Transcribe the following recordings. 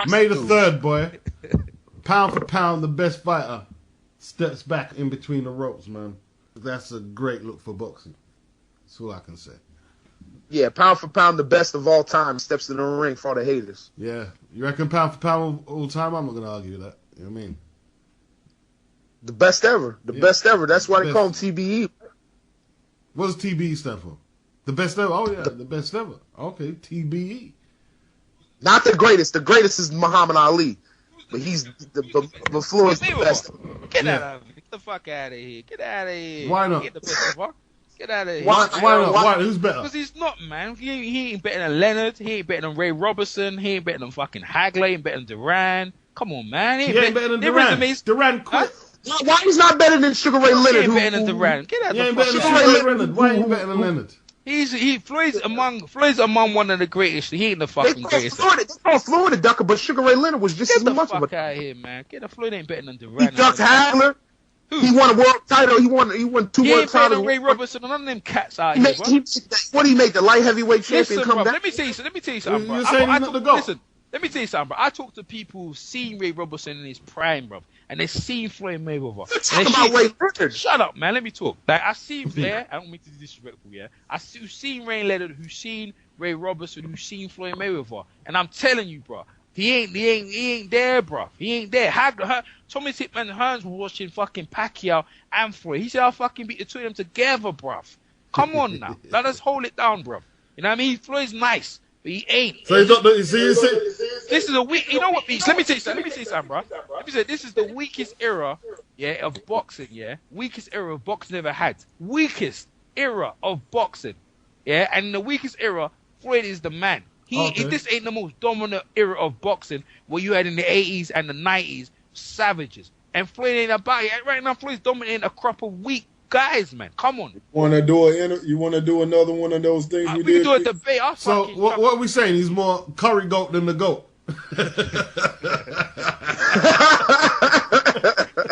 May the 3rd, boy. Pound for pound, the best fighter steps back in between the ropes, man. That's a great look for boxing. That's all I can say. Yeah, pound for pound, the best of all time steps in the ring for the haters. Yeah. You reckon pound for pound all time? I'm not going to argue that. You know what I mean? The best ever. The best ever. That's why they call him TBE. What does TBE stand for? The best ever? Oh, yeah, the best ever. Okay, TBE. Not the greatest. The greatest is Muhammad Ali. But he's the Floyd's the best. Get out of here. Get the fuck out of here. Get out of here. Why not? Get the fuck. Get out of here. Why not? Why? Who's better? Because he's not, man. He ain't better than Leonard. He ain't better than Ray Robertson. He ain't better than fucking Hagler. He ain't better than Duran. Come on, man. He ain't better than Duran. Duran quit. Why he's not better than Sugar Ray Leonard? He ain't better than Duran. Get out of the fuck. Sugar Ray Leonard. Why ain't he better than Leonard? Floyd's among one of the greatest. He ain't the fucking greatest. They call Floyd a ducker, but Sugar Ray Leonard was just as much of a... Get the fuck out of here, man. Floyd ain't better than Duran. He ducked Hagler. He won a world title. He won 2 world titles. He ain't better than Ray Robertson. None of them cats out here, bro. What he made the light heavyweight champion come back? Let me tell you something, bro. You're saying he's not the GOAT. Listen, let me tell you something, bro. I talk to people who've seen Ray Robertson in his prime, bro, and they've seen Floyd Mayweather. Talk about Ray Leonard. Shut up, man. Let me talk. Like, I see him there. I don't mean to be disrespectful, yeah. Who've seen Ray Leonard, who's seen Ray Robertson, who's seen Floyd Mayweather, and I'm telling you, bro, he ain't there, bro. He ain't there. Thomas Hitman Hearns was watching fucking Pacquiao and Floyd. He said, I'll fucking beat the two of them together, bro. Come on now. Let us hold it down, bro. You know what I mean? Floyd's nice. But he ain't. So he's not the, this is a weak. You know what, Beast? Let me tell you something, bro. Let me say this is the weakest era, yeah, of boxing, yeah. Weakest era of boxing ever had. Weakest era of boxing, yeah. And in the weakest era, Floyd is the man. This ain't the most dominant era of boxing where you had in the 80s and the 90s savages. And Floyd ain't about it. Right now, Floyd's dominating a crop of weak guys, man. Come on. You want to do another one of those things we can do a debate. So what are we saying? He's more curry goat than the goat.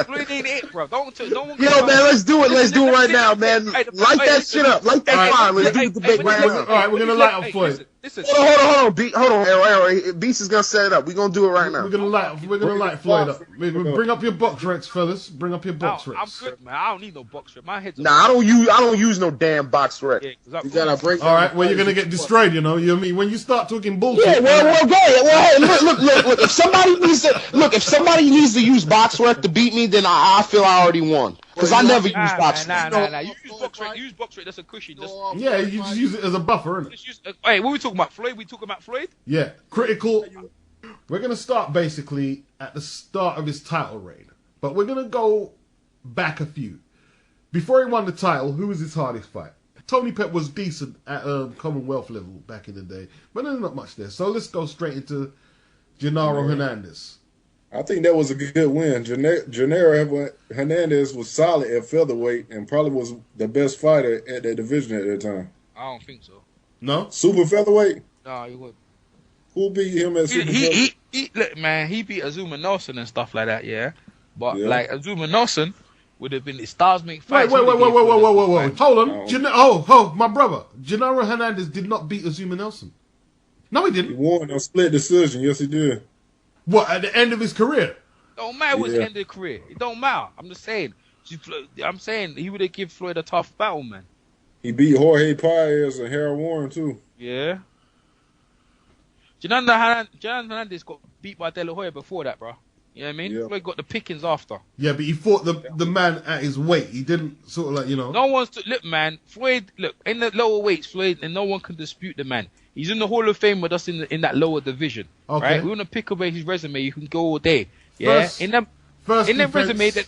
Floyd ain't it, bro. Don't Yo, man, let's do it. Let's do it right now, man. Light that shit up. Light that fire. Let's do the debate right now. All right, we're gonna light up Floyd. Hold on, Arrow. Beast is gonna set it up. We're gonna do it right now. We're gonna light Floyd up. Bring up your box recs, fellas. Bring up your box recs. I'm good, man. I don't need no box rec. My head's I don't use no damn box rec. Yeah, you gotta break. All right, well, you're gonna get destroyed. You know what I mean? When you start talking bullshit. Yeah, well, go ahead. Well, hey, look. If somebody needs to use box rec to beat me, then I feel I already won. Because I never use box rec. Nah. You use box rec. That's a cushion. Yeah, you just use it as a buffer, innit? Hey, what are we talking about? Floyd? We talking about Floyd? Yeah, critical. We're going to start basically at the start of his title reign. But we're going to go back a few. Before he won the title, who was his hardest fight? Tony Pep was decent at Commonwealth level back in the day. But there's not much there. So let's go straight into Genaro Hernandez. I think that was a good win. Genaro Hernandez was solid at featherweight and probably was the best fighter at that division at that time. I don't think so. No? Super featherweight? No, he would. Who beat him at super featherweight? Look, man, he beat Azuma Nelson and stuff like that, yeah? But, like, Azuma Nelson would have been the stars make fights. Wait. Hold on. My brother. Genaro Hernandez did not beat Azuma Nelson. No, he didn't. He won a split decision. Yes, he did. What, at the end of his career? Don't matter what's the end of the career. It don't matter. I'm just saying. He would have given Floyd a tough battle, man. He beat Jorge Paez and Harold Warren, too. Yeah. Jonathan Hernandez got beat by De La Hoya before that, bro. You know what I mean? Yeah. Floyd got the pickings after. Yeah, but he fought the man at his weight. He didn't sort of like, you know. No one's look, man. Floyd, in the lower weights, Floyd, and no one can dispute the man. He's in the Hall of Fame with us in that lower division. Okay. Right? We want to pick away his resume. You can go all day. Yeah. In that resume that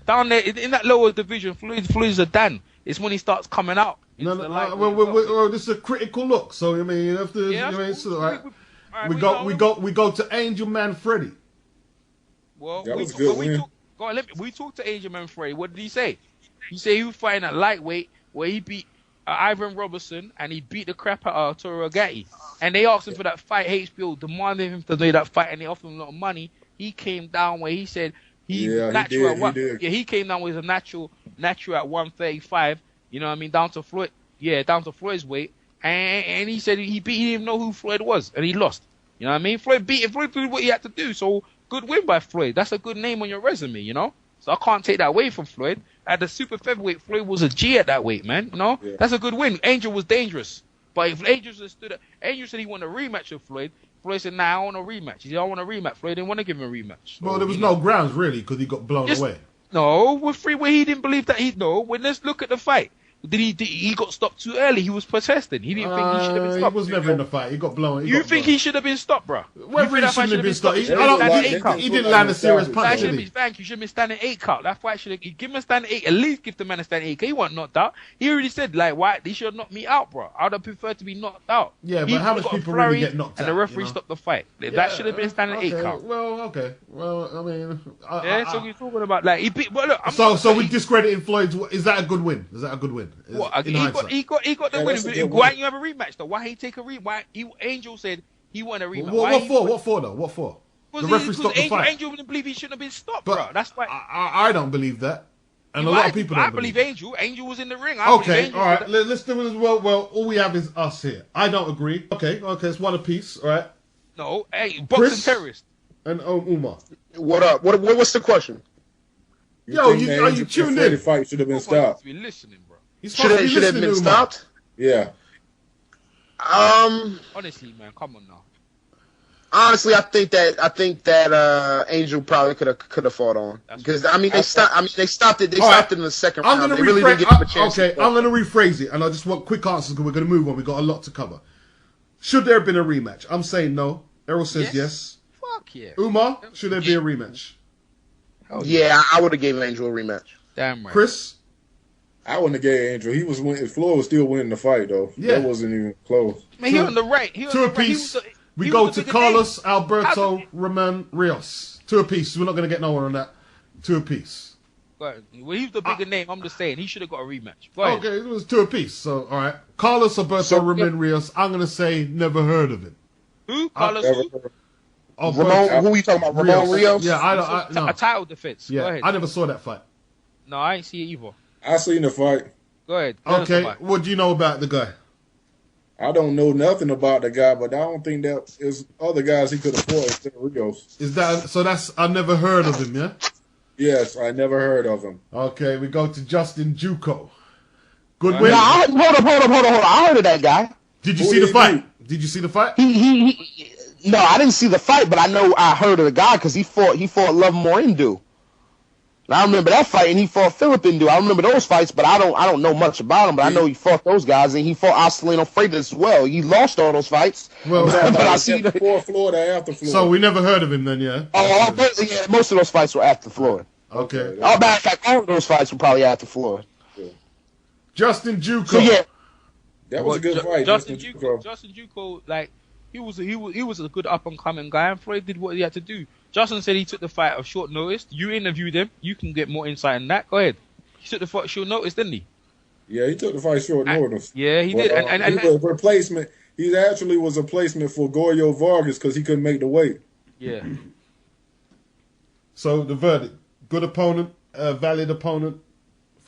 down there in that lower division, Floyd's a Dan. It's when he starts coming out. Well, this is a critical look. So I mean, you have to. Yeah, we go to Angel Man Freddy. Well, that was a good win. We talked to Angel Man Freddy. What did he say? He said he was fighting at lightweight where he beat Ivan Robertson and he beat the crap out of Arturo Gatti. And they asked him for that fight. HBO demanded him to do that fight, and they offered him a lot of money. He came down where he said he came down with a natural at 135. You know what I mean? Down to Floyd's weight. And he said he didn't even know who Floyd was, and he lost. You know what I mean? Floyd did what he had to do. So good win by Floyd. That's a good name on your resume, you know? So I can't take that away from Floyd. At the super featherweight, Floyd was a G at that weight, man. You know? Yeah. That's a good win. Angel was dangerous. But if Angel stood up, Angel said he wanted a rematch with Floyd. Floyd said, nah, I want a rematch. He said, I want a rematch. Floyd didn't want to give him a rematch. Well, there was no grounds, really, because he got blown away. No, with freeway, he didn't believe that when let's look at the fight. He got stopped too early. He was protesting. He didn't think he should have been stopped. He was never in the fight. He got blown. You think he should have been stopped, bro? Whether he shouldn't have been stopped. He didn't land a serious punch, did he? Thank you. Should have been standing 8 count. That fight should have give him a standing 8. At least give the man a standing 8. He wasn't knocked out. He already said, like, why? He should have knocked me out, bro. I would have preferred to be knocked out. Yeah, but how much people really get knocked out? And the referee stopped the fight. That should have been standing 8 count. Well, okay. Well, I mean... so you're talking about, like, he beat... Well, look, so we discrediting Floyd's... Is that a good win? Is that a good win? What? He got the win. Why don't you have a rematch though? Why he take a rematch? Angel said he wanted a rematch. What for though? What for? The referee stopped the fight. Angel didn't believe he shouldn't have been stopped, bro. That's why. I don't believe that, and a lot of people don't. I believe Angel. Angel was in the ring. Okay, all right. Let's do it as well. Well, all we have is us here. I don't agree. Okay, it's one apiece. All right. No, hey, boxing terrorist. And Umar. What up? What's the question? Yo, are you tuned in? The fight should have been stopped. Be listening, bro. Should have been stopped? Yeah. Honestly, man, come on now. Honestly, I think that Angel probably could have fought on because they stopped it. They stopped it in the second round. They really didn't give him a chance. Okay, I'm going to rephrase it, and I just want quick answers because we're going to move on. We've got a lot to cover. Should there have been a rematch? I'm saying no. Errol says yes. Fuck yeah. Umar, should there be a rematch? Yeah, I would have given Angel a rematch. Damn right. Chris? I wouldn't have gave Angel. He was winning. Floyd was still winning the fight though. Yeah. That wasn't even close. Man, he on the right. Two apiece. We go to Carlos Alberto Ramon Rios. Two apiece. We're not going to get no one on that. Two apiece. Well, he's the bigger name. I'm just saying he should have got a rematch. Go ahead. Okay, it was two apiece. So all right, Carlos Alberto Ramon Rios. I'm going to say never heard of him. Who? Carlos who? Ramon, who are you talking about? Ramon Rios? Yeah, I no. A title defense. Yeah, Go ahead. I never saw that fight. No, I ain't see it either. I seen the fight. Go ahead. Okay, what do you know about the guy? I don't know nothing about the guy, but I don't think that is other guys he could have fought instead of Rios. Is that so? That's I never heard of him. Yeah. Yes, I never heard of him. Okay, we go to Justin Juco. Good win. No, hold up. I heard of that guy. Did you see the fight? Did you see the fight? No, I didn't see the fight, but I heard of the guy because he fought Love Morindu. I remember that fight, and he fought Philip Indu. I remember those fights, but I don't know much about him. But I know he fought those guys, and he fought Oscelino Freitas as well. He lost all those fights. Well, but I see before Florida, after Florida. So we never heard of him then, yeah. Yeah, most of those fights were after Floyd. Okay. Oh, matter of fact, all of those fights were probably after Floyd. Yeah. Justin Juco. So yeah, that was a good fight. Justin Juco, like he was a good up and coming guy, and Floyd did what he had to do. Justin said he took the fight of short notice. You interviewed him. You can get more insight on that. Go ahead. He took the fight short notice, didn't he? Yeah, he took the fight short notice. Yeah, he did. And he was a replacement. He actually was a placement for Guerrero Vargas because he couldn't make the weight. Yeah. So the verdict: good opponent, valid opponent.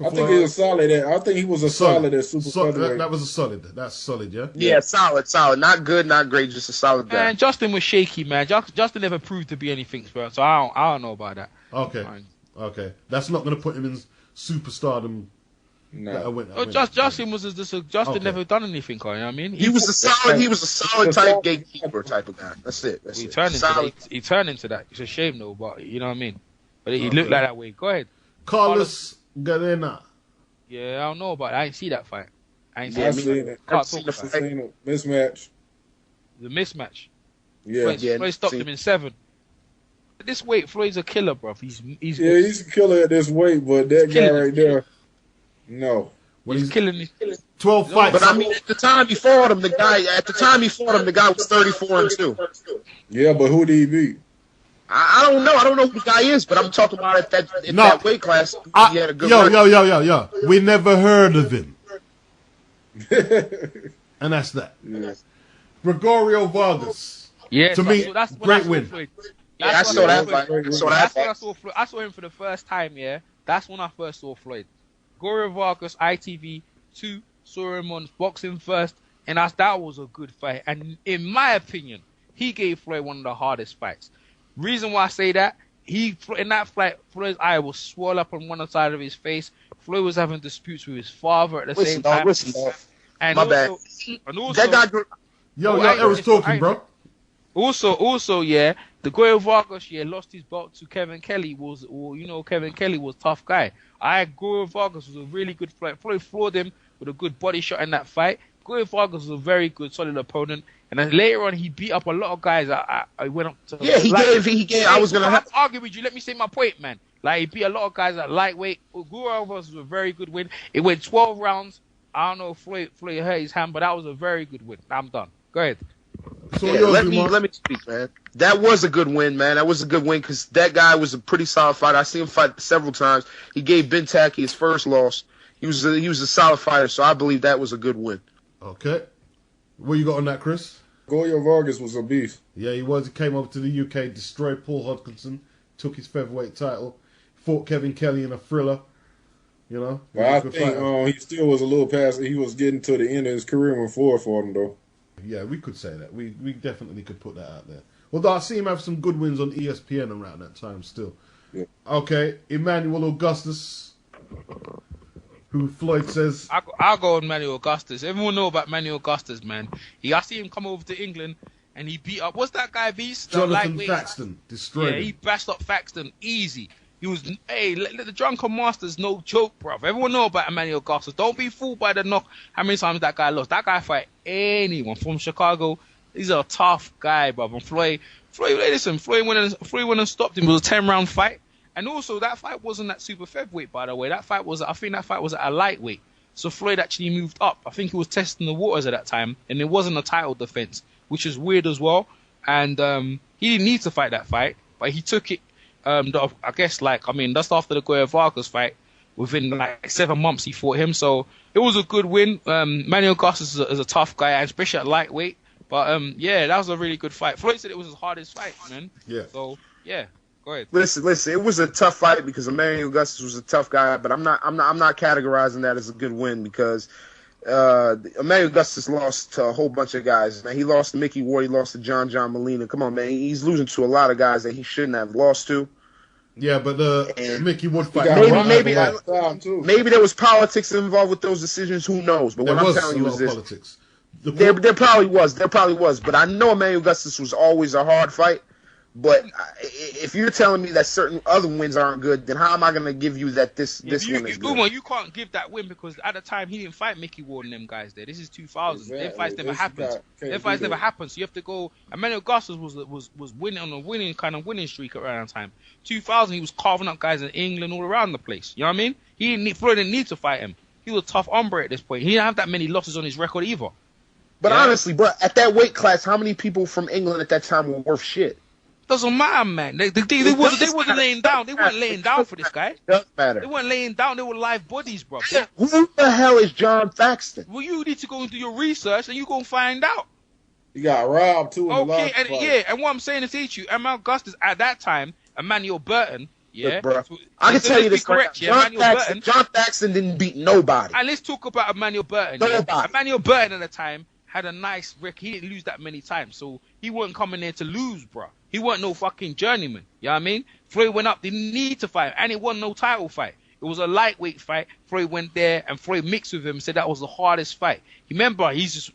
I think he was solid. I think he was a solid at super featherweight. That was a solid. That's solid, yeah. Yeah, solid. Not good, not great, just a solid guy. Man, Justin was shaky, man. Justin never proved to be anything, bro. So I don't know about that. Okay. That's not going to put him in superstardom. No. Justin was just Justin never done anything. You know what I mean? He was a solid type gatekeeper type of guy. That's it. He turned into that. It's a shame though, but you know what I mean. But he looked like that way. Go ahead, Carlos Guerrero. Yeah, I don't know about it. I ain't see that fight. I ain't seen it. I've seen the mismatch. The mismatch. Yeah. Floyd stopped him in 7. At this weight, Floyd's a killer, bro. He's a killer at this weight, but that guy right there, no. He's killing. 12 fights. But I mean, at the time he fought him, the guy was 34-2. Yeah, but who did he beat? I don't know. I don't know who the guy is, but I'm talking about that weight class. He had a good Yo. We never heard of him. And that's that. Yeah. Gregorio Vargas. Yeah, to me, great win. I saw that fight. I saw him for the first time, yeah. That's when I first saw Floyd. Gregorio Vargas, ITV 2, saw him on Boxing First, and that was a good fight. And in my opinion, he gave Floyd one of the hardest fights. Reason why I say that, in that fight, Floyd's eye was swollen up on one side of his face. Floyd was having disputes with his father at the same time. And my bad. And also, that guy. Yo, Eric's talking, bro. Also, yeah, the Guerrero Vargas, lost his belt to Kevin Kelly. Kevin Kelly was a tough guy. Guerrero Vargas was a really good fight. Floyd floored him with a good body shot in that fight. Guerrero Vargas was a very good, solid opponent. And then later on, he beat up a lot of guys. I went up to... Yeah, he gave. I was going to argue with you. Let me say my point, man. Like, he beat a lot of guys at lightweight. Guerrero Vargas was a very good win. It went 12 rounds. I don't know if Floyd hurt his hand, but that was a very good win. I'm done. Go ahead. So let me speak, man. That was a good win, man. That was a good win because that guy was a pretty solid fighter. I seen him fight several times. He gave Ben Tacky his first loss. He was a solid fighter, so I believe that was a good win. Okay. What you got on that, Chris? Guerrero Vargas was a beast. Yeah, he was. He came over to the UK, destroyed Paul Hodgkinson, took his featherweight title, fought Kevin Kelly in a thriller. You know? But I think he still was a little past. He was getting to the end of his career when Floyd fought him, though. Yeah, we could say that. We definitely could put that out there. Although I see him have some good wins on ESPN around that time still. Yeah. Okay, Emanuel Augustus, who Floyd says... I'll go on Emanuel Augustus. Everyone know about Emanuel Augustus, man. I see him come over to England and he beat up... What's that guy, Beast? Jonathan Thaxton. Destroyed him. He bashed up Thaxton easy. He was... Hey, the Drunken Master's no joke, bruv. Everyone know about Emanuel Augustus. Don't be fooled by the knock. How many times that guy lost? That guy fight anyone from Chicago. He's a tough guy, bruv. And Floyd, listen, Floyd went and stopped him. It was a 10-round fight. And also, that fight wasn't at super featherweight, by the way. I think that fight was at a lightweight. So Floyd actually moved up. I think he was testing the waters at that time, and it wasn't a title defense, which is weird as well. And he didn't need to fight that fight, but he took it. I guess that's after the Guerrero Vargas fight. Within 7 months, he fought him. So it was a good win. Manuel Augustus is a tough guy, especially at lightweight. But that was a really good fight. Floyd said it was his hardest fight, man. Yeah. So yeah. Go ahead. Listen. It was a tough fight because Emanuel Augustus was a tough guy, but I'm not categorizing that as a good win because Emanuel Augustus lost to a whole bunch of guys. Man, he lost to Mickey Ward. He lost to John Molina. Come on, man. He's losing to a lot of guys that he shouldn't have lost to. Yeah, but the Mickey Ward fight. Maybe there was politics involved with those decisions. Who knows? But what I'm telling you is this: politics. There probably was. But I know Emanuel Augustus was always a hard fight. But if you're telling me that certain other wins aren't good, then how am I going to give you that this win is good? You can't give that win because at the time he didn't fight Mickey Ward and them guys there. This is 2000. Exactly. Them fights never happened. Them fights never happened. So you have to go. Emanuel Augustus was winning on a winning streak around that time. 2000 he was carving up guys in England all around the place. You know what I mean? Floyd didn't need to fight him. He was a tough hombre at this point. He didn't have that many losses on his record either. But honestly, bro, at that weight class, how many people from England at that time were worth shit? Doesn't matter, man. They wasn't laying down. They weren't laying down for this guy. Doesn't matter. They weren't laying down. They were live bodies, bro. Who the hell is John Thaxton? Well, you need to go and do your research, and you go and find out. You got robbed too. Okay, and what I'm saying is, Emanuel Augustus at that time, Emmanuel Burton. Yeah, look, bro. I can tell you this. Correct, John Thaxton didn't beat nobody. And let's talk about Emmanuel Burton. Nobody. Yeah? Emmanuel Burton at the time had a nice record. He didn't lose that many times, so he wasn't coming there to lose, bro. He wasn't no fucking journeyman. You know what I mean? Floyd went up, didn't need to fight, and it wasn't no title fight. It was a lightweight fight. Floyd went there, and Floyd mixed with him, said that was the hardest fight. He's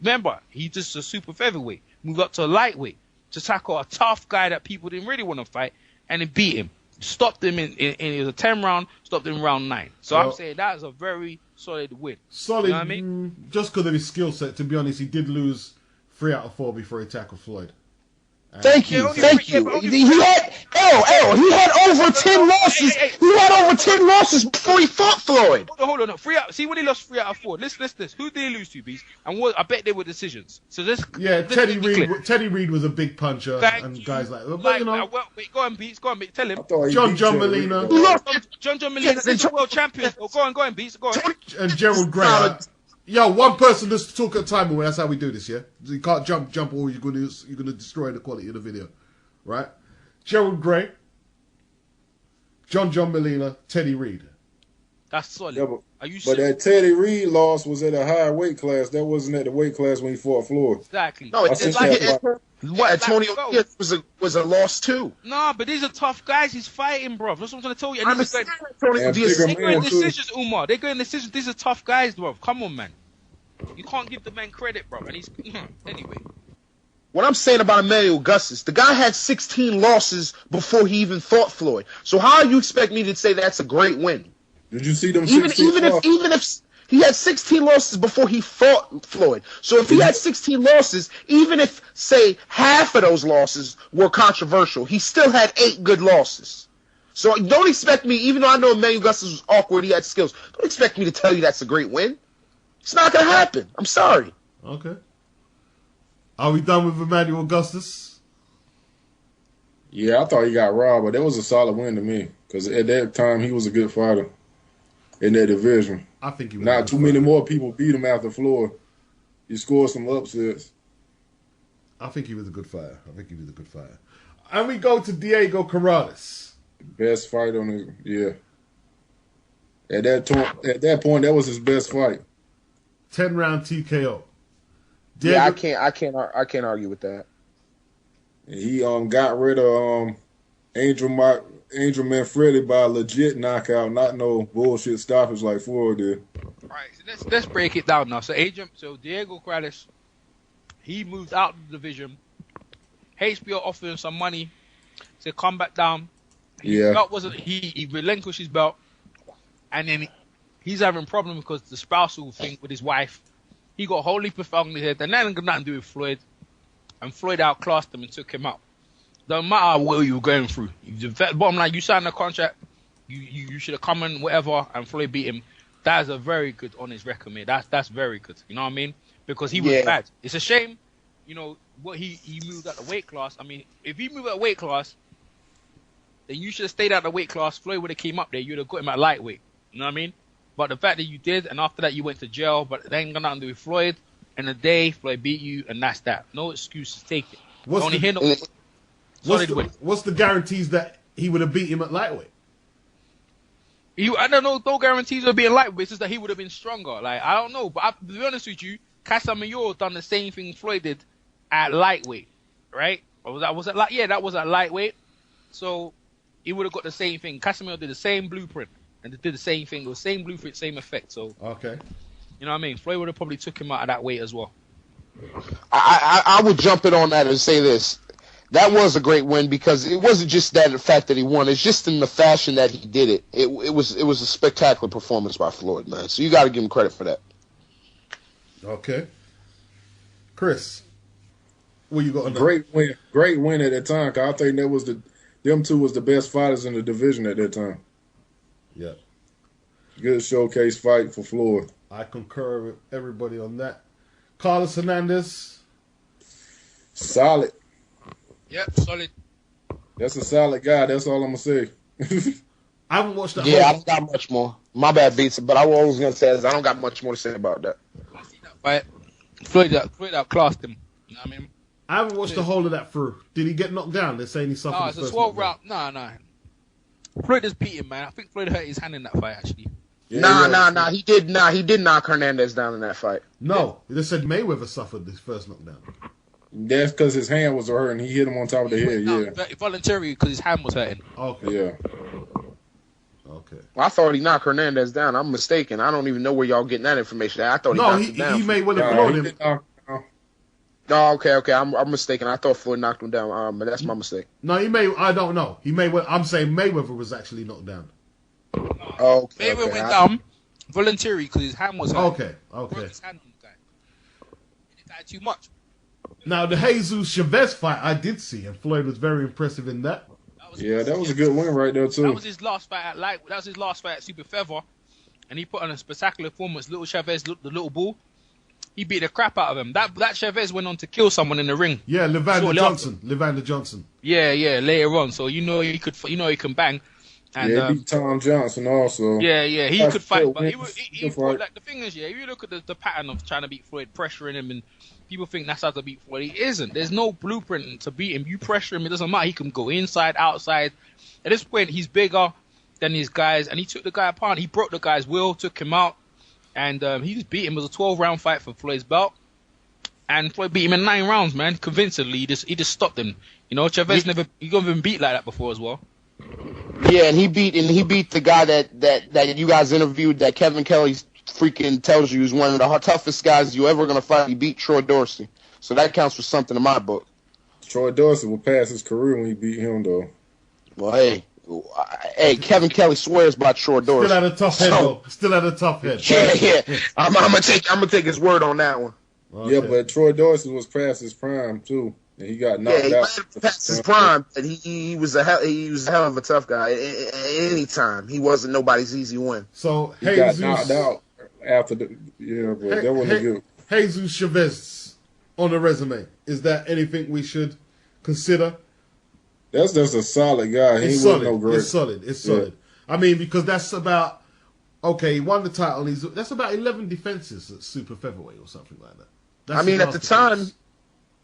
just a super featherweight. Moved up to a lightweight to tackle a tough guy that people didn't really want to fight, and it beat him. Stopped him it was a 10 round, stopped him in round 9. So I'm saying that was a very solid win. Solid, you know what I mean? Just because of his skill set, to be honest, he did lose 3 out of 4 before he tackled Floyd. Thank you. He had over 10 losses. He had over 10 losses before he fought Floyd. Hold on. 3 out. See when he lost 3 out of 4. Listen. Who did he lose to, Beast? And I bet they were decisions. So this. Yeah, Teddy Reed was a big puncher, and guys like that. But go on, Beast. Go on, Beast. Tell him. John Molina. John Molina is a world champion. Go on, Beast. Go on. And Gerald Gray. Yo, one person just took a time away. That's how we do this, yeah? You can't jump or you're gonna destroy the quality of the video. Right? Gerald Gray, John Molina, Teddy Reed. That's solid. Yeah, Are you but that Teddy Reed loss was at a higher weight class. That wasn't at the weight class when he fought Floyd. Exactly. No, it's What, Antonio was a loss too. Nah, but these are tough guys he's fighting, bro. That's what I'm trying to tell you. I understand Antonio Diaz. They're going decisions, Umar. They're going decisions. These are tough guys, bro. Come on, man. You can't give the man credit, bro. And he's anyway. What I'm saying about Emanuel Augustus, the guy had 16 losses before he even fought Floyd. So how do you expect me to say that's a great win? Did you see them? Even if he had 16 losses before he fought Floyd. So if he had 16 losses, even if, say, half of those losses were controversial, he still had 8 good losses. So don't expect me, even though I know Emanuel Augustus was awkward, he had skills, don't expect me to tell you that's a great win. It's not going to happen. I'm sorry. Okay. Are we done with Emanuel Augustus? Yeah, I thought he got robbed, but that was a solid win to me. Because at that time, he was a good fighter in that division. I think he was. Not too many more people beat him after Floyd. He scored some upsets. I think he was a good fighter. And we go to Diego Corrales. Best fight on the At that point, that was his best fight. 10-round TKO. Diego, yeah, I can't argue with that. And he got rid of Angel Manfredi by a legit knockout, not no bullshit stoppage like Floyd did. Right, so let's break it down now. So Diego Corrales, he moved out of the division. HBO offered him some money to come back down. His belt he relinquished his belt, and then he's having problems because the spousal thing with his wife. He got wholly profound in his head, and that ain't got nothing to do with Floyd. And Floyd outclassed him and took him out. Don't matter what you were going through. Bottom line, you signed a contract, you should have come in, whatever, and Floyd beat him. That is a very good honest record, mate. That's very good. You know what I mean? Because he was bad. It's a shame, what he moved at the weight class. I mean, if he moved at the weight class, then you should have stayed at the weight class. Floyd would have came up there. You'd have got him at lightweight. You know what I mean? But the fact that you did, and after that you went to jail, but it ain't got nothing to do with Floyd. In the day, Floyd beat you, and that's that. No excuses. Take it. What's the guarantees that he would have beat him at lightweight? I don't know. No guarantees of being lightweight. It's just that he would have been stronger. Like, I don't know. But to be honest with you, Castillo done the same thing Floyd did at lightweight, right? Or that was at lightweight. So he would have got the same thing. Castillo did the same blueprint. And they did the same thing. It was same blueprint, same effect. So okay, you know what I mean. Floyd would have probably took him out of that weight as well. I would jump in on that and say this: that was a great win because it wasn't just that the fact that he won; it's just in the fashion that he did it. It was a spectacular performance by Floyd, man. So you got to give him credit for that. Okay, Chris, what you got? Great win at that time. Cause I think them two was the best fighters in the division at that time. Yeah. Good showcase fight for Floyd. I concur with everybody on that. Carlos Hernandez. Solid. Yep, solid. That's a solid guy. That's all I'm going to say. I haven't watched that. Yeah, I don't got much more. My bad, Beats. But I was going to say is I don't got much more to say about that. I see that fight. Floyd outclassed him. You know what I mean? I haven't watched the whole of that through. Did he get knocked down? They're saying he suffered. No, it's a 12 round. No. Floyd just beat him, man. I think Floyd hurt his hand in that fight, actually. Yeah, nah. He did knock Hernandez down in that fight. No, they said Mayweather suffered his first knockdown. That's because his hand was hurting. He hit him on top of the head. Yeah, voluntarily because his hand was hurting. Okay. Yeah. Okay. Well, I thought he knocked Hernandez down. I'm mistaken. I don't even know where y'all getting that information. I thought he knocked him down. He Mayweather blowed him. No, okay. I'm mistaken. I thought Floyd knocked him down. But that's my mistake. No, I don't know. I'm saying Mayweather was actually knocked down. Okay. Mayweather went down voluntarily because his hand was hurt. Okay. His hand on the guy. He died too much. Now the Jesus Chavez fight I did see, and Floyd was very impressive in that. That was a good win right there too. That was his last fight at Super Feather, and he put on a spectacular performance. Little Chavez, the little bull. He beat the crap out of him. That Chavez went on to kill someone in the ring. Yeah, Levander Johnson. Yeah, later on. So he can bang. And, he beat Tom Johnson also. Yeah, he could fight, but he fought, like the thing is, if you look at the pattern of trying to beat Floyd, pressuring him, and people think that's how to beat Floyd. He isn't. There's no blueprint to beat him. You pressure him, it doesn't matter. He can go inside, outside. At this point, he's bigger than these guys, and he took the guy apart. He broke the guy's will, took him out. And he just beat him. It was a 12-round fight for Floyd's belt. and Floyd beat him in 9 rounds, man, convincingly. He just stopped him. You know, Chavez never been beat like that before as well. Yeah, and he beat the guy that you guys interviewed, that Kevin Kelly freaking tells you is one of the toughest guys you ever gonna fight. He beat Troy Dorsey, so that counts for something in my book. Troy Dorsey will pass his career when he beat him, though. Well, hey, Kevin Kelly swears by Troy Dorsey. Still had a tough head, though. Still had a tough head. Yeah. I'm gonna take his word on that one. Okay. Yeah, but Troy Dorsey was past his prime too, and he got knocked he out. might have passed his prime, but he was a hell of a tough guy. Anytime, he wasn't nobody's easy win. So He got knocked out after the but that wasn't good. Jesus Chavez on the resume. Is that anything we should consider? That's just a solid guy. He It's wasn't solid. no great. It's solid. I mean, because that's about he won the title. And that's about 11 defenses at super featherweight or something like that. That's I mean, his at the last time, defense.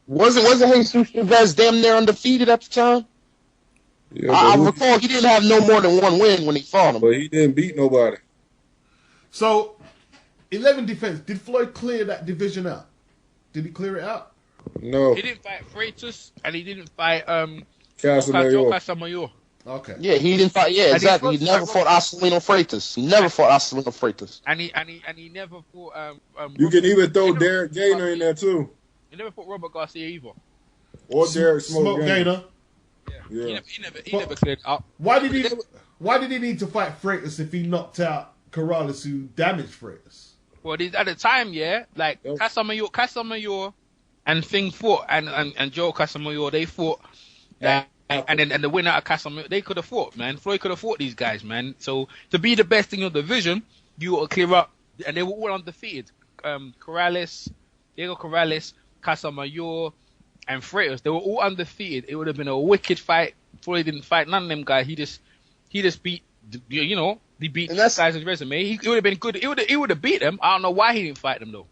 wasn't Jesus Chavez damn near undefeated at the time? Yeah, I recall he didn't have no more than one win when he fought him. but he didn't beat nobody. So 11 defense. Did Floyd clear that division out? Did he clear it out? No, He didn't fight Freitas, and he didn't fight Casamayor. Okay. Yeah, he didn't fight. Yeah, And exactly. He never fought Acelino Freitas. And he never fought You can even throw Robert Derek Gainer Garcia. in there too, He never fought Robert Garcia either. or Derek Smoke Gainer. Yeah. He never cleared up. Why did he need to fight Freitas if he knocked out Corrales, who damaged Freitas? Well, at the time, like Yep. Casamayor and Thing fought, and Joe Casamayor, they fought. And the winner of Casamayor, they could have fought, man. Floyd could have fought these guys, man. So to be the best in your division, you got to clear up, and they were all undefeated. Diego Corrales, Casamayor, and Freitas, they were all undefeated. It would have been a wicked fight. Floyd didn't fight none of them guys. He just beat, he beat these guys' resume. It would have been good. He would have beat them. I don't know why he didn't fight them though.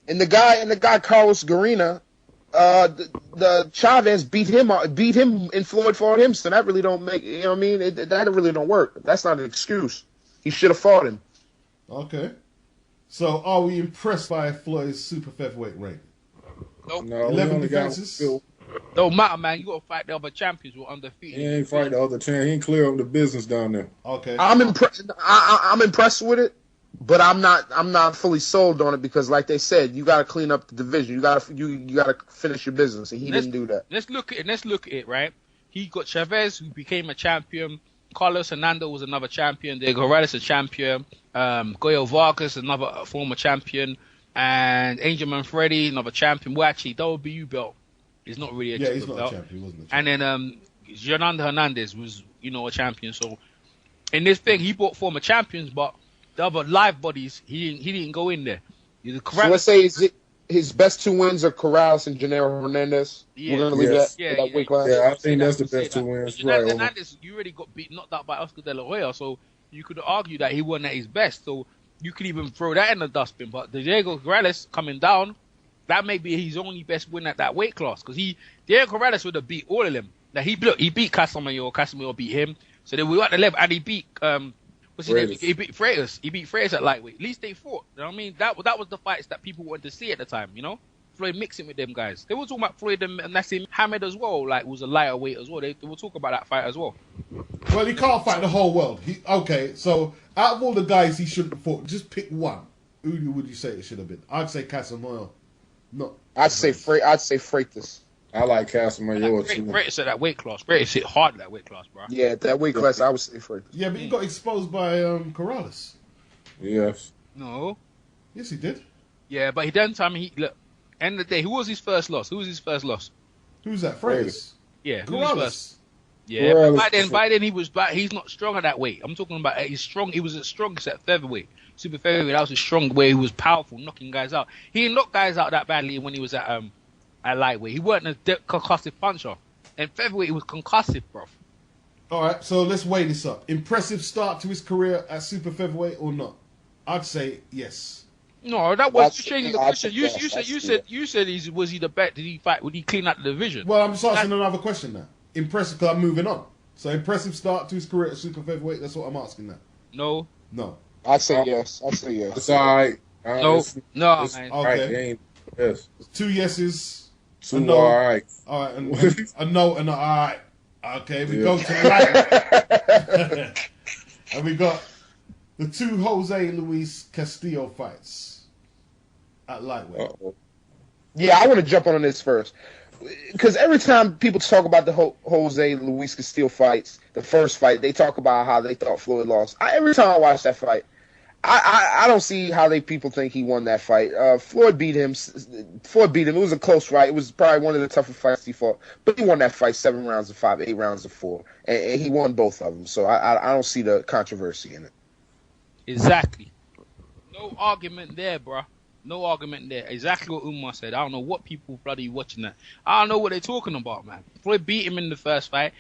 And the guy Carlos Garina, the Chavez beat him, and Floyd fought him. So that really don't make, you know what I mean? That really don't work. That's not an excuse. He should have fought him. Okay. So are we impressed by Floyd's super featherweight reign? Nope. No, 11 defenses. Don't matter, man. You got to fight the other champions who are undefeated. He ain't fight the other champ. He ain't clear up the business down there. Okay. I'm impressed. I'm impressed with it, but I'm not fully sold on it because, like they said, you got to clean up the division. You got to finish your business, and he didn't do that. Let's look at it, right? He got Chavez, who became a champion. Carlos Hernando was another champion. Diego Corrales a champion. Goyo Vargas, another former champion. And Angel Manfredi, another champion. Well, actually, WBU belt is not really a Yeah, he's belt. not a champion. He wasn't a And champion. then Fernando Hernandez was, a champion. So in this thing, he bought former champions, but the other live bodies, he didn't go in there. So let's say his best 2 wins are Corrales and Gennaro Hernandez. Yeah. We're gonna leave Yes. that weight class. Yeah, I think that's the best 2 wins. Right. Hernandez, you already got knocked out by Oscar De La Hoya, so you could argue that he wasn't at his best. So you could even throw that in the dustbin. But Diego Corrales coming down, that may be his only best win at that weight class. Because Diego Corrales would have beat all of them. Now he beat Casamayor beat him. So then we were at the level, and he beat what's his name? He beat Freitas. He beat Freitas at lightweight. At least they fought. You know what I mean? That was the fights that people wanted to see at the time. Floyd mixing with them guys. They were talking about Floyd and Nassim Hamed as well. Like was a lighter weight as well. They were talking about that fight as well. Well, he can't fight the whole world. So out of all the guys he shouldn't have fought, just pick one. Who would you say it should have been? I'd say Casamayor. No. I'd say Freitas. I like Casamayor too. Freitas at that weight class. Freitas hit hard at that weight class, bro. Yeah, at that weight class, I would say Freitas. Yeah, but he got exposed by Corrales. Yes. No. Yes, he did. Yeah, but end of the day, who was his first loss? Who's that? Freitas. Yeah, who was Corrales. first? Yeah, Corrales. but by then he's not strong at that weight. I'm talking about he's strong. He was the strongest at featherweight, super featherweight. That was a strong way. He was powerful, knocking guys out. He didn't knock guys out that badly when he was at lightweight. He wasn't a concussive puncher. And featherweight, he was concussive, bro. All right, so let's weigh this up. Impressive start to his career at super featherweight or not? I'd say yes. No, that was That's- changing the that's- question. that's- You said was he the best? Did he fight? Would he clean out the division? Well, I'm just asking another question now. Impressive, because I'm moving on. So impressive start to his career at super featherweight. That's what I'm asking now. No. I'd say yes. It's all right. No, It's man. Okay. right. Yes. 2 yeses. So, a no. all right. All right. And a no and a all right. Okay, we go to the light. And we got the 2 Jose Luis Castillo fights at lightweight. Uh-oh. Yeah, I want to jump on this first. Because every time people talk about the Jose Luis Castillo fights, the first fight, they talk about how they thought Floyd lost. Every time I watch that fight, I don't see how people think he won that fight. Floyd beat him. It was a close fight. It was probably one of the tougher fights he fought. But he won that fight 7 rounds to 5, 8 rounds to 4. And he won both of them. So I don't see the controversy in it. Exactly. No argument there, bro. No argument there. Exactly what Umar said. I don't know what people bloody watching that. I don't know what they're talking about, man. Floyd beat him in the first fight.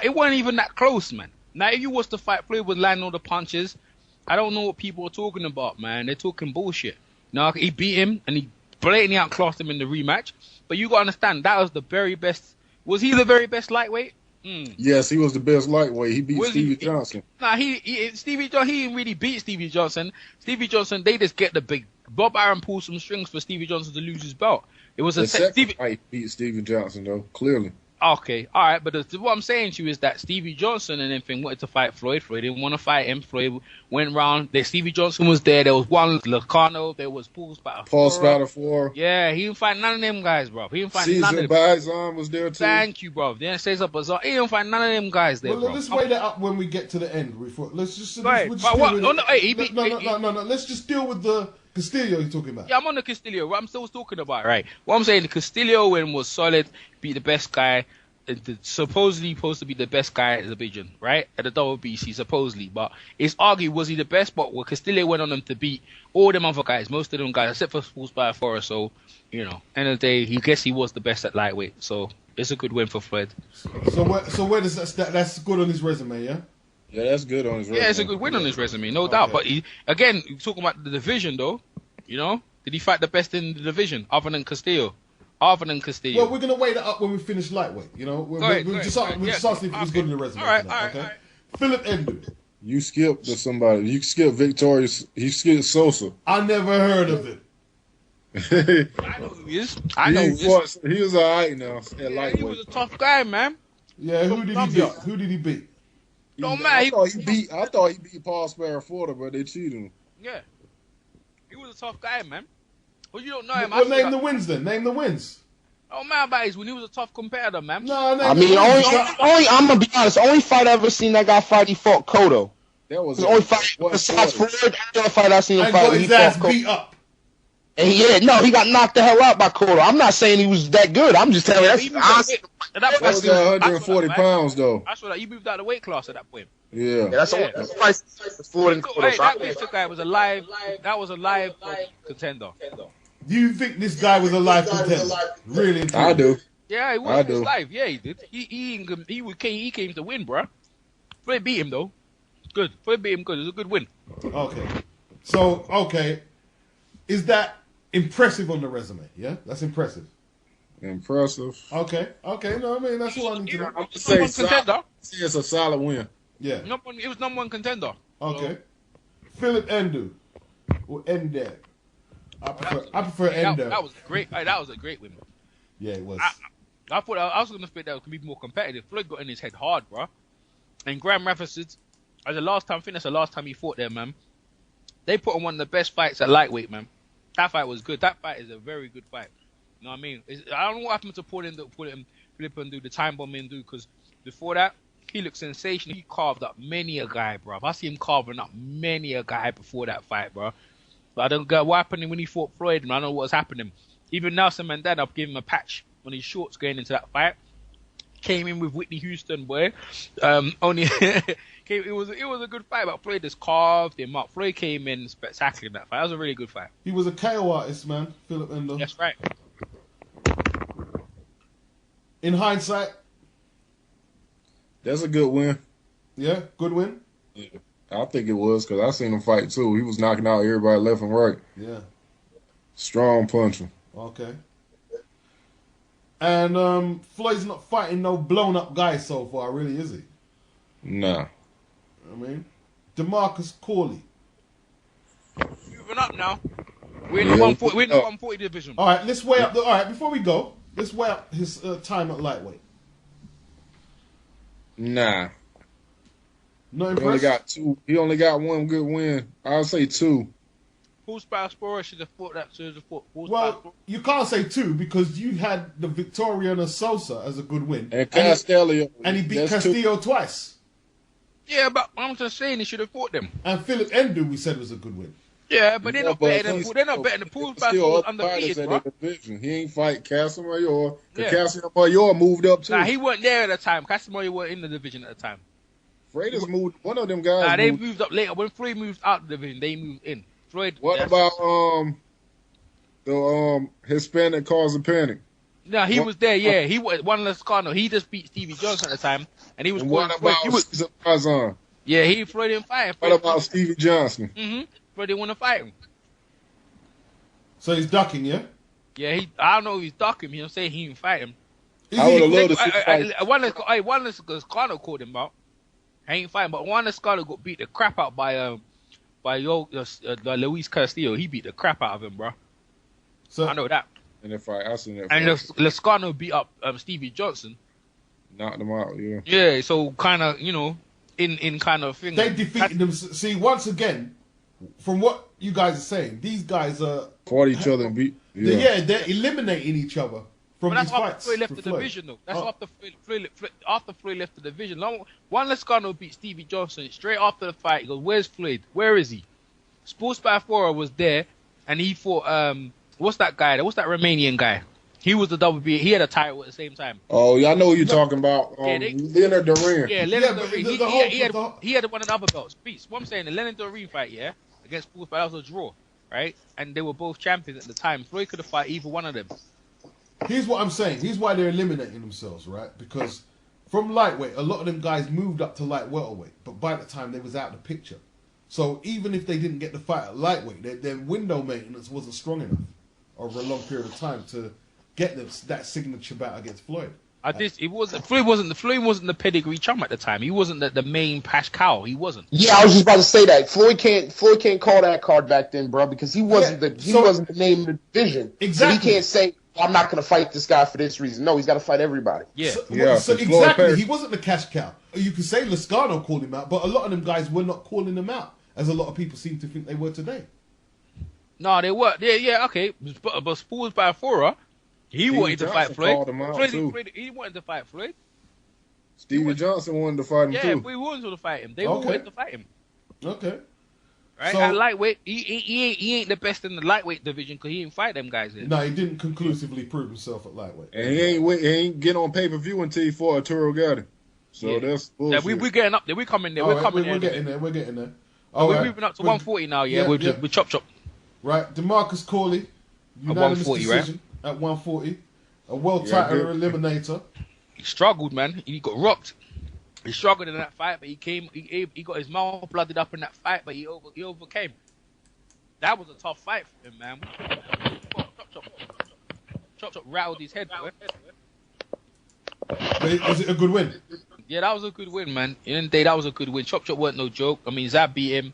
It wasn't even that close, man. Now, if you watch the fight, Floyd was landing all the punches. I don't know what people are talking about, man. They're talking bullshit. No, he beat him, and he blatantly outclassed him in the rematch. But you got to understand, that was the very best. Was he the very best lightweight? Yes, he was the best lightweight. He beat Stevie Johnson. Nah, Stevie Johnson, he didn't really beat Stevie Johnson. Stevie Johnson, they just get the big. Bob Arum pulled some strings for Stevie Johnson to lose his belt. It was The second fight beat Stevie Johnson, though, clearly. Okay, all right, but what I'm saying to you is that Stevie Johnson and everything wanted to fight Floyd. Floyd didn't want to fight him. Floyd went round. Stevie Johnson was there. There was one Lacano. There was Paul Spatafora. Yeah, he didn't fight none of them guys, bro. He didn't fight none of them. Cesar was there too. Thank you, bro. Then Cesar Bazar. He didn't fight none of them guys there, bro. Let's weigh that up when we get to the end. Let's just. Right. But what? No. Let's just deal with the Castillo you're talking about. Yeah, I'm on the Castillo. What I'm still talking about, right? What I'm saying, the Castillo win was solid. Beat the best guy. Supposedly supposed to be the best guy at the division, right? At the WBC, supposedly. But it's argued, was he the best? But Castillo went on them to beat all them other guys, most of them guys, except for Paul Spatafora. So, end of the day, he was the best at lightweight. So, it's a good win for Floyd. So where does that's good on his resume, yeah? Yeah, that's good on his resume. Yeah, it's a good win on his resume, no doubt. But again, talking about the division, though, did he fight the best in the division, other than Castillo? Well, we're going to weigh that up when we finish lightweight, We'll just ask if it was good in the resume. All right. Philip Endu. You skipped somebody. You skipped Victorious. You skipped Sosa. I never heard of it. I know who he is. He was all right now at lightweight. He was a tough guy, man. Yeah, who did he beat? Don't matter. I thought he beat Paul Spatafora, but they cheated him. Yeah. He was a tough guy, man. Well, you don't know him. Well, name the wins then. Name the wins. Oh, man, about his when he was a tough competitor, man. No, only I'm gonna be honest. Only fight I ever seen that guy fight, he fought Cotto. That was the only fight besides Floyd. The only fight I seen him fight, he fought Cotto. Beat up. And he got knocked the hell out by Cotto. I'm not saying he was that good. I'm just telling you that was 140 pounds though. That's what he moved out of the weight class at that point. Yeah, that's price for Floyd and Cotto. That guy was a live. That was a live contender. Do you think this guy was a live contender? Really? I do. Yeah, he was live. Yeah, he did. He came to win, bro. Floyd beat him though. Good. Floyd beat him good. It was a good win. Okay. So, is that impressive on the resume? Yeah, that's impressive. Impressive. Okay. No, I mean that's all I need to know. I'm just saying, contender. It's a solid win. Yeah. It was number 1 contender. Okay. Philip Endu or Ender. I prefer Ender. That was great. That was a great win. Yeah, it was. I thought I was going to think that could be more competitive. Floyd got in his head hard, bro. And Graham Rafford, I think that's the last time he fought there, man. They put on one of the best fights at lightweight, man. That fight was good. That fight is a very good fight. You know what I mean? I don't know what happened to Philip Endu, the time bomb Endu, because before that, he looked sensational. He carved up many a guy, bro. I see him carving up many a guy before that fight, bro. But I don't get what happened when he fought Floyd, man. I don't know what's happening. Even Nelson Mandela gave him a patch on his shorts going into that fight. Came in with Whitney Houston, boy. It was a good fight, but Floyd just carved him up. Floyd came in spectacular in that fight. That was a really good fight. He was a KO artist, man, Philip Endu. That's right. In hindsight, that's a good win. Yeah, good win. Yeah. I think it was because I seen him fight too. He was knocking out everybody left and right. Yeah. Strong puncher. Okay. And Floyd's not fighting no blown up guy so far, really, is he? Nah. I mean, DeMarcus Corley. Moving up now. We're in the 140. We're in the 140 division. All right, let's weigh up. All right, before we go, let's weigh up his time at lightweight. Nah. No He only got two. He only got one good win. I'll say two. Who's Spurs should have fought that? Should have fought. Well, you can't say two because you had the Victoriano Sosa as a good win. And Castillo. And he beat Castillo twice. Yeah, but I'm just saying he should have fought them. And Philip Endu, we said, was a good win. Yeah, but they're not better than Paul's Spurs undefeated, bro. He ain't fight Castillo. Castillo moved up too. Nah, he wasn't there at the time. Castillo wasn't in the division at the time. Freitas moved. One of them guys. Nah, they moved up later. When Floyd moved out the division, they moved in. Floyd. What about the Hispanic cause of panic? No, he was there. Yeah, he was one Lascano. He just beat Stevie Johnson at the time, and he was. And what about Cesar Pazan? Yeah, Floyd didn't fight him. What about Stevie Johnson? Floyd didn't want to fight him. So he's ducking, yeah. Yeah, I don't know if he's ducking. You know, say he didn't fight him. I would have loved to see fight. One Lascano called him out. I ain't fighting, but Juan Lascano got beat the crap out by Luis Castillo. He beat the crap out of him, bro. So I know that. In the fight, I seen that. And Lascano beat up Stevie Johnson. Knocked him out, yeah. Yeah, so kind of, in kind of thing. They defeated them. See, once again, from what you guys are saying, these guys are fought each other and beat. Yeah, they're eliminating each other from these fights. Floyd left the division, though. That's after Floyd left the division. Juan Lascano beat Stevie Johnson straight after the fight. He goes, "Where's Floyd? Where is he?" Sports by Fora was there, and he fought. What's that guy? What's that Romanian guy? He was the WBA. He had a title at the same time. Oh, yeah, I know what you're talking about. Leonard Duran. Yeah, Leonard Duran. He had one of the other belts. Peace. What I'm saying, the Leonard Duran fight, yeah, against Sports by, that was a draw, right? And they were both champions at the time. Floyd could have fought either one of them. Here's what I'm saying. Here's why they're eliminating themselves, right? Because from lightweight, a lot of them guys moved up to light welterweight, but by the time they was out of the picture. So even if they didn't get the fight at lightweight, their window maintenance wasn't strong enough over a long period of time to get that signature bout against Floyd. Floyd wasn't the pedigree chum at the time. He wasn't the main pash cow. He wasn't. Yeah, I was just about to say that. Floyd can't call that card back then, bro, because he wasn't the name of the division. Exactly. So he can't say, I'm not going to fight this guy for this reason. No, he's got to fight everybody. Yeah. So exactly, he wasn't the cash cow. You could say Lascano called him out, but a lot of them guys were not calling him out, as a lot of people seem to think they were today. No, they were. Yeah, okay. But Sports by Fora, he wanted to fight Floyd. He wanted to fight Floyd. Stevie Johnson wanted to fight him too. Yeah, we wanted to fight him. They all wanted to fight him. Okay. Right? So, at lightweight, he ain't the best in the lightweight division because he didn't fight them guys. No, he didn't conclusively prove himself at lightweight. And he ain't get on pay-per-view until he fought Arturo Gatti. So that's bullshit. Yeah, we're getting up there. We're coming there. We're getting there. We're getting there. We're moving up to 140 now, yeah. We're chop. Right, DeMarcus Corley, unanimous decision at 140. A world title eliminator. He struggled, man. He got rocked. He struggled in that fight, but he got his mouth blooded up in that fight, but he overcame. That was a tough fight for him, man. Chop rattled his head, boy. Was it a good win? Yeah, that was a good win, man. In the day, that was a good win. Chop weren't no joke. I mean, Zab beat him.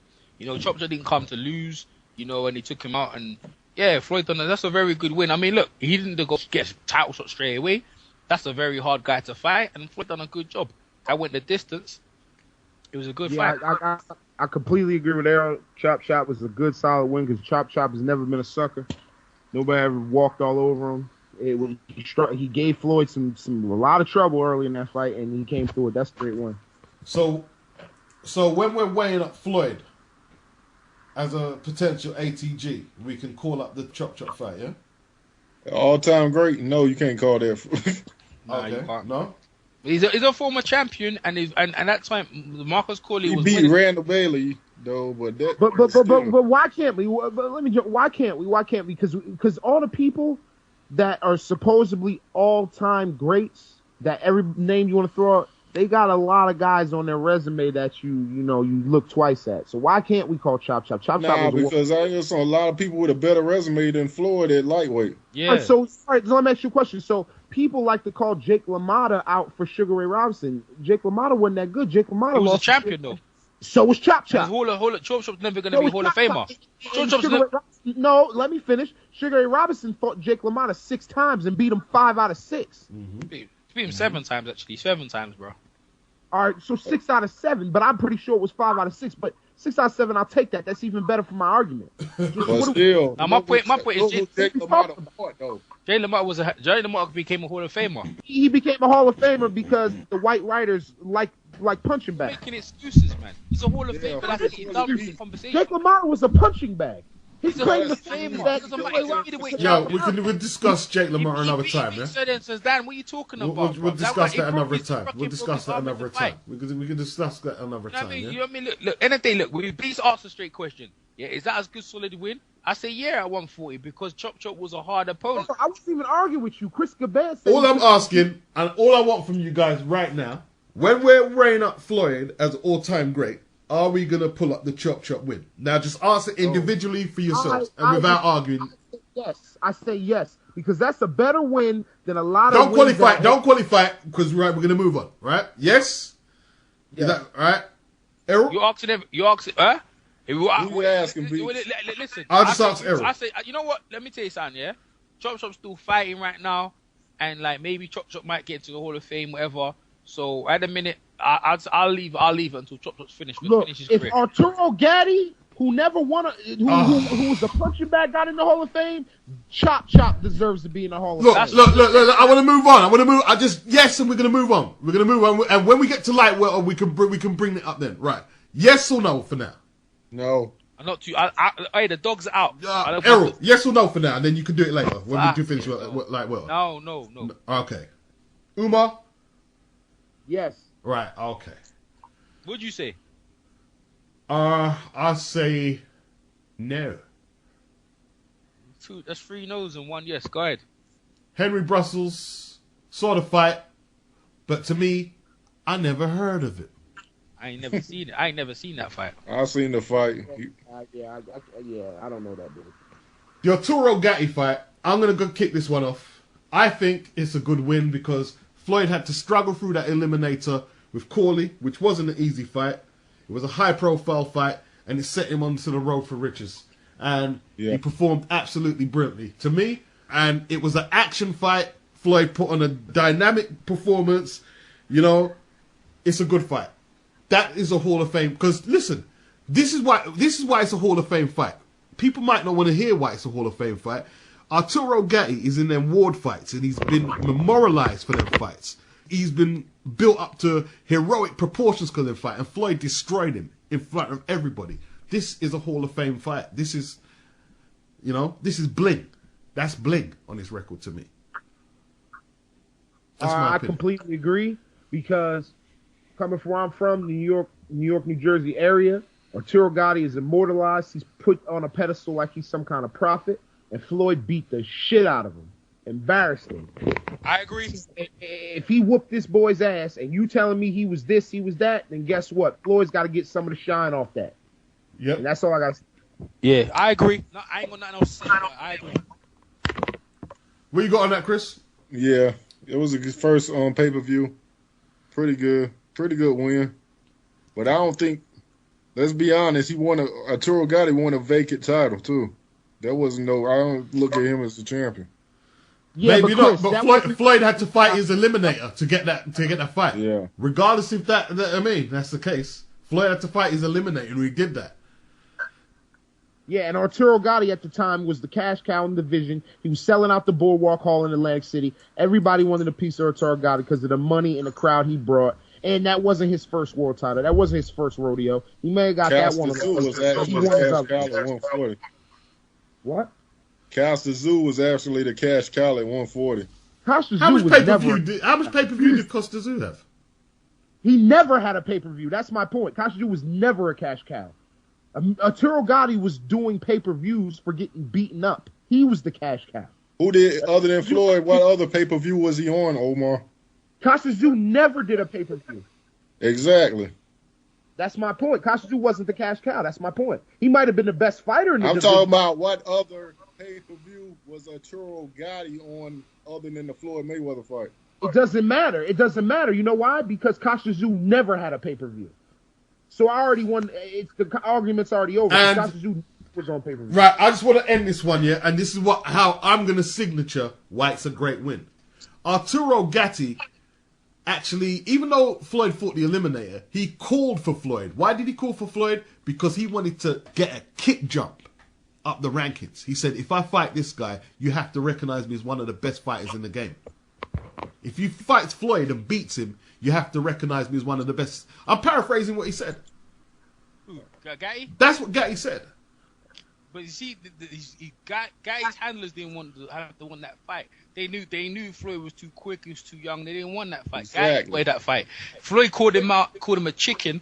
Chop didn't come to lose. And he took him out, and yeah, Floyd done that. That's a very good win. I mean, look, he didn't go get title shot straight away. That's a very hard guy to fight, and Floyd done a good job. I went the distance. It was a good fight. I completely agree with Errol. Chop was a good, solid win because Chop has never been a sucker. Nobody ever walked all over him. He gave Floyd a lot of trouble early in that fight, and he came through it. That's a great win. So when we're weighing up Floyd as a potential ATG, we can call up the Chop fight, yeah? All-time great? No, you can't call that. Nah, you can't. No? He's a former champion, and that time Marcus Corley was beat Randall Bailey though, but why can't we? But let me. Why can't we? Because all the people that are supposedly all-time greats, that every name you want to throw out, they got a lot of guys on their resume that you look twice at. So why can't we call Chop? Because I saw a lot of people with a better resume than Floyd at lightweight. Yeah. All right, so let me ask you a question. So people like to call Jake LaMotta out for Sugar Ray Robinson. Jake LaMotta wasn't that good. Jake LaMotta was a champion though. So was Chop. Chop's never going to be Hall of Famer. Chop's never. No, let me finish. Sugar Ray Robinson fought Jake LaMotta 6 times and beat him 5 out of 6. Beat him 7 times, actually. 7 times, bro. All right, so 6 out of 7, but I'm pretty sure it was 5 out of 6. But 6 out of 7, I'll take that. That's even better for my argument. But still, now, my point is Jake LaMotta fought, though. Jay LaMotta became a Hall of Famer. He became a Hall of Famer because the white writers like punching bags. Making excuses, man. He's a Hall of Famer. That's it. Done with the conversation. Jake LaMotta was a punching bag. He's a Hall of Famer. We'll discuss Jake LaMotta another time, yeah? Says, Dan, what are you talking about? We'll discuss that another time. We'll discuss that another time. We can discuss that another time. You know what I mean? Look, end of the day, look, we please ask a straight question. Yeah, is that a good solid win? I say yeah at 140 because Chop Chop was a hard opponent. I wasn't even arguing with you. Chris Gabez said all I'm asking, and all I want from you guys right now, when we're weighing up Floyd as all-time great, are we going to pull up the Chop Chop win? Now, just answer individually for yourselves and without arguing. Yes, I say yes because that's a better win than a lot of. Don't qualify because we're going to move on, right? Yes. Is that right? Errol? You asking, huh? Listen, I'll just ask Errol. I say, you know what? Let me tell you something, yeah? Chop Chop's still fighting right now, and like maybe Chop Chop might get into the Hall of Fame, whatever. So at the minute, I'll leave it until Chop Chop's finished. Look, if Arturo Gatti, who never won, who was a punching bag, got in the Hall of Fame, Chop deserves to be in the Hall of Fame. Look, I want to move on. And we're gonna move on. We're gonna move on, and when we get to lightweight, we can bring it up then, right? Yes or no for now? No. I'm not too. Hey, the dog's out. Errol, yes or no for now, and then you can do it later when we do finish lightweight. No. Okay. Umar. Yes. Right. Okay. What'd you say? I say no. That's 3 no's and 1 yes. Go ahead. Henry Brussels saw the fight, but to me, I never heard of it. I ain't never seen it. I ain't never seen that fight. I seen the fight. I don't know that dude. The Arturo Gatti fight, I'm going to go kick this one off. I think it's a good win because Floyd had to struggle through that eliminator with Corley, which wasn't an easy fight. It was a high-profile fight, and it set him onto the road for riches. And he performed absolutely brilliantly to me. And it was an action fight. Floyd put on a dynamic performance. You know, it's a good fight. That is a Hall of Fame. Because listen, this is why it's a Hall of Fame fight. People might not want to hear why it's a Hall of Fame fight. Arturo Gatti is in them ward fights, and he's been memorialized for them fights. He's been built up to heroic proportions because of the fight, and Floyd destroyed him in front of everybody. This is a Hall of Fame fight. This is bling. That's bling on his record to me. That's my opinion. I completely agree because coming from where I'm from, New York, New Jersey area, Arturo Gatti is immortalized. He's put on a pedestal like he's some kind of prophet, and Floyd beat the shit out of him. Embarrassed him. I agree. If he whooped this boy's ass and you telling me he was this, he was that, then guess what? Floyd's got to get some of the shine off that. Yep. And that's all I got to say. Yeah, I agree. No, I ain't got nothing else to say, but I agree. What you got on that, Chris? Yeah, it was his first pay-per-view. Pretty good win. But I don't think, let's be honest, Arturo Gatti won a vacant title, too. I don't look at him as the champion. Yeah, maybe Chris, not, but Floyd had to fight his eliminator to get that fight. Yeah. Regardless if that's the case. Floyd had to fight his eliminator, and he did that. Yeah, and Arturo Gatti at the time was the cash cow in the division. He was selling out the Boardwalk Hall in Atlantic City. Everybody wanted a piece of Arturo Gatti because of the money and the crowd he brought. And that wasn't his first world title. That wasn't his first rodeo. He may have got Castillo that one. Was actually the cash cow at 140. What? Castillo was actually the cash cow at 140. How much pay-per-view did Castillo have? He never had a pay-per-view. That's my point. Castillo was never a cash cow. Arturo Gatti was doing pay-per-views for getting beaten up. He was the cash cow. Who did, other than Floyd, what other pay-per-view was he on, Omar? Castillo never did a pay-per-view. Exactly. That's my point. Castillo wasn't the cash cow. That's my point. He might have been the best fighter in the division. I'm talking about what other pay-per-view was Arturo Gatti on other than the Floyd Mayweather fight. It doesn't matter. You know why? Because Castillo never had a pay-per-view. So I already won. The argument's already over. was on pay-per-view. Right, I just want to end this one, yeah, and this is how I'm going to signature why it's a great win. Arturo Gatti, actually, even though Floyd fought the Eliminator, he called for Floyd. Why did he call for Floyd? Because he wanted to get a kick jump up the rankings. He said, if I fight this guy, you have to recognize me as one of the best fighters in the game. If you fight Floyd and beats him, you have to recognize me as one of the best. I'm paraphrasing what he said. Who? Gatti? That's what Gatti said. But you see, Gatti's handlers didn't want that fight. They knew Floyd was too quick, he was too young. They didn't want that fight. Exactly. Gatti played that fight. Floyd called him a chicken.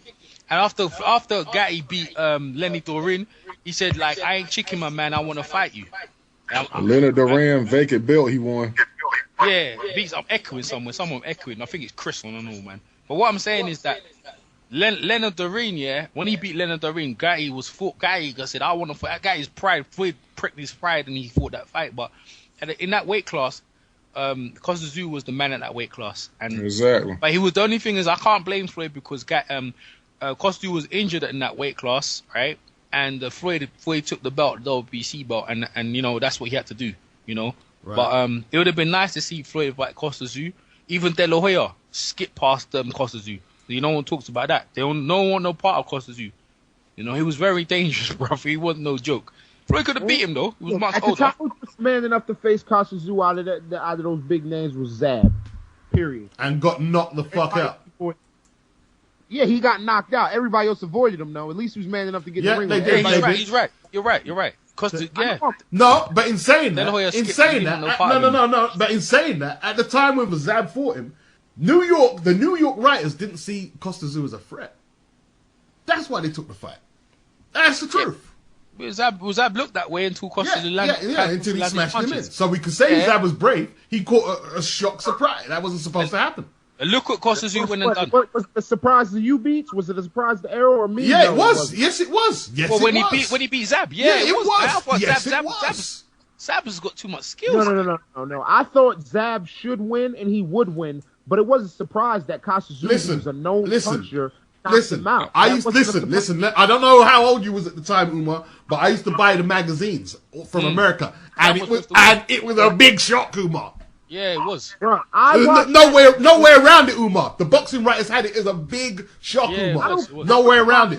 And after Gatti beat Lenny Dorin, he said, like, I ain't chicken, my man. I want to fight you. Leonard Duran vacant belt he won. Yeah, beats. I'm echoing somewhere. Someone echoing. I think it's Chris. I don't know, man. But what I'm saying is that Leonard Dorin, yeah, when he beat Leonard Dorin, Gatti said, I want to fight. Gatti's pride, Floyd pricked his pride, and he fought that fight. But in that weight class, Costa Tzu was the man at that weight class. And Exactly. But the only thing is, I can't blame Floyd because Costa Tzu was injured in that weight class, right? And Floyd took the belt, the WBC belt, and you know that's what he had to do, you know. Right. But it would have been nice to see Floyd fight Costa Tzu. Even De La Hoya skipped past Costa Tzu. No one talks about that. No one want no part of Costa Tzu. You know, he was very dangerous, bro. He wasn't no joke. Floyd could have beat him though. He was much older. At the time, man enough to face Costa Tzu out of those big names was Zab. Period. And got knocked the fuck out. Yeah, he got knocked out. Everybody else avoided him, though. At least he was man enough to get in the ring. He's right. You're right. No, but in saying that, no. But in saying that, at the time when Zab fought him, the New York writers didn't see Costa Tzu as a threat. That's why they took the fight. That's the truth. Yeah. Zab looked that way until Costa Tzu landed. Until he smashed him in. So we could say Zab was brave. He caught a shock surprise. That wasn't supposed to happen. Look at Costa Tzu when and done. Was it a surprise to you, Beats? Was it a surprise to Arrow or me? Yeah, it was. Yes, it was. When he beat Zab, it was. Yes, it was. Zab has got too much skills. No. I thought Zab should win and he would win, but it was a surprise that Costa Tzu was a known puncher. Listen, I don't know how old you was at the time, Umar, but I used to buy the magazines from America, and it was a big shock, Umar. Yeah, it was. Bro, nowhere around it, Umar. The boxing writers had it as a big shock, Umar. It was. Nowhere around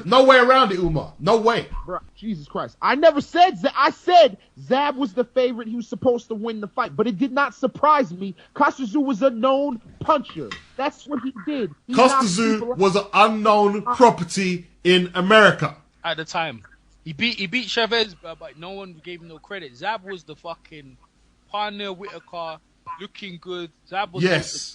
it, Umar. No way. Bro, Jesus Christ. I never said I said Zab was the favorite. He was supposed to win the fight, but it did not surprise me. Costa Tzu was a known puncher. That's what he did. Costa Tzu was an unknown property in America. At the time. He beat Chavez, but no one gave him no credit. Zab was the fucking pioneer Whitaker. Looking good. Zab was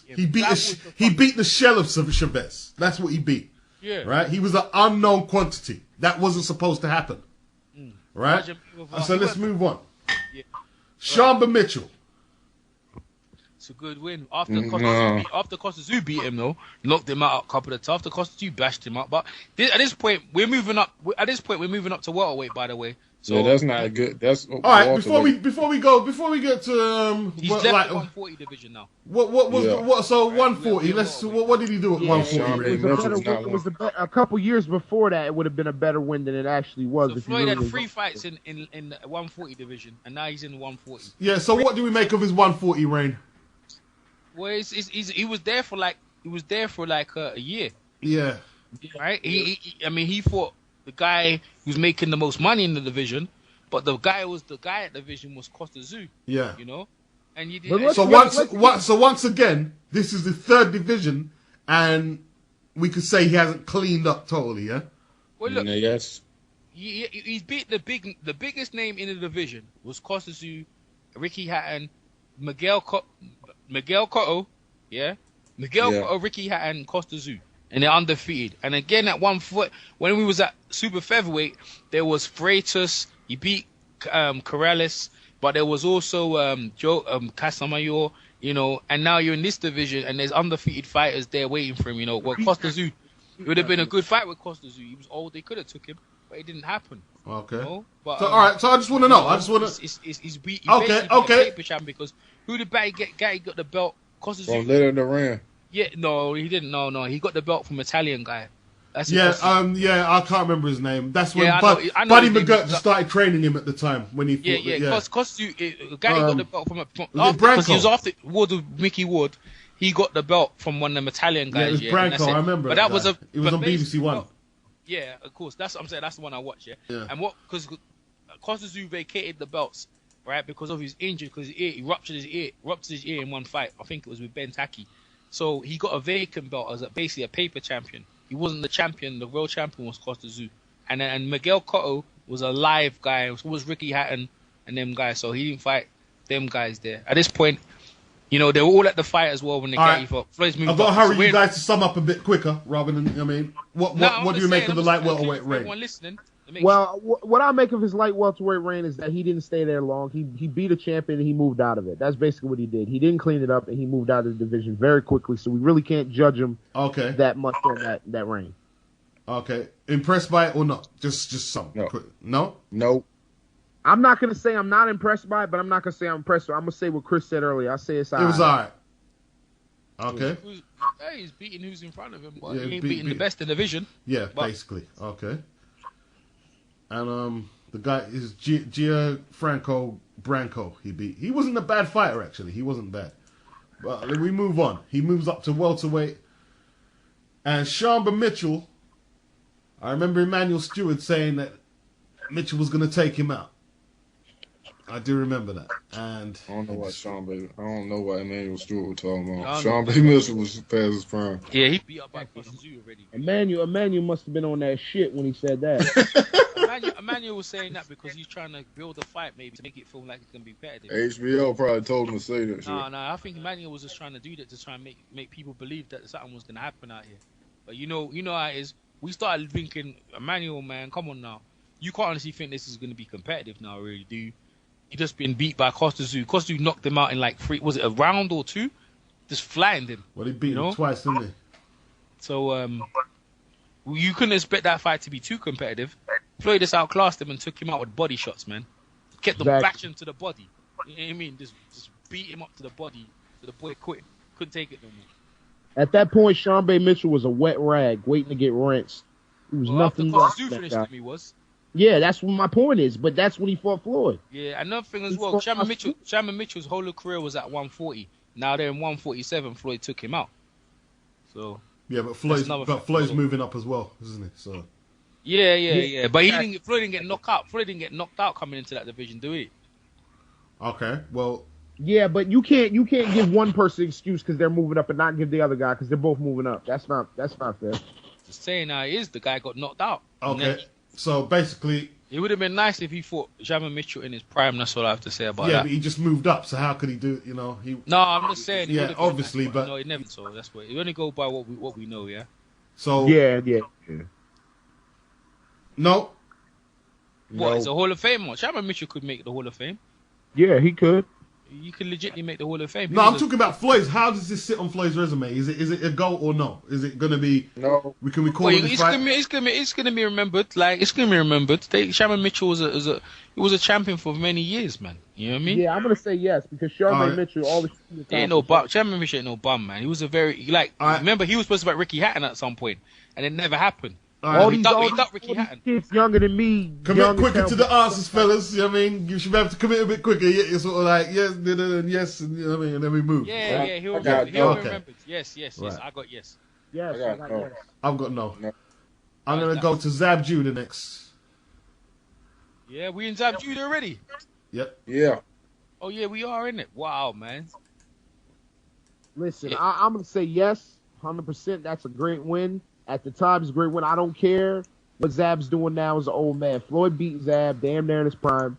he beat the shell of Chavez. That's what he beat. Yeah. Right? He was an unknown quantity. That wasn't supposed to happen. Right? So let's move on. Yeah. Shamber Mitchell. It's a good win. After Costa Tzu beat him though, knocked him out a couple of times. After Costa Tzu bashed him up. But at this point we're moving up to welterweight, by the way. So yeah, that's not good. That's all right. Before we get to he's left the 140 division now. What was so 140? What did he do at 140? It was a couple years before that. It would have been a better win than it actually was. So Floyd had 3 fights in the 140 division, and now he's in 140. Yeah. So what do we make of his 140 reign? Well, he was there for like a year. Yeah. Right. He fought the guy who's making the most money in the division, but the guy at the division was Costa Tzu. Yeah. You know? And you did. So once again, this is the third division, and we could say he hasn't cleaned up totally, yeah? Well, look. Yes. He's beat the biggest name in the division was Costa Tzu, Ricky Hatton, Miguel Cotto, yeah? Cotto, Ricky Hatton, Costa Tzu. And they're undefeated. And again, at 1 foot, when we was at super featherweight, there was Freitas. He beat Corrales, but there was also Joe Casamayor. You know, and now you're in this division, and there's undefeated fighters there waiting for him. You know, well, Costa Tzu, it would have been a good fight with Costa Tzu. He was old; they could have took him, but it didn't happen. Okay. You know? But, so all right. So I just want to know. He's paper champ because who did Batty get? Gatti got the belt. Costa Tzu. From Leonard Duran. Yeah, no, he didn't. No, he got the belt from Italian guy. That's Yeah, impressive. I can't remember his name. That's when Yeah, I know Buddy his name. McGirt just started training him at the time when he fought. Yeah. Costu, Gatti got the belt from was it because he was Branco? after Wood with Mickey Wood. He got the belt from one of them Italian Yeah, it guys. was and Branco. that's it. I remember. But that was guy. It was on BBC One. Yeah, of course. That's what I'm saying. That's the one I watched. Yeah. Yeah. And because Costa vacated the belts, right, because of his injury, because he ruptured his ear in one fight. I think it was with Ben Taki. So he got a vacant belt as basically a paper champion. He wasn't the champion. The real champion was Costa Zoo. And Miguel Cotto was a live guy. So was Ricky Hatton and them guys. So he didn't fight them guys there. At this point, they were all at the fight as well when they got fought. Floyd's moved I've got to up. hurry you guys to sum up a bit quicker, rather than what do you make of the light welterweight reign? Everyone listening. Well, what I make of his light welterweight reign is that he didn't stay there long. He beat a champion and he moved out of it. That's basically what he did. He didn't clean it up and he moved out of the division very quickly. So we really can't judge him that much on that reign. Okay, impressed by it or not? Just some. No. No. I'm not gonna say I'm not impressed by it, but I'm not gonna say I'm impressed. I'm gonna say what Chris said earlier. I say it's all right. It was alright. Okay. He's beating who's in front of him. Yeah, he ain't beating the best in the division. Yeah, basically. Okay. And the guy is Gianfranco Branco. He wasn't a bad fighter actually. He wasn't bad. But we move on. He moves up to welterweight. And Shamber Mitchell. I remember Emanuel Stewart saying that Mitchell was going to take him out. I do remember that. And I don't know why Emanuel Stewart was talking about. Sean B. Mitchell was past his prime. Yeah, he beat up by Costa Zoo already. Emanuel must have been on that shit when he said that. Emmanuel was saying that because he's trying to build a fight, maybe to make it feel like it's gonna be competitive. HBO probably told him to say that shit. No, I think Emmanuel was just trying to do that to try and make people believe that something was gonna happen out here. But you know how it is. We started thinking, Emmanuel, man, come on now. You can't honestly think this is gonna be competitive now, really, do you? He just been beat by Costa Zoo. Costa Zoo knocked him out in like was it a round or two? Just flattened him. Well, he beat him twice, didn't he? So you couldn't expect that fight to be too competitive. Floyd just outclassed him and took him out with body shots, man. Kept him bashing to the body. You know what I mean? Just beat him up to the body. So the boy quit. Couldn't take it no more. At that point, Sean B. Mitchell was a wet rag waiting to get rinsed. He was nothing after Costa Zoo finished him, he was. Yeah, that's what my point is. But that's when he fought Floyd. Yeah, another thing as well. Shaman Mitchell's whole career was at 140. Now they're in 147. Floyd took him out. So yeah, but Floyd's moving up as well, isn't he? So yeah. But Floyd didn't get knocked out. Floyd didn't get knocked out coming into that division, do he? Okay, well. Yeah, but you can't give one person an excuse because they're moving up and not give the other guy because they're both moving up. That's not fair. Just saying how it is. The guy got knocked out. Okay. So basically, it would have been nice if he fought Shaman Mitchell in his prime. That's all I have to say about that. Yeah, but he just moved up, so how could he do? No, I'm just saying. Yeah, obviously, nice, but no, he never. So that's what. You only go by what we know. Yeah. So yeah. No. What? It's a Hall of Fame. Shaman Mitchell could make the Hall of Fame. Yeah, he could. You could legitimately make the Hall of Fame. No, I'm talking about Floyd's. How does this sit on Floyd's resume? Is it a goal or no? Is it going to be? No. We call it this fight? It's gonna be remembered. Like it's gonna be remembered. Shaman Mitchell was a champion for many years, man. You know what I mean? Yeah, I'm gonna say yes because Shaman Mitchell always. Ain't no bum. Shaman Mitchell ain't no bum, man. He was a very remember he was supposed to fight Ricky Hatton at some point, and it never happened. He ducked Ricky Hatton. Kids younger than me. Commit quicker to the answers, fellas. You know what I mean? You should be able to commit a bit quicker. You're sort of like, yes, and you know what I mean? And then we move. Yeah, he'll remember. Yes. Right. I got yes. Yes, I got yes. I've got no. I'm going to go to Zab Judah next. Yeah, we in Zab Judah already? Yep. Yeah. Oh, yeah, we are in it. Wow, man. Listen, I'm going to say yes, 100%. That's a great win. At the time, it's a great win. I don't care what Zab's doing now as an old man. Floyd beat Zab damn near in his prime.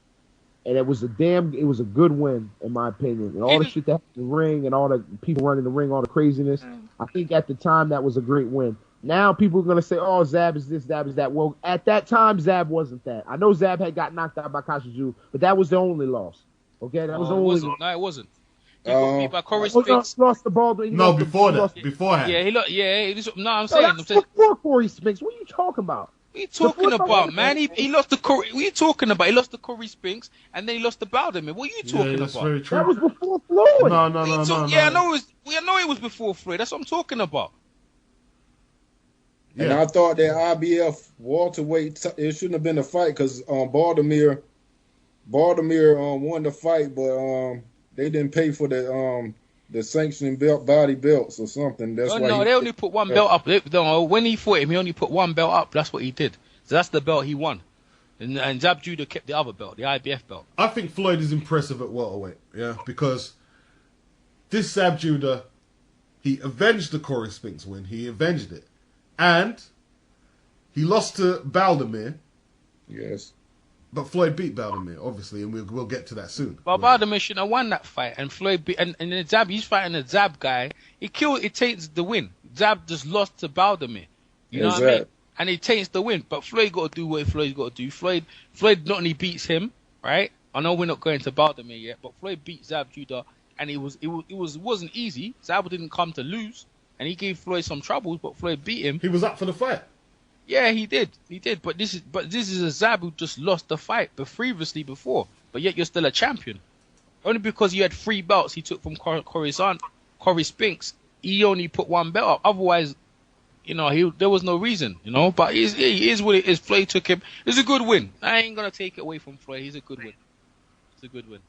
And it was a good win, in my opinion. And all the shit that happened in the ring and all the people running the ring, all the craziness. I think at the time, that was a great win. Now people are going to say, oh, Zab is this, Zab is that. Well, at that time, Zab wasn't that. I know Zab had got knocked out by Castillo, but that was the only loss. Okay? That was the only loss. No, it wasn't. He got beat by Corey Spinks. Lost the ball. No, before that. Beforehand. No, I'm saying. Before Corey Spinks. What are you talking about? What are you talking about, man? He lost to Corey. What are you talking about? He lost to Corey Spinks, and then he lost to Bowderman. What are you talking that's about? Very true. That was before Floyd. No. Yeah, I know it was before Floyd. That's what I'm talking about. And I thought that IBF welterweight, it shouldn't have been a fight because Baltimore won the fight, but they didn't pay for the sanctioning body belts or something. That's why. No, they only put one belt up. When he fought him, he only put one belt up. That's what he did. So that's the belt he won. And Zab Judah kept the other belt, the IBF belt. I think Floyd is impressive at welterweight, because this Zab Judah, he avenged the Corey Spinks win. He avenged it. And he lost to Baldomir. Yes. But Floyd beat Baldomir, obviously, and we'll get to that soon. But Baldomir shouldn't have won that fight. And Floyd beat, and then Zab, he's fighting a Zab guy. It taints the win. Zab just lost to Baldomir. You know what I mean? And it taints the win. But Floyd got to do what Floyd's got to do. Floyd not only beats him, right? I know we're not going to Baldomir yet, but Floyd beat Zab Judah, and it wasn't easy. Zab didn't come to lose. And he gave Floyd some troubles, but Floyd beat him. He was up for the fight. Yeah, he did. But this is a Zab who just lost the fight previously before. But yet you're still a champion. Only because you had 3 belts he took from Corey Spinks. He only put 1 belt up. Otherwise, there was no reason, But he is what it is. Floyd took him. It's a good win. I ain't gonna take it away from Floyd. He's a good win. It's a good win.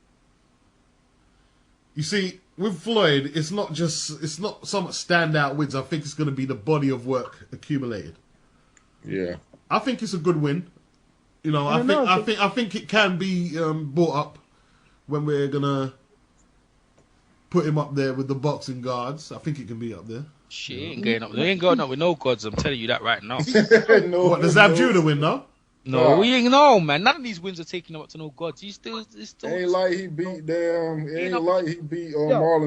You see, with Floyd, it's not so much standout wins. I think it's going to be the body of work accumulated. Yeah, I think it's a good win. I think it can be brought up when we're gonna put him up there with the boxing guards. I think it can be up there. Shit, ain't going up. They ain't going up with no gods. I'm telling you that right now. What does Zab Judah win now? No, we ain't know, man. None of these wins are taking him up to no gods. He's still. Ain't like he beat Marlon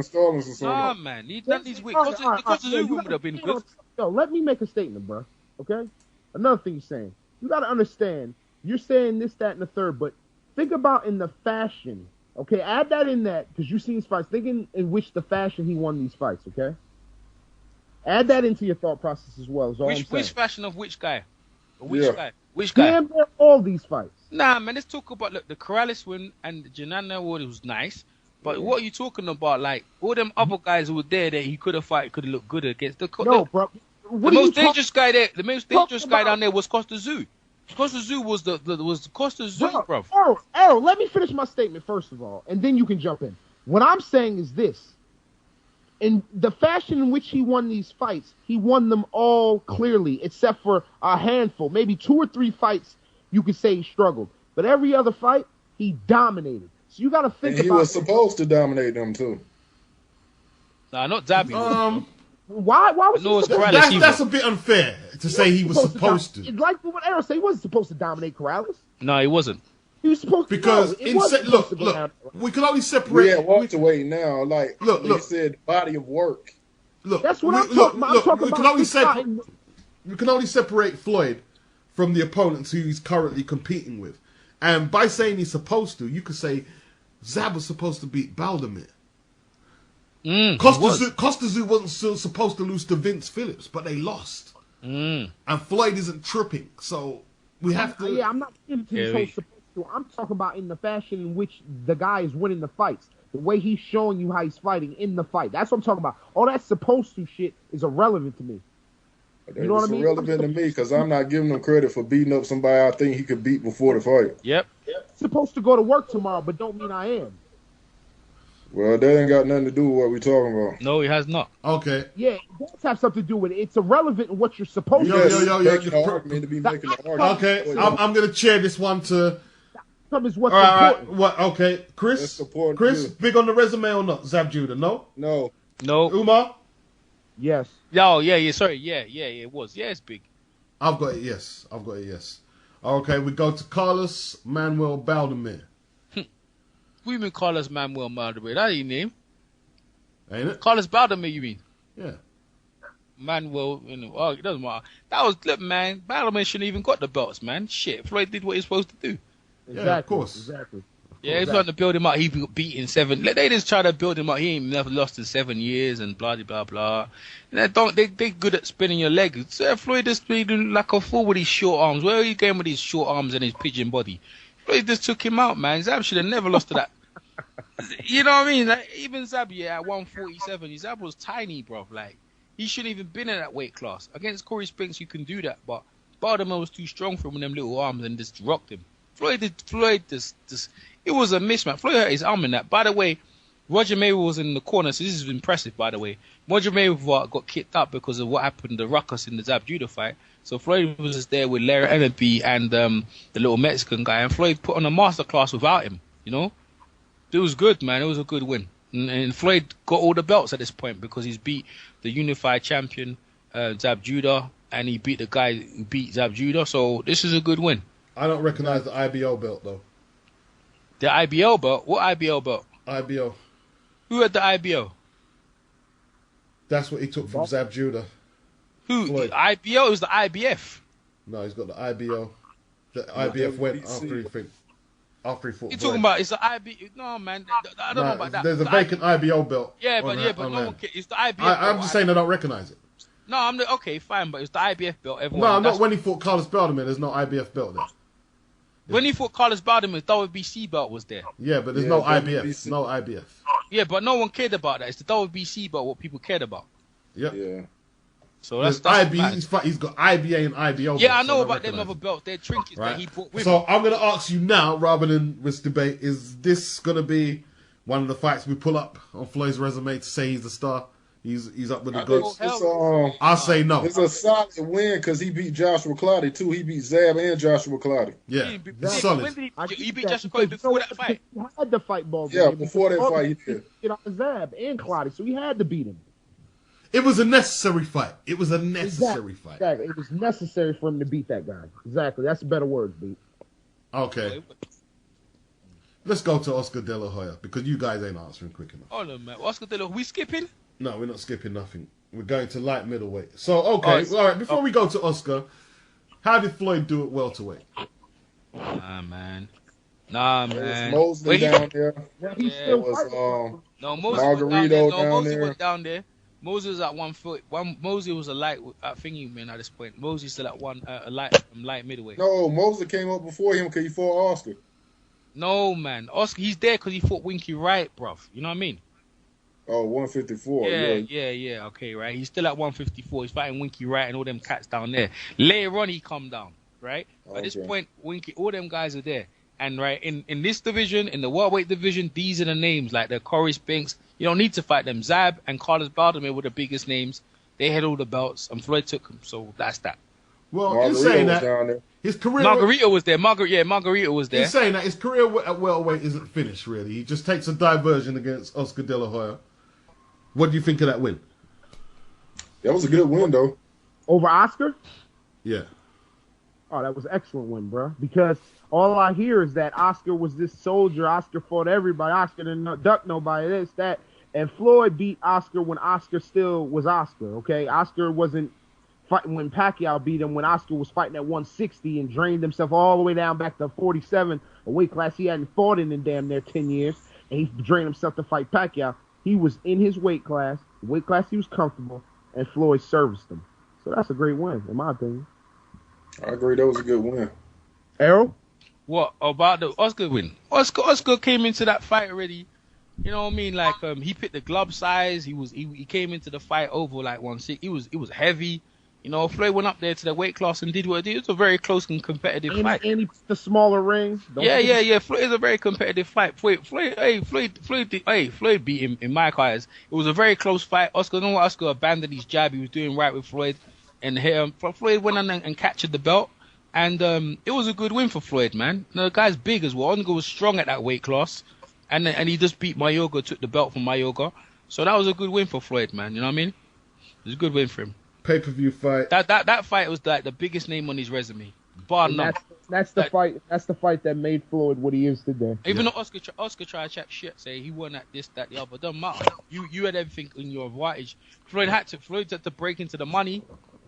Stallings or something. Nah, man. None of these wins. Because the Zoo win would have been good. Yo, let me make a statement, bro. Okay? Another thing you're saying. You got to understand, you're saying this, that, and the third, but think about in the fashion. Okay? Add that in that, because you've seen these fights. Think in which the fashion he won these fights, okay? Add that into your thought process as well. Which fashion of which guy? Which guy? Damn, all these fights. Nah, man, let's talk about, look, the Corrales win and the Janana win was nice. But what are you talking about? Like, all them other guys who were there that he could have looked good against. Bro. The most dangerous guy there, the most dangerous guy down there was Costa Zoo. Costa Zoo was Costa Zoo, bro. Errol, let me finish my statement first of all, and then you can jump in. What I'm saying is this. In the fashion in which he won these fights, he won them all clearly, except for a handful, maybe 2 or 3 fights you could say he struggled. But every other fight, he dominated. So you got to think about. He was supposed to dominate them too. Nah, not Dabby. Why was that's a bit unfair to say he was supposed to. Like what Errol said, he wasn't supposed to dominate Corrales. No, he wasn't. He was supposed to. Because look, we can only separate. Yeah, welterweight now. Like you said, body of work. Look, that's what I'm talking about. I'm talking about. We can only separate Floyd from the opponents who he's currently competing with, and by saying he's supposed to, you could say Zab was supposed to beat Baldomir. Costa Zoo wasn't still supposed to lose to Vince Phillips, but they lost. And Floyd isn't tripping, so we have to. Yeah, I'm not into this whole supposed to. I'm talking about in the fashion in which the guy is winning the fights. The way he's showing you how he's fighting in the fight. That's what I'm talking about. All that supposed to shit is irrelevant to me. You know what I mean? It's irrelevant to me because I'm not giving him credit for beating up somebody I think he could beat before the fight. Yep. Supposed to go to work tomorrow, but don't mean I am. Well, that ain't got nothing to do with what we're talking about. No, he has not. Okay. Yeah, it does have something to do with it. It's irrelevant in what you're supposed to do. Okay, I'm going to chair this one to... Is what's important. What? Okay, Chris, big on the resume or not? Zab Judah, no. Umar, yes. Oh, yeah. Sorry, yeah. It was. Yeah, it's big. I've got it. Yes. Okay, we go to Carlos Manuel Baldomir. We mean Carlos Manuel Baldomir. That ain't his name. Ain't it? Carlos Baldomir, you mean? Yeah. Manuel, it doesn't matter. Look, man, Baldomir shouldn't even got the belts, man. Shit, Floyd did what he's supposed to do. Exactly, yeah, of course. Exactly. Yeah, he's trying to build him up. He got beat in 7. They just try to build him up. He ain't never lost in 7 years and blah blah blah. And they good at spinning your leg. So Floyd just been like a fool with his short arms. Where are you going with his short arms and his pigeon body? Floyd just took him out, man. Zab should have never lost to that. You know what I mean? Like, even Zab, at 147, Zab was tiny, bro. Like He shouldn't even been in that weight class. Against Corey Spinks, you can do that, but Baltimore was too strong for him with them little arms and just rocked him. Floyd just it was a mismatch. Floyd hurt his arm in that. By the way, Roger Mayweather was in the corner, so this is impressive, by the way. Roger Mayweather got kicked up because of what happened, the ruckus in the Zab Judah fight. So Floyd was just there with Larry Ennerby and the little Mexican guy, and Floyd put on a masterclass without him, you know? It was good, man. It was a good win. And Floyd got all the belts at this point because he's beat the unified champion, Zab Judah, and he beat the guy who beat Zab Judah. So this is a good win. I don't recognize the IBO belt, though. The IBO belt? What IBO belt? IBO. Who had the IBO? That's what he took from Zab Judah. Who? Floyd. The IBO? It was the IBF. No, he's got the IBO. The IBF went after he fought. You talking about it's the IB? No, man. I don't know about that. There's a vacant IBO belt. Yeah, but no one cares. It's the IBF. I'm just saying I don't recognize it. No, okay, fine, but it's the IBF belt. No, not when he fought Carlos Belderman. There's no IBF belt there. When he fought Carlos Belderman, WBC belt was there. Yeah, but there's no IBF. No IBF. Yeah, but no one cared about that. It's the WBC belt what people cared about. Yep. Yeah. So that's he's got IBA and IBO. Yeah, I know about them other belts. They're trinkets that he bought with him. So I'm going to ask you now, rather than this debate, is this going to be one of the fights we pull up on Floyd's resume to say he's the star? He's up with the goods. I'll say no. It's a solid win because he beat Joshua Clottey too. He beat Zab and Joshua Clottey. Yeah, solid. When did he beat Joshua Clottey before that fight? He had the fight ball. Yeah, before that fight he did. Get on Zab and Clottey, so he had to beat him. It was a necessary fight. It was a necessary fight. Exactly. It was necessary for him to beat that guy. Exactly. That's a better word, beat. Okay. Let's go to Oscar De La Hoya because you guys ain't answering quick enough. Hold on, man. Oscar De La Hoya, we skipping? No, we're not skipping nothing. We're going to light middleweight. So, okay. All right. Before we go to Oscar, how did Floyd do at welterweight? Nah, man. Mosley down there. Yeah, he's still fighting. No, Mosley Margarito went down there. Moses was at 1 foot. Moses was a light thingy man at this point. Moses still at a light middleweight. No, Mosley came up before him because he fought Oscar. No, man. Oscar, he's there because he fought Winky Wright, bruv. You know what I mean? Oh, 154. Yeah. Okay, right. He's still at 154. He's fighting Winky Wright and all them cats down there. Later on, he come down, right? Okay. At this point, all them guys are there. And right in this division, in the welterweight division, these are the names like the Corey Spinks. You don't need to fight them. Zab and Carlos Balderman were the biggest names. They had all the belts, and Floyd took them. So that's that. Well, he's saying that his career. Margarito was there. Margarito was there. He's saying that his career at welterweight isn't finished. Really, he just takes a diversion against Oscar De La Hoya. What do you think of that win? That was a good win, though. Over Oscar? Yeah. Oh, that was an excellent win, bro. Because all I hear is that Oscar was this soldier. Oscar fought everybody. Oscar didn't duck nobody. This, that. And Floyd beat Oscar when Oscar still was Oscar, okay? Oscar wasn't fighting when Pacquiao beat him, when Oscar was fighting at 160 and drained himself all the way down back to 47, a weight class he hadn't fought in damn near 10 years. And he drained himself to fight Pacquiao. He was in his weight class, the weight class he was comfortable, and Floyd serviced him. So that's a great win, in my opinion. I agree. That was a good win. Errol? What about the Oscar win? Oscar came into that fight already. You know what I mean? Like he picked the glove size. He came into the fight over like 160. It was heavy. You know, Floyd went up there to the weight class and did what it did. It was a very close and competitive fight. And he picked the smaller ring. Yeah. Floyd is a very competitive fight. Floyd beat him in my eyes. It was a very close fight. Oscar abandoned his jab. He was doing right with Floyd, and Floyd went on and captured the belt. And it was a good win for Floyd, man. The guy's big as well. Oscar was strong at that weight class, and he just beat Mayorga, took the belt from Mayorga. So that was a good win for Floyd, man. You know what I mean? It was a good win for him. Pay-per-view fight. That fight was like the biggest name on his resume, bar none. That's the fight. That's the fight that made Floyd what he is today. Even though Oscar tried to chat shit, say he won at this, that, the other, doesn't matter. You had everything in your advantage. Floyd had to break into the money,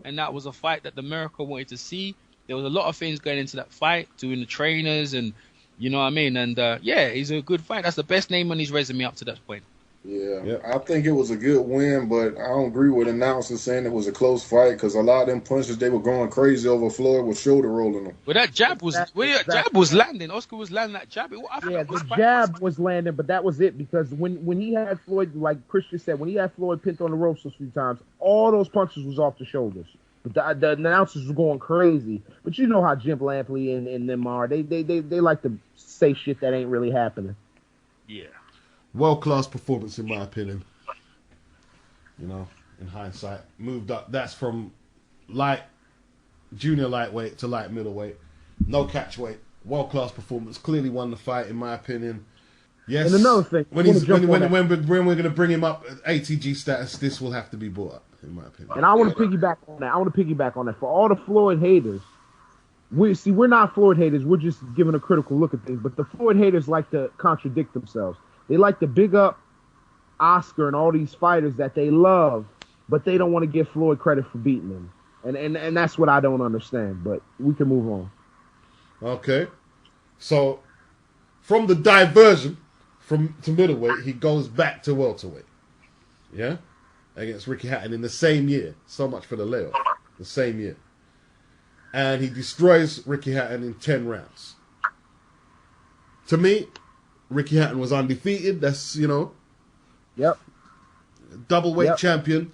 and that was a fight that America wanted to see. There was a lot of things going into that fight, doing the trainers, and you know what I mean. And he's a good fight. That's the best name on his resume up to that point. Yeah, Yep. I think it was a good win, but I don't agree with announcers saying it was a close fight because a lot of them punches they were going crazy over Floyd was shoulder rolling them. Well, that jab was jab was landing. Oscar was landing that jab. Yeah, the jab was landing, but that was it because when he had Floyd, like Christian said, when he had Floyd pinned on the ropes a few times, all those punches was off the shoulders. But the announcers were going crazy. But you know how Jim Lampley and them are. They like to say shit that ain't really happening. Yeah. World-class performance, in my opinion. You know, in hindsight. Moved up. That's from junior lightweight to light middleweight. No catch weight. World-class performance. Clearly won the fight, in my opinion. Yes. And another thing, when we're going to bring him up at ATG status, this will have to be brought up, in my opinion. And I want to piggyback on that. For all the Floyd haters, we're not Floyd haters. We're just giving a critical look at things. But the Floyd haters like to contradict themselves. They like to big up Oscar and all these fighters that they love, but they don't want to give Floyd credit for beating him. And that's what I don't understand. But we can move on. Okay. So, from the diversion to middleweight, he goes back to welterweight. Yeah? Against Ricky Hatton in the same year. So much for the layoff. The same year. And he destroys Ricky Hatton in 10 rounds. To me, Ricky Hatton was undefeated. That's, Yep. Double weight champion.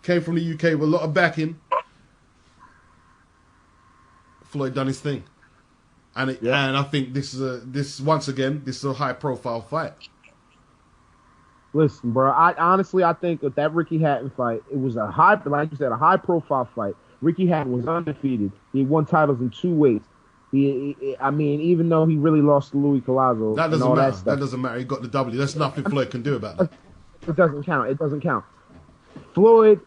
Came from the UK with a lot of backing. Floyd done his thing. And I think this is a high profile fight. Listen, bro, I think that Ricky Hatton fight, it was like you said, a high profile fight. Ricky Hatton was undefeated. He won titles in 2 weights. Even though he really lost to Louis Collazo. That doesn't matter. That doesn't matter. He got the W. There's nothing Floyd can do about that. It doesn't count. Floyd,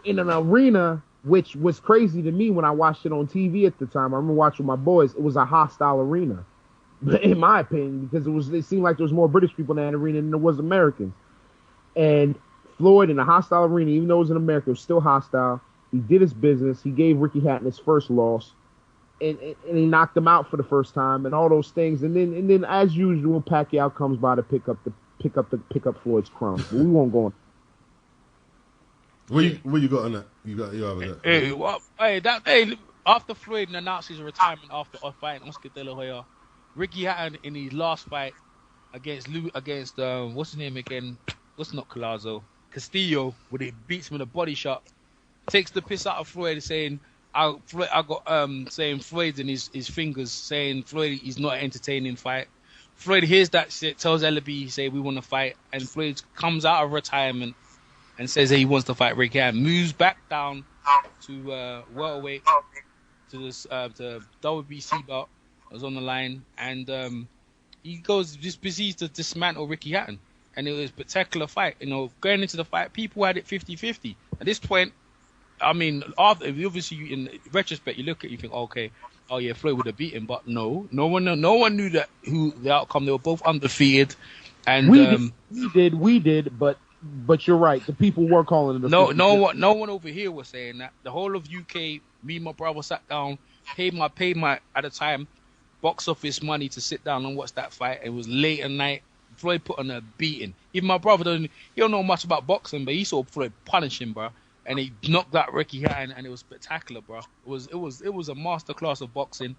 in an arena, which was crazy to me when I watched it on TV at the time. I remember watching with my boys. It was a hostile arena, in my opinion, because it seemed like there was more British people in that arena than there was Americans. And Floyd in a hostile arena, even though it was in America, it was still hostile. He did his business. He gave Ricky Hatton his first loss. And he knocked him out for the first time, and all those things, and then as usual, Pacquiao comes by to pick up Floyd's crumbs. But we won't go on. Where you got on that? You have that. After Floyd announced his retirement after fighting Oscar De La Hoya, Ricky Hatton in his last fight against what's his name again? What's not Collazo? Castillo, where he beats him with a body shot, takes the piss out of Floyd, saying. I got saying Floyd's in his fingers, saying Floyd is not an entertaining fight. Floyd hears that shit, tells Ellaby, say we want to fight, and Floyd comes out of retirement and says that he wants to fight Ricky Hatton, moves back down to welterweight to WBC belt was on the line, and he just proceeds to dismantle Ricky Hatton, and it was a spectacular fight. Going into the fight, people had it 50-50. At this point. I mean, obviously, in retrospect, you look at it, you think, okay, oh yeah, Floyd would have beaten, but no one knew who the outcome. They were both undefeated, and we did, but you're right. The people were calling it. No one over here was saying that. The whole of UK, me and my brother sat down, paid my at the time box office money to sit down and watch that fight. It was late at night. Floyd put on a beating. Even my brother don't know much about boxing, but he saw Floyd punish him, bro. And he knocked out Ricky Hatton, and it was spectacular, bro. It was a masterclass of boxing,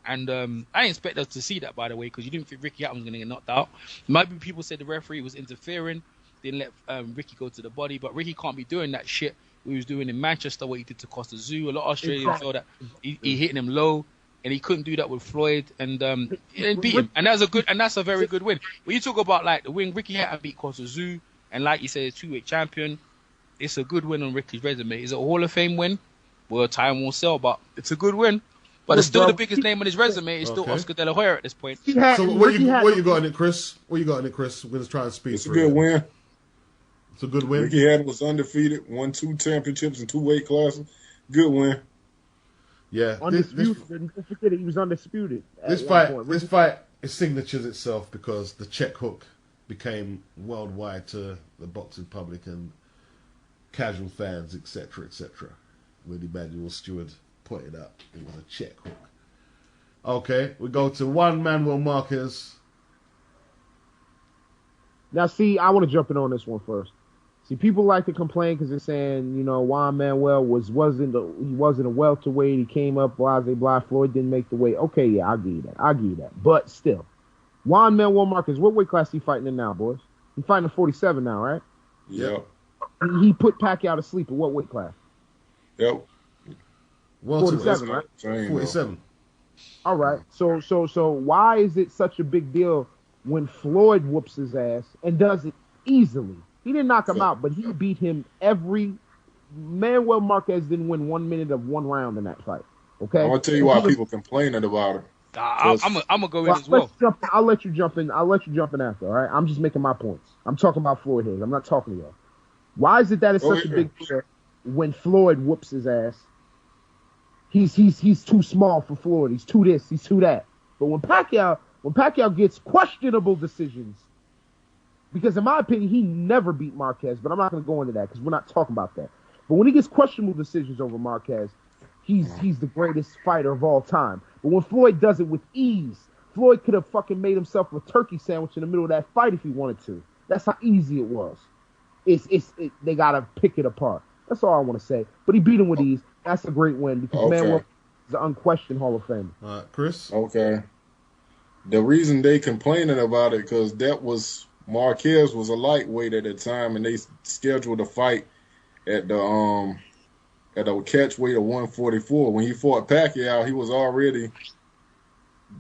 and I didn't expect us to see that, by the way, because you didn't think Ricky Hatton was going to get knocked out. Maybe people said the referee was interfering, didn't let Ricky go to the body, but Ricky can't be doing that shit he was doing in Manchester, what he did to Costa Zoo. A lot of Australians felt that he hitting him low, and he couldn't do that with Floyd, and beat him. And that's a very good win. When you talk about like the win, Ricky Hatton beat Costa Zoo, and like you said, 2-weight champion. It's a good win on Ricky's resume. Is it a Hall of Fame win? Well, time will sell, but it's a good win. But it's still the biggest name on his resume. It's still Oscar De La Hoya at this point. So what you got in it, Chris? We're going to try and speed. It's a good win. It's a good win. Ricky Hatton was undefeated, won 2 championships in 2 weight classes. Good win. Yeah, undisputed. Don't forget he was undisputed. This fight it signatures itself because the check hook became worldwide to the boxing public and casual fans, etc., where the Emanuel Stewart pointed out it was a check hook. Okay, we go to one Manuel Marquez Now, see, I want to jump in on this one first. See, people like to complain because they're saying, you know, Juan Manuel wasn't a welterweight. He came up, blah, blah, blah. Floyd didn't make the weight. Okay, yeah, I'll give you that. But still, Juan Manuel Marquez, what weight class he fighting in now, boys? He's fighting at 47 now, right? Yep. He put Pacquiao to sleep at what weight class? Yep. 47, right? 47. All right. So why is it such a big deal when Floyd whoops his ass and does it easily? He didn't knock him out, but he beat him Manuel Marquez didn't win 1 minute of one round in that fight. Okay? I'm going to tell you why people complaining about it. I'm gonna go in as well. I'll let you jump in. I'll let you jump in after, all right? I'm just making my points. I'm talking about Floyd here. I'm not talking to y'all. Why is it that it's such a big deal when Floyd whoops his ass? He's too small for Floyd. He's too this, he's too that. But when Pacquiao gets questionable decisions, because in my opinion, he never beat Marquez, but I'm not going to go into that because we're not talking about that. But when he gets questionable decisions over Marquez, he's the greatest fighter of all time. But when Floyd does it with ease, Floyd could have fucking made himself a turkey sandwich in the middle of that fight if he wanted to. That's how easy it was. They got to pick it apart. That's all I want to say. But he beat him with ease. That's a great win because Manuel is an unquestioned Hall of Famer. Chris? Okay. The reason they complaining about it because Marquez was a lightweight at the time, and they scheduled a fight at the catch weight of 144. When he fought Pacquiao, he was already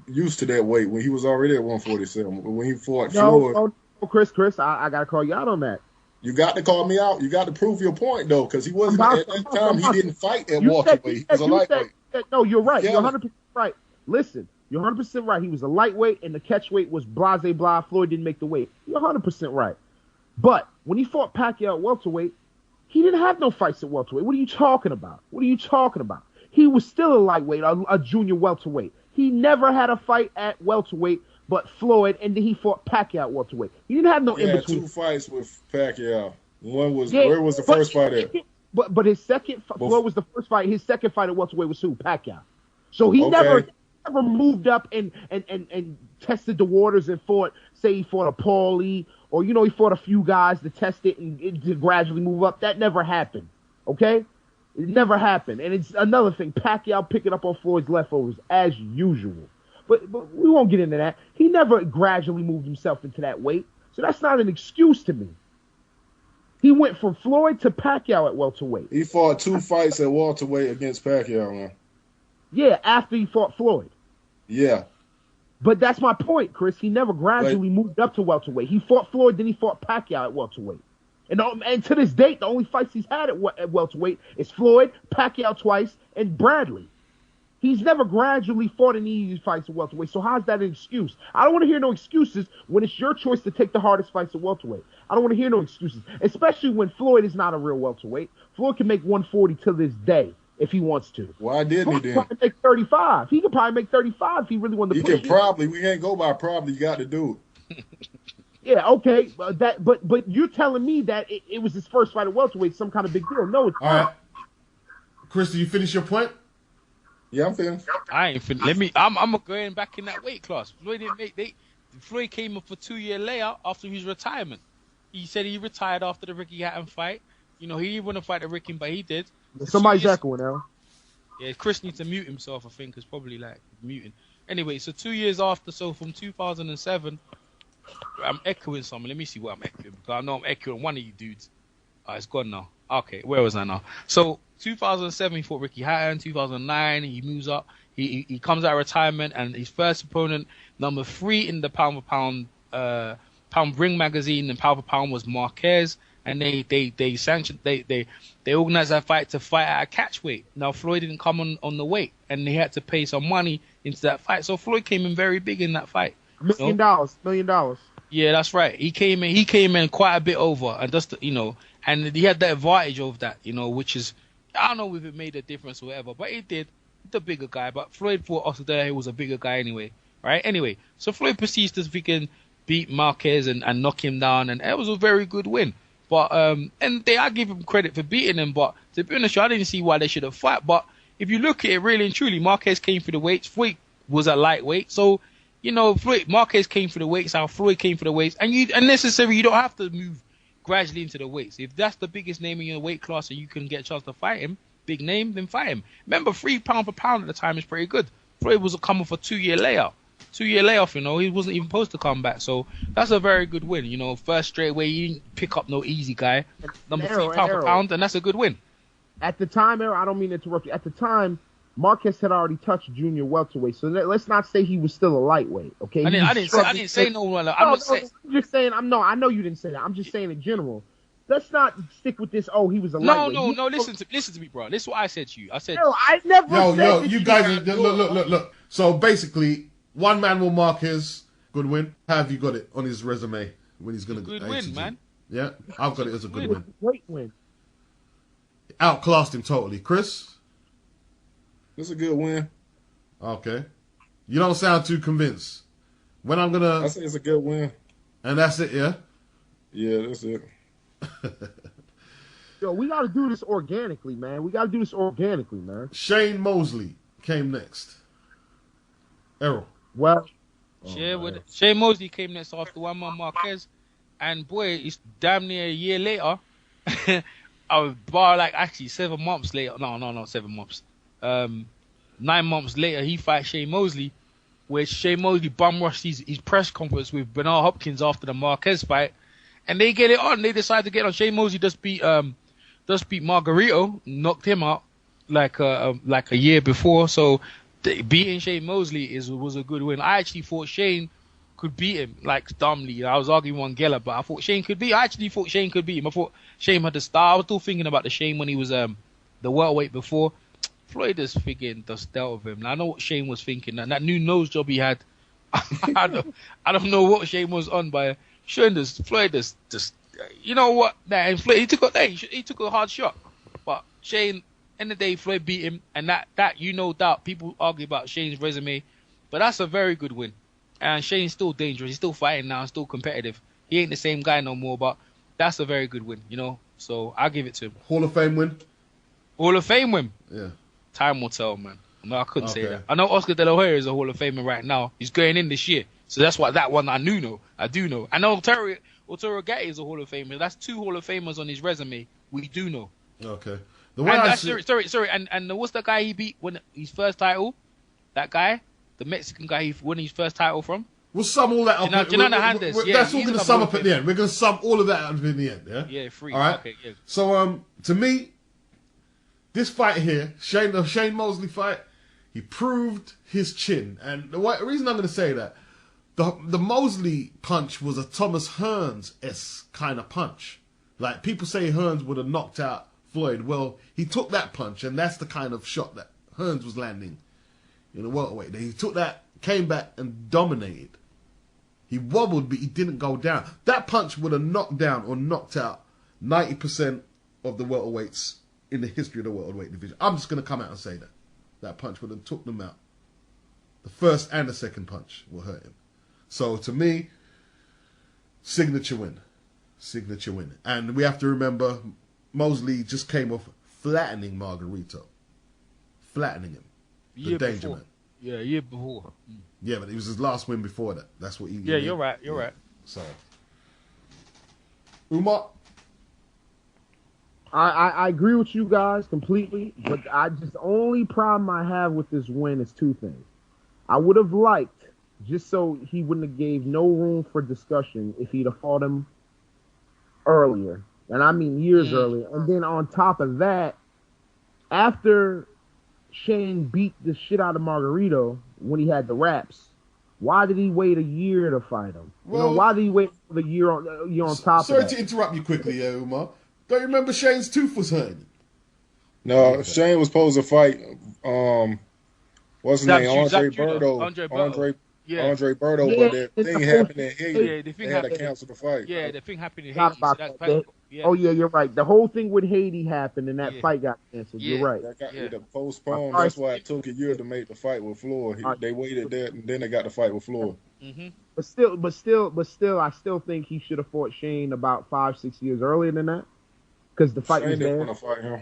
used to that weight. When he was already at 147. When he fought Floyd, Chris, I gotta call you out on that. You got to call me out. You got to prove your point though, because he wasn't at that time. He didn't fight at welterweight. He was a lightweight. No, you're right. You're 100% right. Listen. You're 100% right. He was a lightweight, and the catch weight was blase blah. Floyd didn't make the weight. You're 100% right. But when he fought Pacquiao at welterweight, he didn't have no fights at welterweight. What are you talking about? He was still a lightweight, a junior welterweight. He never had a fight at welterweight but Floyd, and then he fought Pacquiao at welterweight. He didn't have no in-between. 2 fights with Pacquiao. One was where was the first fight at? But his second Floyd was the first fight. His second fight at welterweight was who? Pacquiao. So he never moved up and tested the waters and he fought a Paulie, or he fought a few guys to test it and to gradually move up. That never happened. Okay? It never happened. And it's another thing, Pacquiao picking up on Floyd's leftovers as usual. But we won't get into that. He never gradually moved himself into that weight. So that's not an excuse to me. He went from Floyd to Pacquiao at welterweight. He fought 2 fights at welterweight against Pacquiao, man. Yeah, after he fought Floyd. Yeah. But that's my point, Chris. He never gradually moved up to welterweight. He fought Floyd, then he fought Pacquiao at welterweight. And to this date, the only fights he's had at welterweight is Floyd, Pacquiao twice, and Bradley. He's never gradually fought any of these fights at welterweight. So how's that an excuse? I don't want to hear no excuses when it's your choice to take the hardest fights at welterweight. I don't want to hear no excuses, especially when Floyd is not a real welterweight. Floyd can make 140 to this day if he wants to. Why didn't he then? He could make 35. He could probably make 35 if he really wanted to push it. He could probably. We can't go by probably. You got to do it. Yeah, okay. But you're telling me that it was his first fight at welterweight, some kind of big deal. No, it's not. All right. Chris, do you finish your point? Yeah, I'm finished. I ain't finished. I'm going back in that weight class. Floyd came up for 2-year layout after his retirement. He said he retired after the Ricky Hatton fight. He didn't want to fight the Ricky, but he did. Somebody's echoing now. Yeah, Chris needs to mute himself, I think. It's probably like muting. Anyway, so 2 years after, so from 2007, I'm echoing something. Let me see what I'm echoing. Because I know I'm echoing one of you dudes. It's gone now. Okay, where was I now? So 2007, he fought Ricky Hatton. 2009, he moves up. He comes out of retirement, and his first opponent, number 3 in the pound for pound ring magazine, and pound for pound was Marquez. And they sanctioned, they organized that fight to fight at a catch weight. Now Floyd didn't come on the weight, and they had to pay some money into that fight. So Floyd came in very big in that fight. $1 million. Yeah, that's right. He came in quite a bit over, and and he had the advantage of that, which is, I don't know if it made a difference or whatever, but it did. The bigger guy, but Floyd fought Oscar De La Hoya, who was a bigger guy anyway, right? Anyway, so Floyd proceeds to freaking beat Marquez and knock him down, and it was a very good win. But I give him credit for beating him, but to be honest, I didn't see why they should have fought. But if you look at it really and truly, Marquez came for the weights. Floyd was a lightweight, so you know, Marquez came for the weights, how Floyd came for the weights, and you don't have to move gradually into the weights. If that's the biggest name in your weight class and you can get a chance to fight him, big name, then fight him. Remember, 3 pound for pound at the time is pretty good. Floyd was coming for 2-year layoff. 2-year layoff, you know, he wasn't even supposed to come back. So that's a very good win. You know, first straight away, you didn't pick up no easy guy. Number 3 pound for pound, and that's a good win. At the time, I don't mean to interrupt you. At the time, Marquez had already touched junior welterweight, so let's not say he was still a lightweight. Okay, I didn't say no. I'm just saying. I know you didn't say that. I'm just saying in general. Let's not stick with this. Oh, he was a lightweight. No. Listen to me, bro. This is what I said to you. I said, I never said. You guys, look. So basically, one Manuel Marquez, good win. How have you got it on his resume when he's gonna good win, man? Yeah, I've got it as a good win. Great win. Outclassed him totally, Chris. That's a good win. Okay. You don't sound too convinced. I say it's a good win. And that's it, yeah? Yeah, that's it. Yo, we got to do this organically, man. Shane Mosley came next. Errol. Well, Shane Mosley came next after one more Marquez. And boy, it's damn near a year later. Actually 7 months later. No, not 7 months. 9 months later, he fights Shane Mosley, where Shane Mosley bum rushed his press conference with Bernard Hopkins after the Marquez fight, and they get it on. They decide to get on. Shane Mosley just beat Margarito, knocked him out like a year before. So beating Shane Mosley was a good win. I actually thought Shane could beat him, like dumbly. I was arguing on Geller, but I thought Shane could beat. I actually thought Shane could beat him. I thought Shane had the style. I was still thinking about the Shane when he was the welterweight before. Floyd is thinking the style of him. I know what Shane was thinking. And that new nose job he had, I don't know what Shane was on, but Floyd just you know what? And Floyd, he took a hard shot, but Shane, end of the day, Floyd beat him, and that doubt. People argue about Shane's resume, but that's a very good win. And Shane's still dangerous. He's still fighting now, still competitive. He ain't the same guy no more, but that's a very good win, you know. So I'll give it to him. Hall of Fame win. Hall of Fame win. Yeah. Time will tell, man. No, I couldn't say that. I know Oscar De La Hoya is a Hall of Famer right now. He's going in this year. So that's why that one I do know. I know Arturo Gatti is a Hall of Famer. That's 2 Hall of Famers on his resume. We do know. Okay. Sorry. And what's the guy he beat when his first title? That guy? The Mexican guy he won his first title from? We'll sum all that up. That's all going to sum up at the end. We're going to sum all of that up in the end, yeah? Yeah, free. All right? Okay, yeah. So, to me, this fight here, the Shane Mosley fight, he proved his chin. And the reason I'm going to say that, the Mosley punch was a Thomas Hearns-esque kind of punch. Like, people say Hearns would have knocked out Floyd. Well, he took that punch, and that's the kind of shot that Hearns was landing in the welterweight. He took that, came back, and dominated. He wobbled, but he didn't go down. That punch would have knocked down or knocked out 90% of the welterweights in the history of the welterweight division. I'm just going to come out and say that. That punch would have took them out. The first and the second punch will hurt him. So, to me, signature win. And we have to remember, Mosley just came off flattening Margarito. Flattening him. The danger man. Yeah, year before. Yeah, but it was his last win before that. That's what he... Yeah, you're right. So, Umar? I agree with you guys completely, but the only problem I have with this win is 2 things. I would have liked, just so he wouldn't have gave no room for discussion, if he'd have fought him earlier, and I mean years earlier. And then on top of that, after Shane beat the shit out of Margarito when he had the raps, why did he wait a year to fight him? Well, why did he wait for the year on top of that? Sorry to interrupt you quickly, Umar. Don't you remember Shane's tooth was hurting? No, Shane was supposed to fight, what's his name? Andre Berto. Andre Berto, but that thing happened in Haiti. They had to cancel the fight. Yeah, the thing happened in Haiti. Oh, yeah, you're right. The whole thing with Haiti happened, and that fight got canceled. Yeah. You're right. That got postponed. That's why it took a year to make the fight with Floyd. They waited that, and then they got the fight with Floyd. Mm-hmm. But still, I still think he should have fought Shane about 5-6 years earlier than that, because the fight Shane was there. Didn't want to fight him.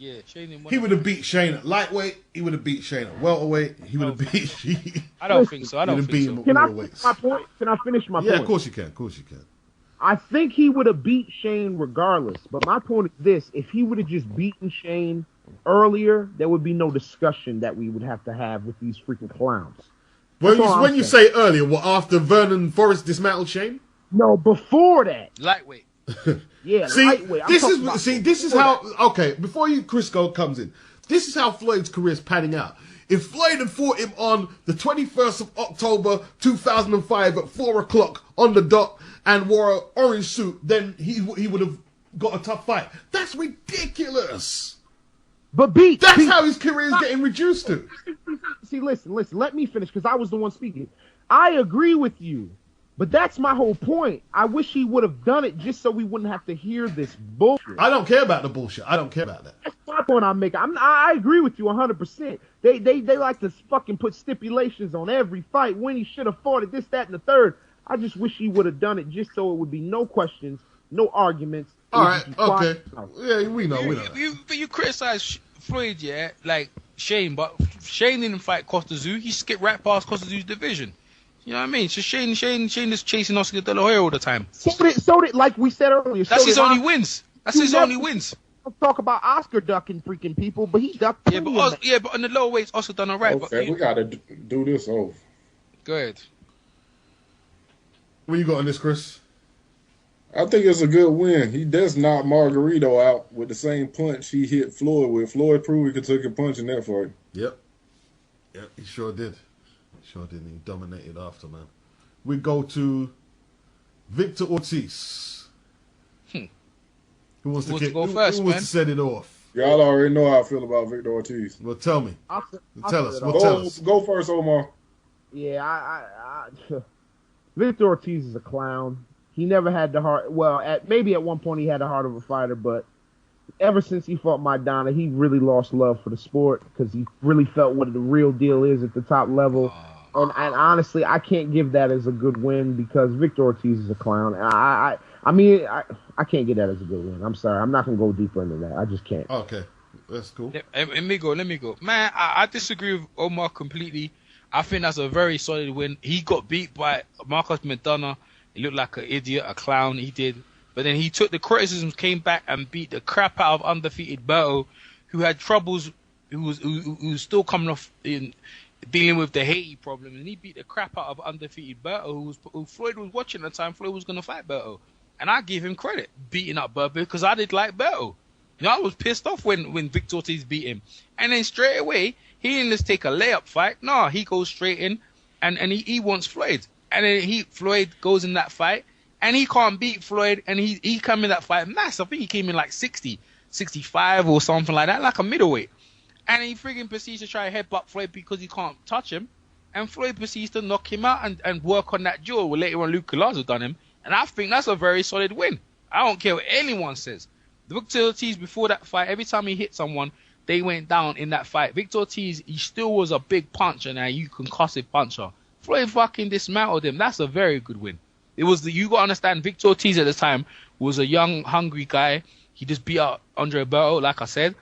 Yeah, Shane didn't He would have beat Shane at lightweight. He would have beat Shane at welterweight. He would have beat. I don't think so. I don't think so. Can I finish my point? Can I finish my point? Yeah, of course you can. Of course you can. I think he would have beat Shane regardless. But my point is this: if he would have just beaten Shane earlier, there would be no discussion that we would have to have with these freaking clowns. When you say earlier, what, after Vernon Forrest dismantled Shane? No, before that. Lightweight. Yeah, See, lightweight. This is how. Okay, before Crisco comes in, this is how Floyd's career is panning out. If Floyd had fought him on the 21st of October 2005 at 4:00 on the dot and wore an orange suit, then he would have got a tough fight. That's ridiculous. But that's how his career is getting reduced to. See, listen. Let me finish because I was the one speaking. I agree with you, but that's my whole point. I wish he would have done it just so we wouldn't have to hear this bullshit. I don't care about the bullshit. I don't care about that. That's my point I'm making. I agree with you 100%. They like to fucking put stipulations on every fight when he should have fought it, this, that, and the third. I just wish he would have done it just so it would be no questions, no arguments. All right, okay. Yeah, we know. But you criticize Floyd, yeah, like Shane, but Shane didn't fight Costa Zoo. He skipped right past Costa Zoo's division. You know what I mean? So Shane is chasing Oscar De La Hoya all the time. So did like we said earlier. That's his only wins. That's his only wins. Talk about Oscar ducking freaking people, but he ducked. Yeah, but on the lower weights, Oscar done alright. Okay, we gotta do this over. Go ahead. What you got on this, Chris? I think it's a good win. He does knock Margarito out with the same punch he hit Floyd with. Floyd proved he could take a punch in that fight. Yep, he sure did. He dominated after, man. We go to Victor Ortiz. Who wants to go first, who wants to set it off? Y'all already know how I feel about Victor Ortiz. Well, tell me. Tell us. Go first, Omar. Yeah, Victor Ortiz is a clown. He never had the heart. Well, maybe at one point he had the heart of a fighter, but ever since he fought Maidana, he really lost love for the sport because he really felt what the real deal is at the top level. And honestly, I can't give that as a good win because Victor Ortiz is a clown. I can't get that as a good win. I'm sorry. I'm not going to go deeper into that. I just can't. Okay. That's cool. Let me go. Man, I disagree with Omar completely. I think that's a very solid win. He got beat by Marcos Maidana. He looked like an idiot, a clown. He did. But then he took the criticisms, came back and beat the crap out of undefeated Berto, who had troubles, who was still coming off in dealing with the Haiti problem. And he beat the crap out of undefeated Berto, who Floyd was watching at the time. Floyd was going to fight Berto. And I give him credit beating up Berto because I did like Berto. You know, I was pissed off when Victor Ortiz beat him. And then straight away, he didn't just take a layup fight. No, he goes straight in and he wants Floyd. And then Floyd goes in that fight and he can't beat Floyd. And he came in that fight massive. I think he came in like 60, 65 or something like that, like a middleweight. And he friggin' proceeds to try to headbutt Floyd because he can't touch him. And Floyd proceeds to knock him out and work on that duel. Well, later on, Luke Galazzo done him. And I think that's a very solid win. I don't care what anyone says. Victor Ortiz, before that fight, every time he hit someone, they went down in that fight. Victor Ortiz, he still was a big puncher now. You concussive puncher. Floyd fucking dismantled him. That's a very good win. You got to understand, Victor Ortiz at the time was a young, hungry guy. He just beat out Andre Berto, like I said.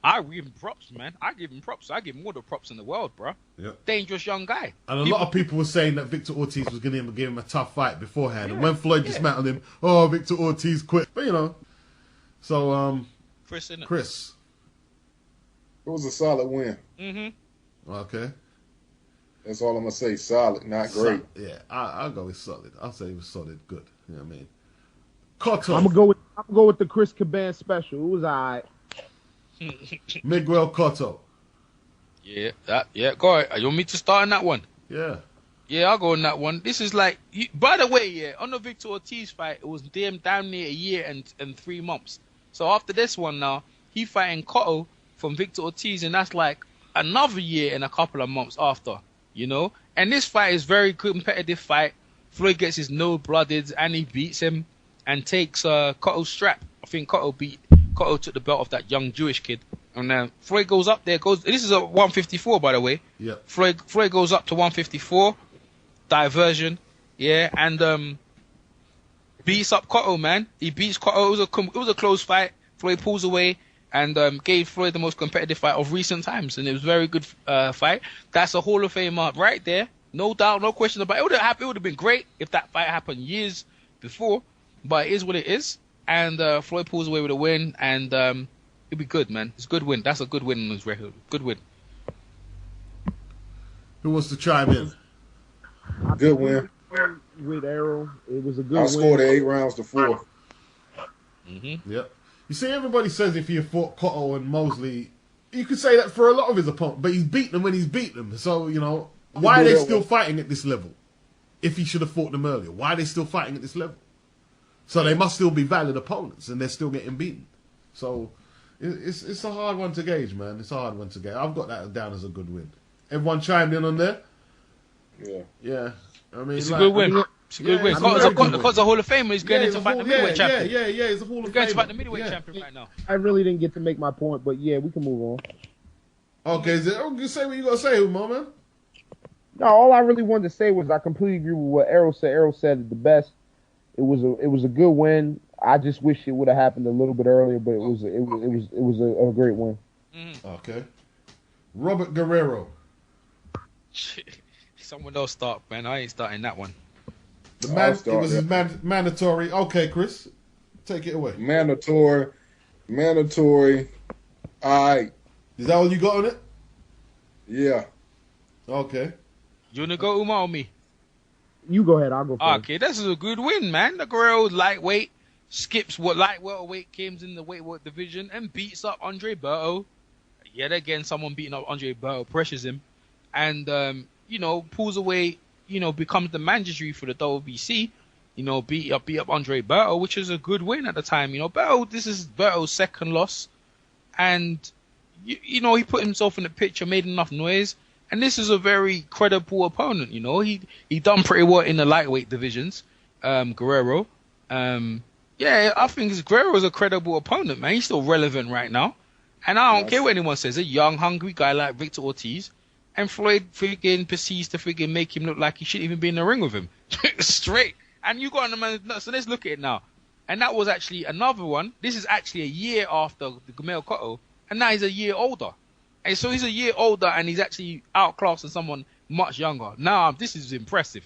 I give him props, man. I give him props. I give him all the props in the world, bro. Yep. Dangerous young guy. And a lot of people were saying that Victor Ortiz was going to give him a tough fight beforehand. Yeah. And when Floyd dismantled him, Victor Ortiz quit. But, you know. So, Chris. It was a solid win. Mm-hmm. Okay. That's all I'm going to say. Solid, not great. Yeah, I'll go with solid. I'll say it was solid. Good. You know what I mean? Cotto. I'm going to go with the Chris Caban special. It was all right. Miguel Cotto. Yeah, go ahead. You want me to start on that one? Yeah. Yeah, I'll go on that one. This is like, by the way, on the Victor Ortiz fight, it was damn near a year and 3 months. So after this one now, he fighting Cotto from Victor Ortiz, and that's like another year and a couple of months after, you know? And this fight is very competitive fight. Floyd gets his no-blooded and he beats him and takes Cotto's strap. I think Cotto took the belt off that young Jewish kid. And then Floyd goes up there. This is a 154, by the way. Yeah. Floyd goes up to 154. Diversion. Yeah. And beats up Cotto, man. He beats Cotto. It was a close fight. Floyd pulls away. and gave Floyd the most competitive fight of recent times, and it was a very good fight. That's a Hall of Famer right there, no doubt, no question about it. It would have been great if that fight happened years before, but it is what it is. And Floyd pulls away with a win, and it'd be good, man. It's a good win. That's a good win on his record. Good win. Who wants to chime in? Good win. With Arrow, it was a good I win. scored 8 rounds to 4. Mm-hmm. Yep. You see, everybody says if he fought Cotto and Mosley, you could say that for a lot of his opponents, but he's beaten them when he's beaten them. So, you know, why are they still fighting at this level? If he should have fought them earlier, why are they still fighting at this level? So they must still be valid opponents, and they're still getting beaten. So it's a hard one to gauge, man. It's a hard one to gauge. I've got that down as a good win. Everyone chimed in on there? Yeah. Yeah. I mean, It's a good win. It's a good win. Because the Hall of Famer is going to fight the middleweight champion. Yeah, he's a Hall of Famer. He's going to fight the middleweight champion right now. I really didn't get to make my point, but yeah, we can move on. Okay, say what you got to say, Umar, man. No, all I really wanted to say was I completely agree with what Arrow said. Arrow said it the best. It was a good win. I just wish it would have happened a little bit earlier, but it was a great win. Mm-hmm. Okay. Robert Guerrero. Someone else start, man. I ain't starting that one. It was his mandatory. Okay, Chris, take it away. Mandatory. Alright. Is that all you got on it? Yeah. Okay. You want to go, Umar, or me? You go ahead. I'll go first. Okay, this is a good win, man. The Guerrero lightweight skips what light welterweight comes in the weightweight division and beats up Andre Berto. Yet again, someone beating up Andre Berto pressures him, and pulls away. Becomes the mandatory for the WBC. Beat up Andre Berto, which is a good win at the time. This is Berto's second loss, and he put himself in the picture, made enough noise. And this is a very credible opponent, He done pretty well in the lightweight divisions, Guerrero. I think Guerrero's a credible opponent, man. He's still relevant right now. And I don't care what anyone says. A young, hungry guy like Victor Ortiz. And Floyd friggin' proceeds to make him look like he shouldn't even be in the ring with him. Straight. And you got on the man. So let's look at it now. And that was actually another one. This is actually a year after the Emanuel Cotto. And now he's a year older. And so he's a year older and he's actually outclassing someone much younger. Now, this is impressive.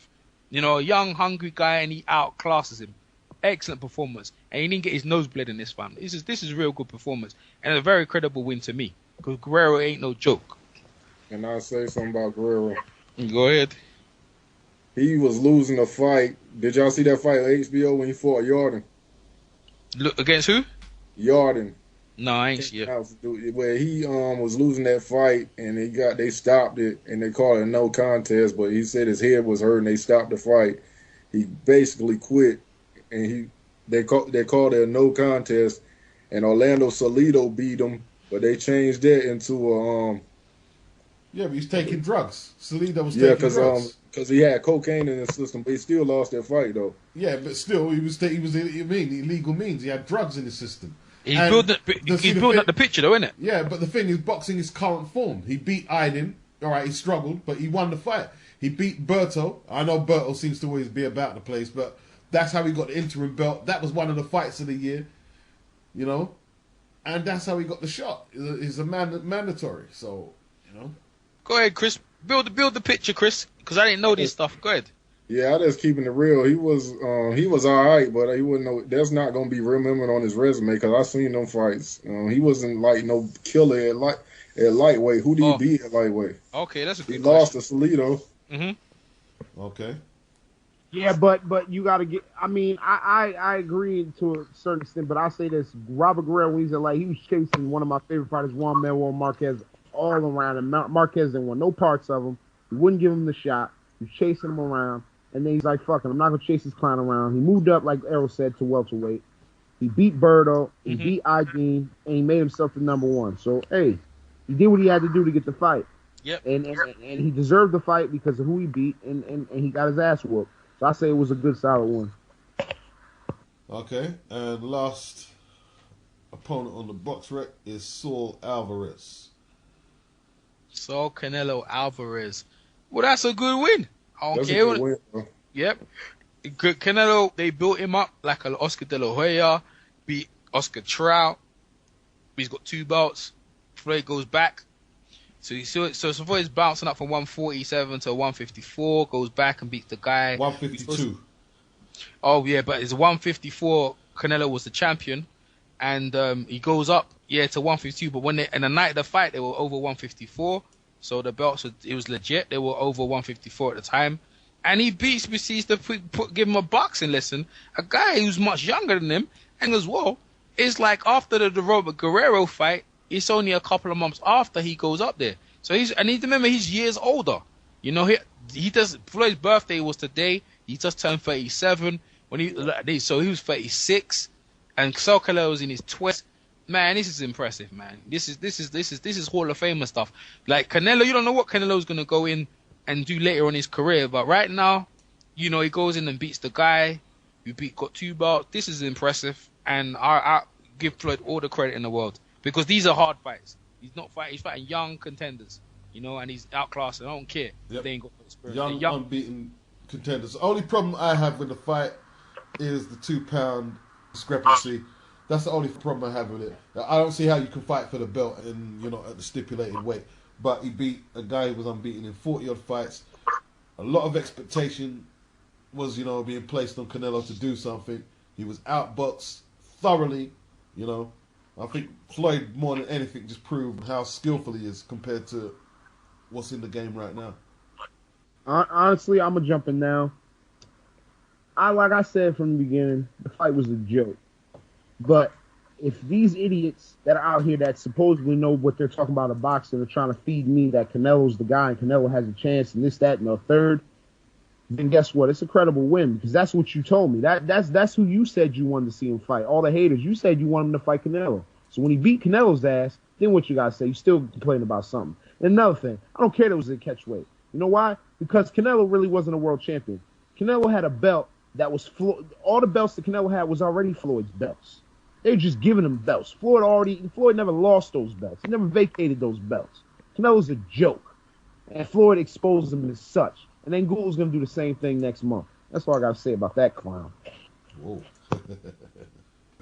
A young, hungry guy and he outclasses him. Excellent performance. And he didn't get his nose bled in this fight. This is real good performance. And a very credible win to me. Because Guerrero ain't no joke. And I'll say something about Guerrero. Go ahead. He was losing a fight. Did y'all see that fight on HBO when he fought Yarden? Look, against who? Yarden. No, I ain't see it. Where he was losing that fight and they stopped it and they called it a no contest, but he said his head was hurt and they stopped the fight. He basically quit and they called it a no contest, and Orlando Salido beat him, but they changed that into a Yeah, but he's taking drugs. Salido was taking drugs. Because he had cocaine in his system, but he still lost that fight though. Yeah, but still he was illegal means. He had drugs in his system. He's building up the picture, though, isn't it? Yeah, but the thing is, boxing is current form. He beat Aydin. All right, he struggled, but he won the fight. He beat Berto. I know Berto seems to always be about the place, but that's how he got the interim belt. That was one of the fights of the year, and that's how he got the shot. It's a mandatory, so Go ahead, Chris. Build the picture, Chris, because I didn't know this stuff. Go ahead. Yeah, I just keeping it real. He was all right, but he wouldn't know. That's not gonna be remembered on his resume because I seen them fights. He wasn't like no killer at lightweight. Who did he beat at lightweight? Okay, that's a good. He lost to Salido. Mm-hmm. Okay. Yeah, but you got to get. I mean, I agree to a certain extent, but I'll say this: Robert Guerrero, when he's at light, he was chasing one of my favorite fighters, Juan Manuel Marquez, all around, and Marquez didn't want no parts of him. He wouldn't give him the shot. He was chasing him around. And then he's like, fuck it, I'm not going to chase this clown around. He moved up, like Errol said, to welterweight. He beat Berto, he beat Aydin, and he made himself the number one. So, hey, he did what he had to do to get the fight. Yep. And he deserved the fight because of who he beat, and he got his ass whooped. So I say it was a good, solid one. Okay, and last opponent on the box rec is Saul Alvarez. Saul Canelo Alvarez. Well, that's a good win. I don't care. A good win, bro. Yep. Canelo, they built him up like an Oscar De La Hoya, beat Oscar Trout. He's got 2 belts. Floyd goes back. So Floyd's bouncing up from 147 to 154, goes back and beats the guy. 152. Oh yeah, but it's 154. Canelo was the champion, and he goes up to 152. But when in the night of the fight, they were over 154. So the belts, it was legit. They were over 154 at the time, and he proceeds to give him a boxing lesson. A guy who's much younger than him, and as well, it's like after the Robert Guerrero fight. It's only a couple of months after he goes up there. So I need to remember he's years older. You know, he does. Floyd's birthday was today. He just turned 37 so he was 36, and Canelo was in his 20s. Man, this is impressive, man. This is Hall of Famer stuff. Like Canelo, you don't know what Canelo's gonna go in and do later on in his career, but right now, you know, he goes in and beats the guy who got 2 belts. This is impressive, and I give Floyd all the credit in the world. Because these are hard fights. He's fighting young contenders, you know, and he's outclassed. I don't care. Yep. They ain't got no experience. Young, unbeaten contenders. The only problem I have with the fight is the 2-pound discrepancy. That's the only problem I have with it. I don't see how you can fight for the belt and you're not at the stipulated weight. But he beat a guy who was unbeaten in 40-odd fights. A lot of expectation was, you know, being placed on Canelo to do something. He was outboxed thoroughly, you know. I think Floyd, more than anything, just proved how skillful he is compared to what's in the game right now. Honestly, I'm going to jump in now. Like I said from the beginning, the fight was a joke. But if these idiots that are out here that supposedly know what they're talking about in boxing are trying to feed me that Canelo's the guy and Canelo has a chance and this, that, and the third, then guess what? It's a credible win because that's what you told me. That's who you said you wanted to see him fight. All the haters, you said you wanted him to fight Canelo. So when he beat Canelo's ass, then what you guys say? You still complaining about something. And another thing, I don't care that it was a catch weight. You know why? Because Canelo really wasn't a world champion. Canelo had a belt that was all the belts that Canelo had was already Floyd's belts. They were just giving him belts. Floyd never lost those belts. He never vacated those belts. Canelo's a joke. And Floyd exposed him as such. And then Gould's going to do the same thing next month. That's all I got to say about that clown. Whoa.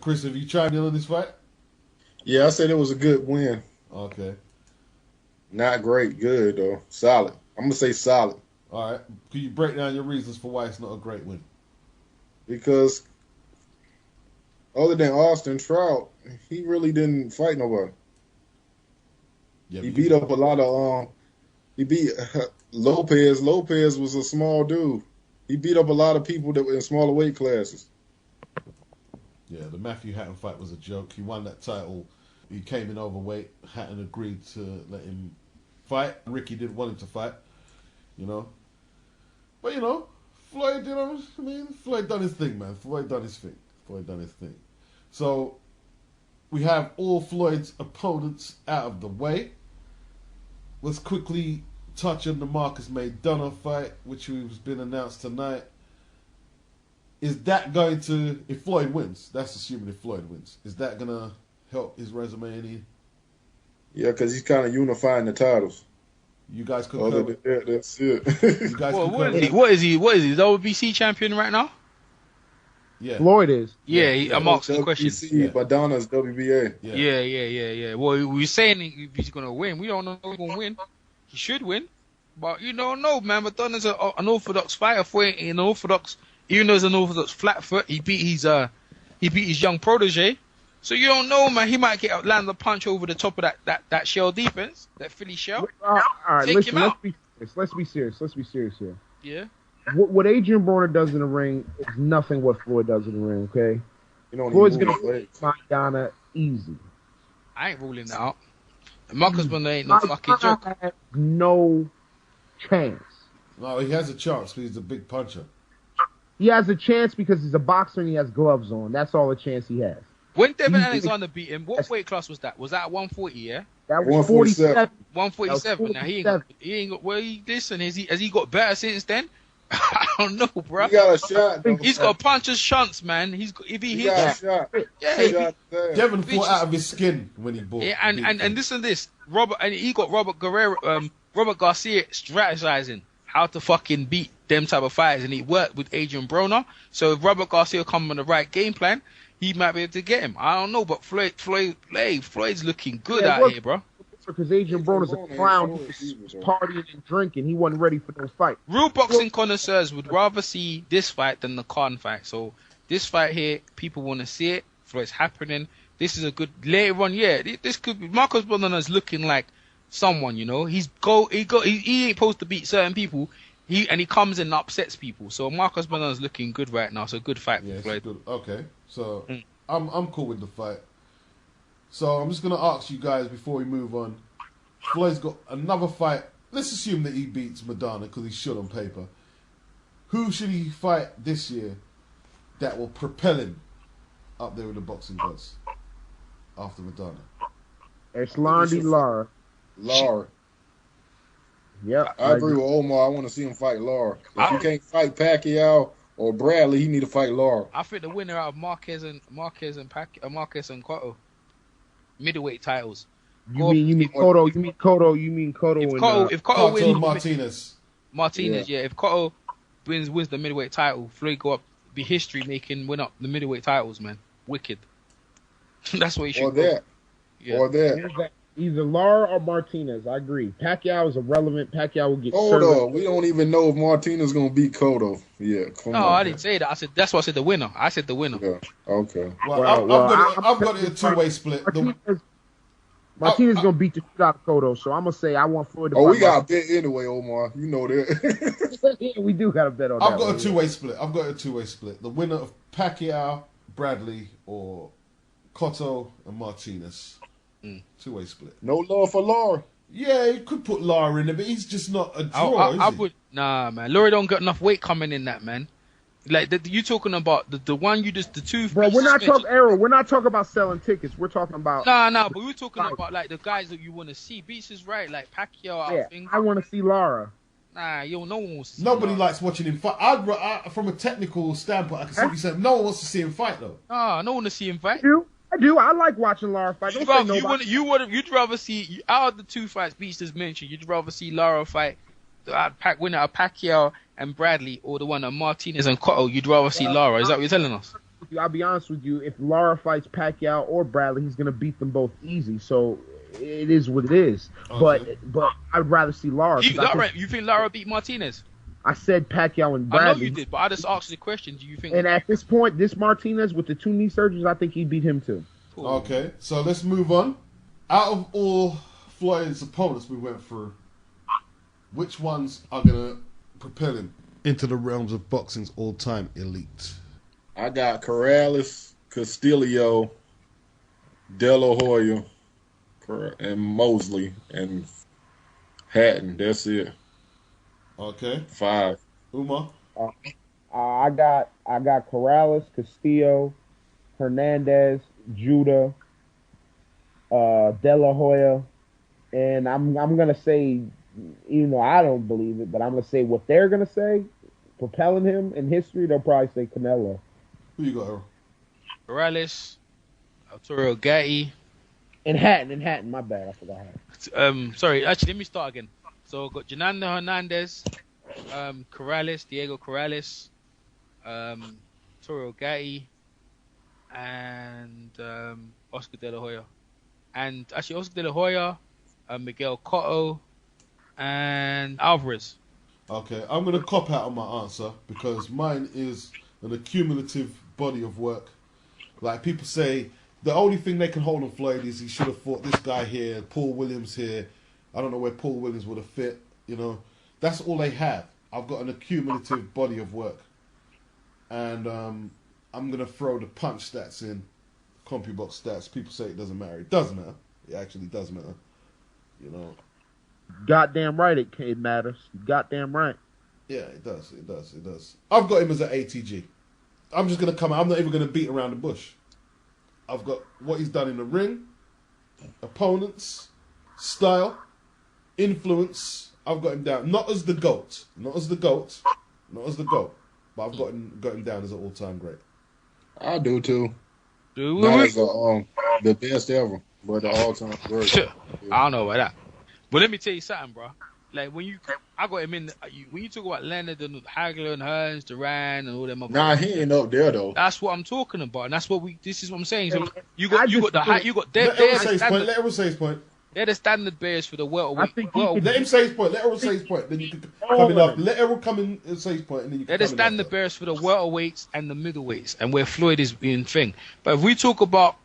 Chris, have you chimed in on this fight? Yeah, I said it was a good win. Okay. Not great, good though. Solid. I'm gonna say solid. All right. Can you break down your reasons for why it's not a great win? Because other than Austin Trout, he really didn't fight nobody. Yeah, he beat up a lot of he beat Lopez. Lopez was a small dude. He beat up a lot of people that were in smaller weight classes. Yeah, the Matthew Hatton fight was a joke. He won that title. He came in overweight. Hatton agreed to let him fight. Ricky didn't want him to fight, you know. But, you know, Floyd, you know, I mean, Floyd done his thing, man. Floyd done his thing. So, we have all Floyd's opponents out of the way. Let's quickly touch on the Marcus Maidana fight, which has been announced tonight. Is that going to, if Floyd wins, that's assuming if Floyd wins, is that going to help his resume any? Yeah, because he's kind of unifying the titles. You guys could that's it. You guys what is he? What is he? The WBC champion right now? Yeah. Floyd is. Yeah, I'm asking the question. Yeah. Maidana's WBA. Yeah. Well, we're saying if he's going to win. We don't know if he's going to win. He should win. But you don't know, man. Maidana's an orthodox fighter for an orthodox. Even though he's an orthodox flat foot, he beat his young protege. So you don't know, man. He might land a punch over the top of that shell defense, that Philly shell. All right, Take him out. Let's be serious here. Yeah. What Adrian Broner does in the ring is nothing what Floyd does in the ring. Okay. Floyd's gonna beat Maidana easy. I ain't ruling that out. Marcus Broner ain't no fucking joke. Has no chance. No, he has a chance because he's a big puncher. He has a chance because he's a boxer and he has gloves on. That's all the chance he has. When Devin Alexander beat him, what weight class was that? Was that 140? Yeah. That was 47. 147. Now he ain't got. Well, listen, has he got better since then? I don't know, bro. He got a shot. He's got a puncher's chance, man. If he got hits, a shot. yeah. Devin fought out of his skin when he bought. Yeah, and listen to this, he got Robert Guerrero, Robert Garcia strategizing how to fucking beat them type of fighters, and he worked with Adrian Broner. So if Robert Garcia come on the right game plan, he might be able to get him. I don't know, but Floyd's looking good Yeah, out here, bro. Because Adrian Broner's a clown. He was partying and drinking. He wasn't ready for those fights. Real boxing connoisseurs would rather see this fight than the Khan fight. So this fight here, people want to see it. Floyd's happening. This is a good later on. Yeah, this could be. Marcos Bonana's looking like someone. You know, he ain't supposed to beat certain people. He comes in and upsets people. So Marcos Bonana's looking good right now. So good fight for Floyd. Good. Okay, so I'm cool with the fight. So I'm just going to ask you guys before we move on. Floyd's got another fight. Let's assume that he beats Maidana because he should on paper. Who should he fight this year that will propel him up there with the boxing gods after Maidana? It's Lara. Lara. Yep. I agree with Omar. I want to see him fight Lara. If he can't fight Pacquiao or Bradley, he need to fight Lara. I think the winner out of Marquez and Cotto. Middleweight titles. You mean Cotto? You mean Cotto? If Cotto wins Martinez. yeah. If Cotto wins the middleweight title, Floyd go up, be history making, win up the middleweight titles, man. Wicked. That's what he should. Or that. Either Lara or Martinez. I agree. Pacquiao is irrelevant. Pacquiao will get. Hold on, we don't even know if Martinez gonna beat Cotto. Yeah, come on. No, I didn't say that. I said that's why I said the winner. I said the winner. Yeah. Okay. I've got it a two-way split. Martinez gonna beat the shit out of Cotto, so I'm gonna say I want Floyd to. We got a bet anyway, Omar. You know that. Yeah, we do got a bet on that. I've got a two-way split. The winner of Pacquiao, Bradley, or Cotto and Martinez. Two-way split. No love for Lara. Yeah, you could put Lara in there, but he's just not a draw, is he? Nah, man. Lara don't got enough weight coming in that, man. Like, you talking about the one you just, the two... Bro, we're not talking, Errol, we're not talking about selling tickets. We're talking about... Nah, but we're talking about, like, the guys that you want to see. Beats is right, like Pacquiao, I want to see Lara. Nah, no one wants to see Nobody Lara. likes watching him fight. From a technical standpoint, I can simply say no one wants to see him fight, though. Nah, no one wants to see him fight. I do. I like watching Lara fight. You'd rather see, out of the two fights Beats just mentioned, you'd rather see Lara fight the winner of Pacquiao and Bradley, or the one of Martinez and Cotto. You'd rather see Lara. Is that what you're telling us? I'll be honest with you. If Lara fights Pacquiao or Bradley, he's gonna beat them both easy. So it is what it is. Okay. But I'd rather see Lara. You think Lara beat Martinez? I said Pacquiao and Bradley. I know you did, but I just asked the question. Do you think? And at this point, this Martinez with the 2 knee surgeries, I think he beat him too. Cool. Okay, so let's move on. Out of all Floyd's opponents we went through, which ones are gonna propel him into the realms of boxing's all-time elite? I got Corrales, Castillo, De La Hoya, and Mosley, and Hatton. That's it. Okay. 5. Umar? I got Corrales, Castillo, Hernandez, Judah, De La Hoya, and I'm gonna say, even though I don't believe it, but I'm gonna say what they're gonna say, propelling him in history. They'll probably say Canelo. Who you got, Earl? Corrales, Arturo Gatti, and Hatton. My bad, I forgot Hatton. Sorry, actually, let me start again. So got Fernando Hernandez, Corrales, Diego Corrales, Arturo Gatti, and Oscar De La Hoya. And actually, Oscar De La Hoya, Miguel Cotto, and Alvarez. Okay, I'm going to cop out on my answer because mine is an accumulative body of work. Like people say, the only thing they can hold on Floyd is he should have fought this guy here, Paul Williams here. I don't know where Paul Williams would have fit, you know. That's all they have. I've got an accumulative body of work. And I'm going to throw the punch stats in, CompuBox stats. People say it doesn't matter. It does matter. It actually does matter. You know. Goddamn right it matters. Goddamn right. Yeah, it does. It does. It does. I've got him as an ATG. I'm just going to come out. I'm not even going to beat around the bush. I've got what he's done in the ring, opponents, style, influence. I've got him down. Not as the GOAT. Not as the GOAT. But I've got him down as an all-time great. I do too. Do Not as the best ever, but the all-time great. I don't know about that. But let me tell you something, bro. like I got him in. When you talk about Leonard and Hagler and Hearns, Duran and all them. Nah, he ain't up there though. That's what I'm talking about, and that's what this is what I'm saying. So you Let everyone say his point. They're the standard bearers for the welterweight. Let him say his point. Let everyone say his point. Then you can come in up. Let everyone come in and say his point, and then you can. They're the standard bearers for the welterweights and the middleweights, and where Floyd is being thing. But if we talk about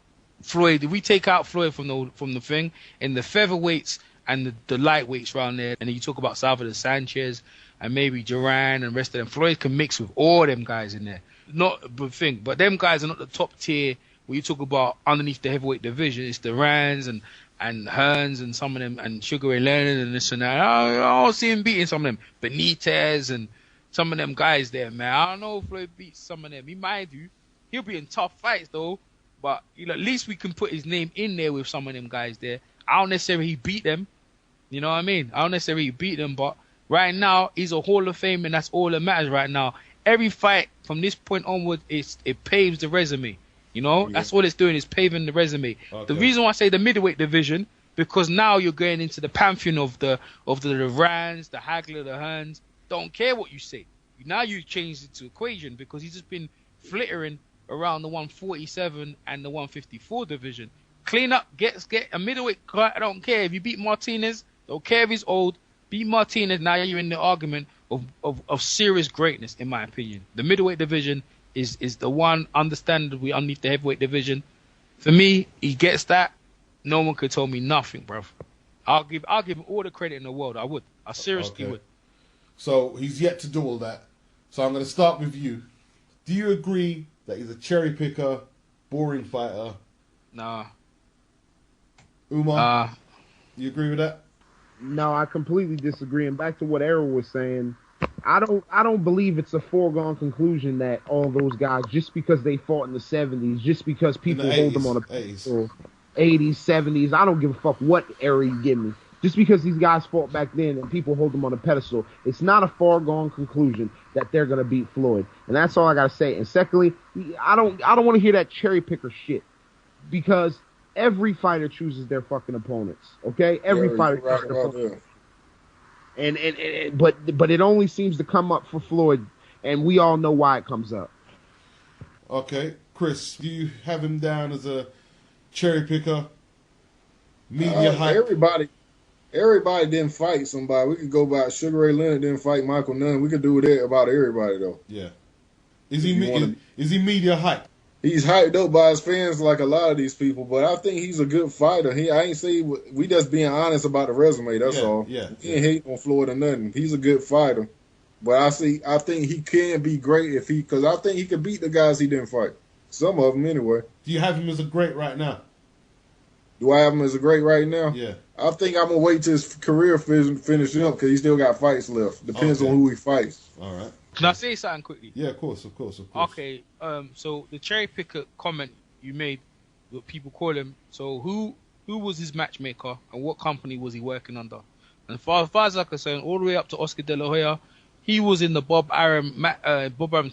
Floyd, if we take out Floyd from the thing in the featherweights and the lightweights around there, and then you talk about Salvador Sanchez and maybe Duran and the rest of them, Floyd can mix with all them guys in there. Not the thing, but them guys are not the top tier. When you talk about underneath the heavyweight division, it's the Rans and Hearns and some of them, and Sugar Ray Leonard and this and that. I don't see him beating some of them. Benitez and some of them guys there, man. I don't know if Floyd beats some of them. He might do. He'll be in tough fights, though. But at least we can put his name in there with some of them guys there. I don't necessarily beat them. You know what I mean? I don't necessarily beat them, but right now, he's a Hall of Fame, and that's all that matters right now. Every fight from this point onward, it paves the resume. You know, that's all it's doing, is paving the resume. Okay. The reason why I say the middleweight division, because now you're going into the pantheon of the Rans, the Hagler, the Hearns. Don't care what you say. Now you change it to equation, because he's just been flittering around the 147 and the 154 division. Clean up, get a middleweight. I don't care if you beat Martinez. Don't care if he's old. Beat Martinez. Now you're in the argument of serious greatness, in my opinion. The middleweight division is the one understandably underneath the heavyweight division. For me, he gets that. No one could tell me nothing, bro. I'll give him all the credit in the world. I would. I seriously would. So he's yet to do all that. So I'm going to start with you. Do you agree that he's a cherry picker, boring fighter? Nah. Umar? You agree with that? No, I completely disagree. And back to what Errol was saying, I don't believe it's a foregone conclusion that all those guys, just because they fought in the 70s, just because people hold them on a pedestal, 80s, 70s, I don't give a fuck what era you give me. Just because these guys fought back then and people hold them on a pedestal, it's not a foregone conclusion that they're gonna beat Floyd. And that's all I gotta say. And secondly, I don't want to hear that cherry picker shit, because every fighter chooses their fucking opponents. Okay, every fighter chooses their opponents. But it only seems to come up for Floyd, and we all know why it comes up. Okay, Chris, do you have him down as a cherry picker? Media hype. Everybody didn't fight somebody. We could go by Sugar Ray Leonard didn't fight Michael Nunn. We could do that about everybody though. Yeah. Is he media hype? He's hyped up by his fans like a lot of these people, but I think he's a good fighter. I ain't say we just being honest about the resume. That's all. Yeah. He ain't hating on Floyd or nothing. He's a good fighter, but I think he can be great because I think he could beat the guys he didn't fight. Some of them anyway. Do you have him as a great right now? Do I have him as a great right now? Yeah. I think I'm gonna wait till his career finish up because he still got fights left. Depends on who he fights. All right. Can I say something quickly? Yeah, of course. Okay, so the cherry picker comment you made, what people call him. So who was his matchmaker and what company was he working under? And as far as I'm concerned, all the way up to Oscar De La Hoya, he was in the Bob Arum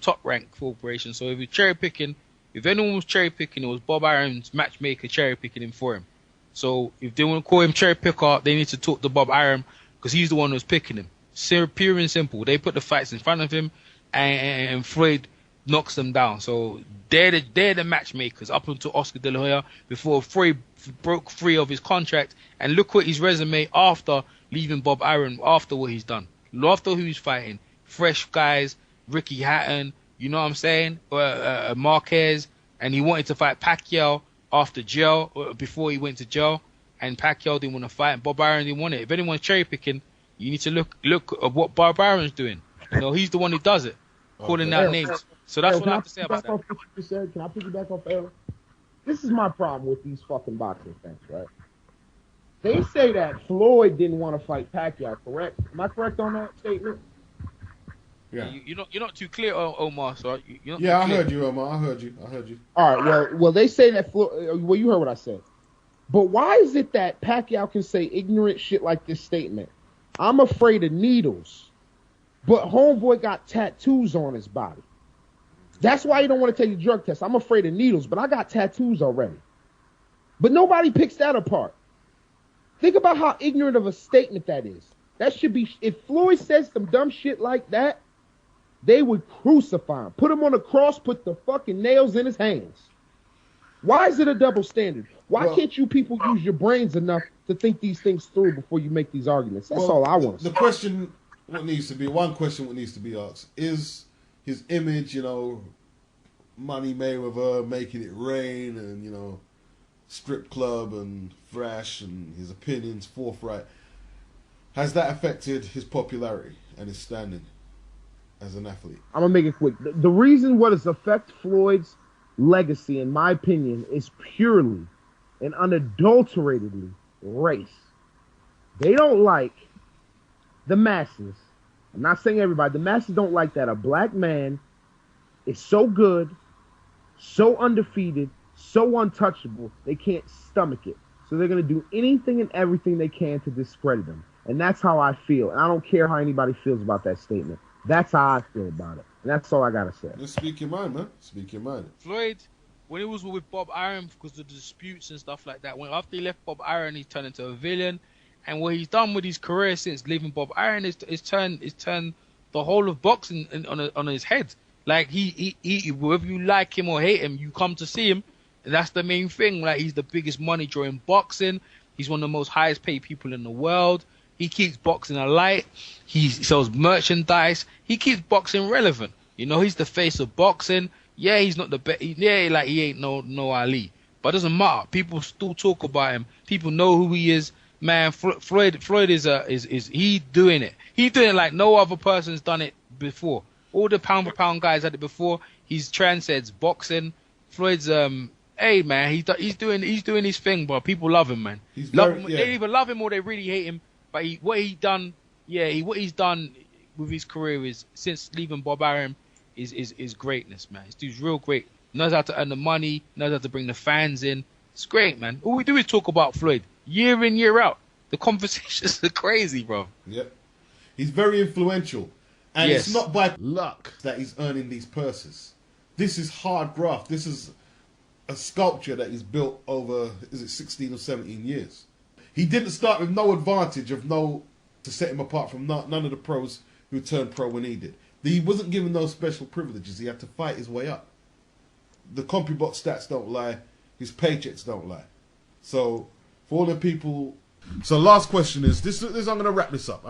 Top Rank Corporation. So if you're cherry picking, if anyone was cherry picking, it was Bob Arum's matchmaker cherry picking him for him. So if they want to call him cherry picker, they need to talk to Bob Arum because he's the one who's picking him. Pure and simple. They put the fights in front of him, and Floyd knocks them down. So they're the matchmakers up until Oscar De La Hoya before Floyd broke free of his contract. And look what his resume after leaving Bob Arum, after what he's done, after who he's fighting. Fresh guys, Ricky Hatton, you know what I'm saying? Marquez, and he wanted to fight Pacquiao after jail, before he went to jail, and Pacquiao didn't want to fight, and Bob Arum didn't want it. If anyone's cherry picking, you need to look at what Bob Arum's doing. You know, he's the one who does it, calling out names. So that's what I have to say about that. Can I put you back off air? This is my problem with these fucking boxing fans, right? They say that Floyd didn't want to fight Pacquiao, correct? Am I correct on that statement? Yeah. You're not too clear, Omar. So I heard you, Omar. I heard you. All right. Well, they say that Floyd. Well, you heard what I said. But why is it that Pacquiao can say ignorant shit like this statement? I'm afraid of needles, but homeboy got tattoos on his body. That's why you don't want to take the drug test. I'm afraid of needles, but I got tattoos already. But nobody picks that apart. Think about how ignorant of a statement that is. That should be. If Floyd says some dumb shit like that, they would crucify him. Put him on a cross. Put the fucking nails in his hands. Why is it a double standard? Why can't you people use your brains enough to think these things through before you make these arguments? That's all I want to say. The question, one question what needs to be asked is his image, you know, Money Mayweather, making it rain, and, you know, strip club and thrash, and his opinions forthright. Has that affected his popularity and his standing as an athlete? I'm going to make it quick. The reason what has affected Floyd's legacy, in my opinion, is purely and unadulteratedly race. They don't like the masses. I'm not saying everybody. The masses don't like that a black man is so good, so undefeated, so untouchable, they can't stomach it. So they're going to do anything and everything they can to discredit him. And that's how I feel. And I don't care how anybody feels about that statement. That's how I feel about it. And that's all I got to say. Just speak your mind, man. Speak your mind. Floyd, when he was with Bob Arum, because of the disputes and stuff like that, when after he left Bob Arum, he turned into a villain. And what he's done with his career since leaving Bob Arum is turned the whole of boxing on his head. Like he whether you like him or hate him, you come to see him. And that's the main thing. Like, he's the biggest money drawer in boxing. He's one of the most highest paid people in the world. He keeps boxing alight. He sells merchandise. He keeps boxing relevant. You know, he's the face of boxing. Yeah, he's not the best. Yeah, like, he ain't no Ali. But it doesn't matter. People still talk about him. People know who he is. Man, Floyd is he doing it. He's doing it like no other person's done it before. All the pound for pound guys had it before. He's transcends boxing. Floyd's hey man, he's doing his thing, bro. People love him, man. They either love him or they really hate him. But what he's done with his career is, since leaving Bob Arum, is greatness, man. This dude's real great. Knows how to earn the money. Knows how to bring the fans in. It's great, man. All we do is talk about Floyd year in, year out. The conversations are crazy, bro. Yep. He's very influential, and it's not by luck that he's earning these purses. This is hard graft. This is a sculpture that he's built over, 16 or 17 years. He didn't start with no advantage to set him apart from none of the pros who turned pro when he did. He wasn't given those special privileges. He had to fight his way up. The CompuBox stats don't lie. His paychecks don't lie. So, for all the people... So, last question is, this I'm going to wrap this up.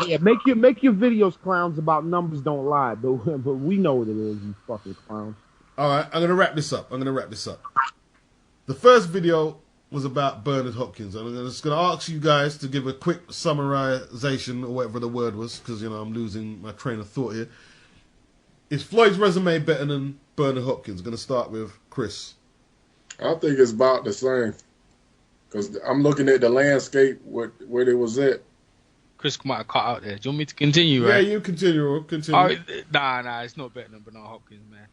Yeah, make your videos, clowns, about numbers don't lie. But we know what it is, you fucking clowns. All right, I'm going to wrap this up. The first video was about Bernard Hopkins. I'm just going to ask you guys to give a quick summarization or whatever the word was, because, you know, I'm losing my train of thought here. Is Floyd's resume better than Bernard Hopkins? Going to start with Chris. I think it's about the same, because I'm looking at the landscape where it was at. Chris might have cut out there. Do you want me to continue, right? Yeah, you continue. Nah, it's not better than Bernard Hopkins, man.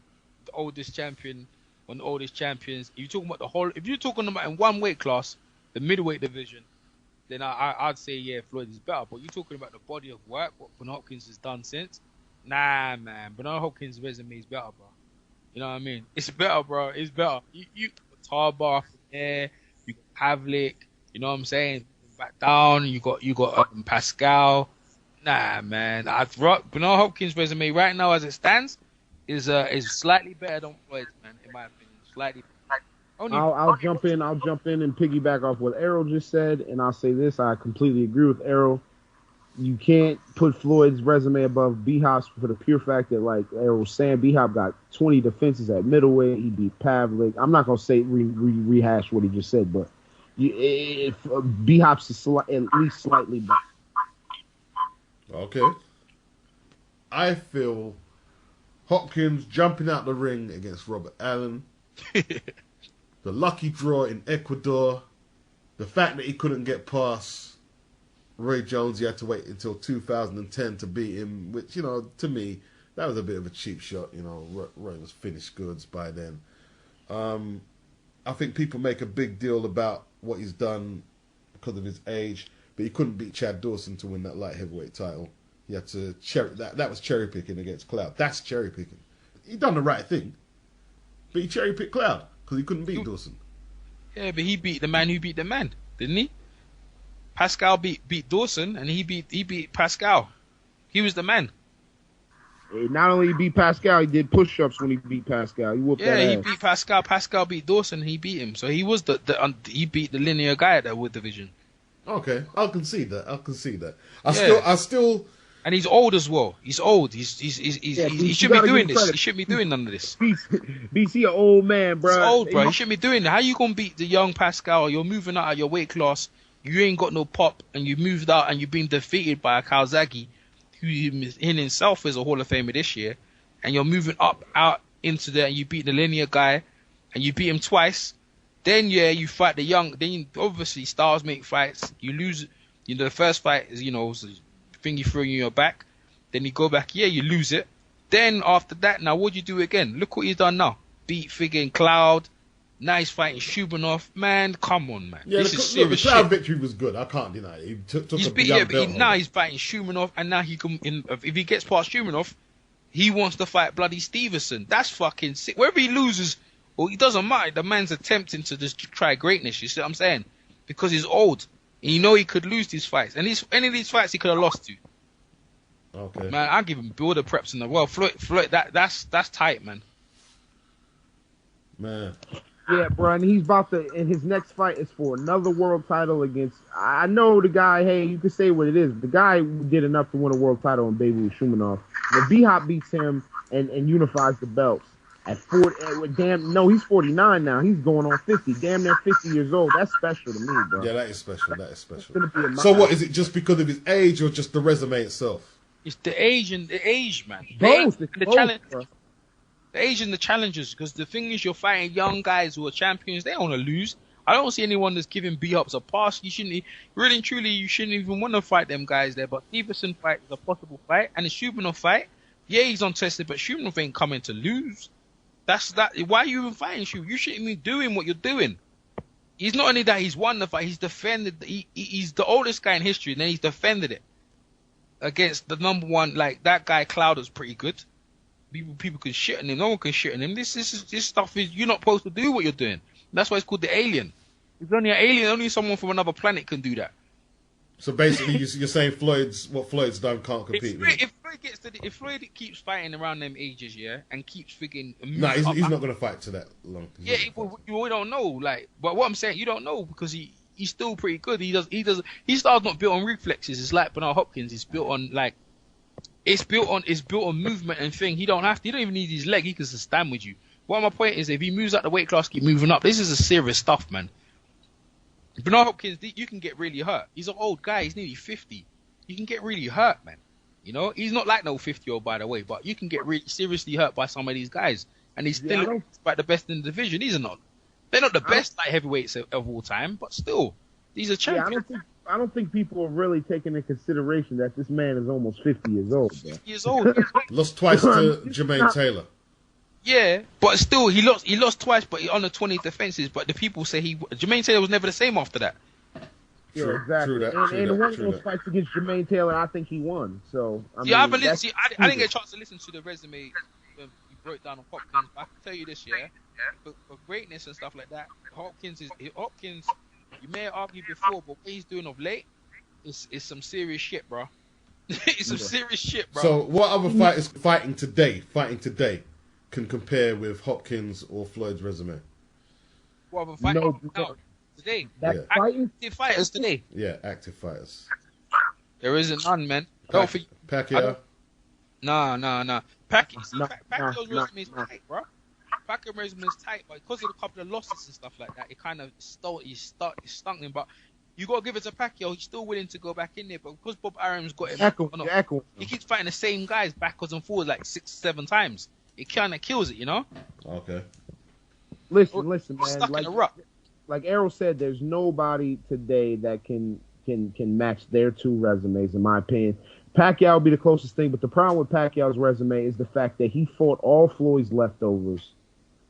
The oldest champion, one of the oldest champions. If you're talking about in one weight class, the middleweight division, then I'd say, yeah, Floyd is better. But you're talking about the body of work, what Bernard Hopkins has done since. Nah, man, Bernard Hopkins' resume is better, bro. You know what I mean? It's better, bro. It's better. You Tarbar there, you got Pavlik. You know what I'm saying? Back down, you got Pascal. Nah, man. Bernard Hopkins' resume right now, as it stands, is slightly better than Floyd's, man. In my opinion, slightly. I'll jump in and piggyback off what Errol just said, and I'll say this: I completely agree with Errol. You can't put Floyd's resume above B-Hop's for the pure fact that, like Errol was saying, B-Hop got 20 defenses at middleweight. He beat Pavlik. I'm not gonna say rehash what he just said, but B-Hop's is at least slightly better. Okay. I feel Hopkins jumping out the ring against Robert Allen, the lucky draw in Ecuador, the fact that he couldn't get past Roy Jones, he had to wait until 2010 to beat him, which, you know, to me, that was a bit of a cheap shot. You know, Roy was finished goods by then. I think people make a big deal about what he's done because of his age, but he couldn't beat Chad Dawson to win that light heavyweight title. He had to that was cherry picking against Cloud. That's cherry picking. He done the right thing, but he cherry picked Cloud because he couldn't beat Dawson. Yeah, but he beat the man who beat the man, didn't he? Pascal beat Dawson, and he beat Pascal. He was the man. Not only he beat Pascal, he did push-ups when he beat Pascal. He whooped that Yeah, he ass. beat Pascal. Pascal beat Dawson. He beat him. So he was he beat the linear guy at that wood division. Okay, I'll concede that. Yeah. I still. And he's old as well. He's old. He shouldn't be doing this. He shouldn't be doing none of this. BC an old man, bro. He's old, bro. He shouldn't be doing that. How you gonna beat the young Pascal? You're moving out of your weight class. You ain't got no pop, and you moved out, and you've been defeated by a Calzaghe, who in himself is a Hall of Famer this year, and you're moving out into there, and you beat the linear guy, and you beat him twice. Then you fight the young. Then obviously stars make fights. You lose. The first fight is thing you throw in your back. Then you go back. Yeah, you lose it. Then after that, now what do you do again? Look what he's done now. Beat friggin' Cloud. Now he's fighting Shubinov. Man, come on, man. Yeah, this is the serious Cloud shit. victory was good. I can't deny it. He took He's a big belt. now he's fighting Shumenov, and now he can. If he gets past Shumenov, he wants to fight bloody Stevenson. That's fucking sick. Wherever he loses, well, it doesn't matter. The man's attempting to just try greatness. You see what I'm saying? Because he's old, and he could lose these fights. And any of these fights he could have lost to. Okay. Man, I give him all the preps in the world. Floyd, that's tight, man. Man. Yeah, bro, and he's about to. And his next fight is for another world title against. I know the guy. Hey, you can say what it is. The guy did enough to win a world title in Beirut, Shumenov. The B-Hop beats him and unifies the belts at 40. He's 49 now. He's going on 50. Damn near 50 years old. That's special to me, bro. Yeah, that is special. It's gonna be a So what is it? Just because of his age, or just the resume itself? It's the age, man. Both. The challenge. The age and the challenges, because the thing is, you're fighting young guys who are champions. They don't want to lose. I don't see anyone that's giving B-Ups a pass. You shouldn't, really and truly, you shouldn't even want to fight them guys there. But Stevenson fight is a possible fight, and the Shumenov fight, yeah, he's untested, but Shumenov ain't coming to lose. That's that. Why are you even fighting Shumenov? You shouldn't be doing what you're doing. He's not only that he's won the fight, he's defended. He's the oldest guy in history, and then he's defended it against the number one. Like that guy, Cloud, was pretty good. People can shit on him. No one can shit on him. This stuff is, you're not supposed to do what you're doing. That's why it's called the alien. It's only an alien. Only someone from another planet can do that. So basically, you're saying what Floyd's done can't compete with. If Floyd keeps fighting around them ages, yeah, and keeps freaking. No, he's not going to fight to that long. Yeah, we don't know. Like, but what I'm saying, you don't know because he's still pretty good. His style's not built on reflexes. It's like Bernard Hopkins. It's built on like. It's built on movement and thing. He don't even need his leg. He can just stand with you. What my point is, if he moves up the weight class, keep moving up. This is a serious stuff, man. Bernard Hopkins, you can get really hurt. He's an old guy. He's nearly 50. You can get really hurt, man. He's not like no 50-year-old, by the way, but you can get really seriously hurt by some of these guys. And he's still the best in the division. They're not the best light heavyweights of all time, but still, these are champions. Yeah, I don't think people are really taking into consideration that this man is almost 50 years old. 50 years old. Lost twice to Jermaine Taylor. Yeah, but still, he lost twice, but on the 20 defenses. But the people say Jermaine Taylor was never the same after that. Yeah, exactly. And one of those fights against Jermaine Taylor, I think he won. So I didn't get a chance to listen to the resume you broke down on Hopkins. But I can tell you this, yeah, for greatness and stuff like that, Hopkins. You may have argued before, but what he's doing of late is some serious shit, bro. It's some serious shit, bro. So what other fighters fighting today can compare with Hopkins or Floyd's resume? What other fighters today? Active fighters today. Yeah, active fighters. There isn't none, man. Pacquiao. Nah. Pacquiao's resume is tight, bro. Pacquiao's resume is tight, but because of a couple of losses and stuff like that, it kind of stunk him. But you got to give it to Pacquiao. He's still willing to go back in there, but because Bob Arum's got him, he keeps fighting the same guys backwards and forwards like 6-7 times. It kind of kills it, Okay. Listen, man. Stuck in a rut. Like Errol said, there's nobody today that can match their two resumes, in my opinion. Pacquiao would be the closest thing, but the problem with Pacquiao's resume is the fact that he fought all Floyd's leftovers.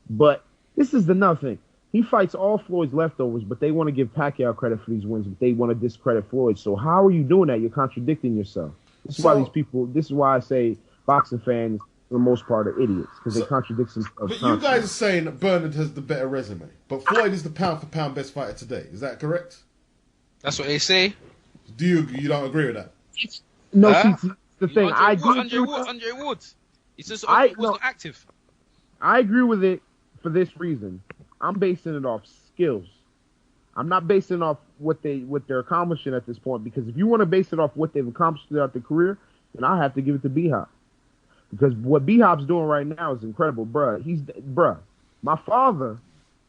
But this is another thing. He fights all Floyd's leftovers, but they want to give Pacquiao credit for these wins, but they want to discredit Floyd. So how are you doing that? You're contradicting yourself. This is why I say boxing fans, for the most part, are idiots, because they contradict themselves. But you guys are saying that Bernard has the better resume, but Floyd is the pound-for-pound best fighter today. Is that correct? That's what they say. you don't agree with that? No, Huh? see, the thing. I agree. Andre Woods. It's just was not active. I agree with it for this reason. I'm basing it off skills. I'm not basing it off what they're accomplishing at this point, because if you want to base it off what they've accomplished throughout their career, then I have to give it to B-Hop. Because what B-Hop's doing right now is incredible, bruh. My father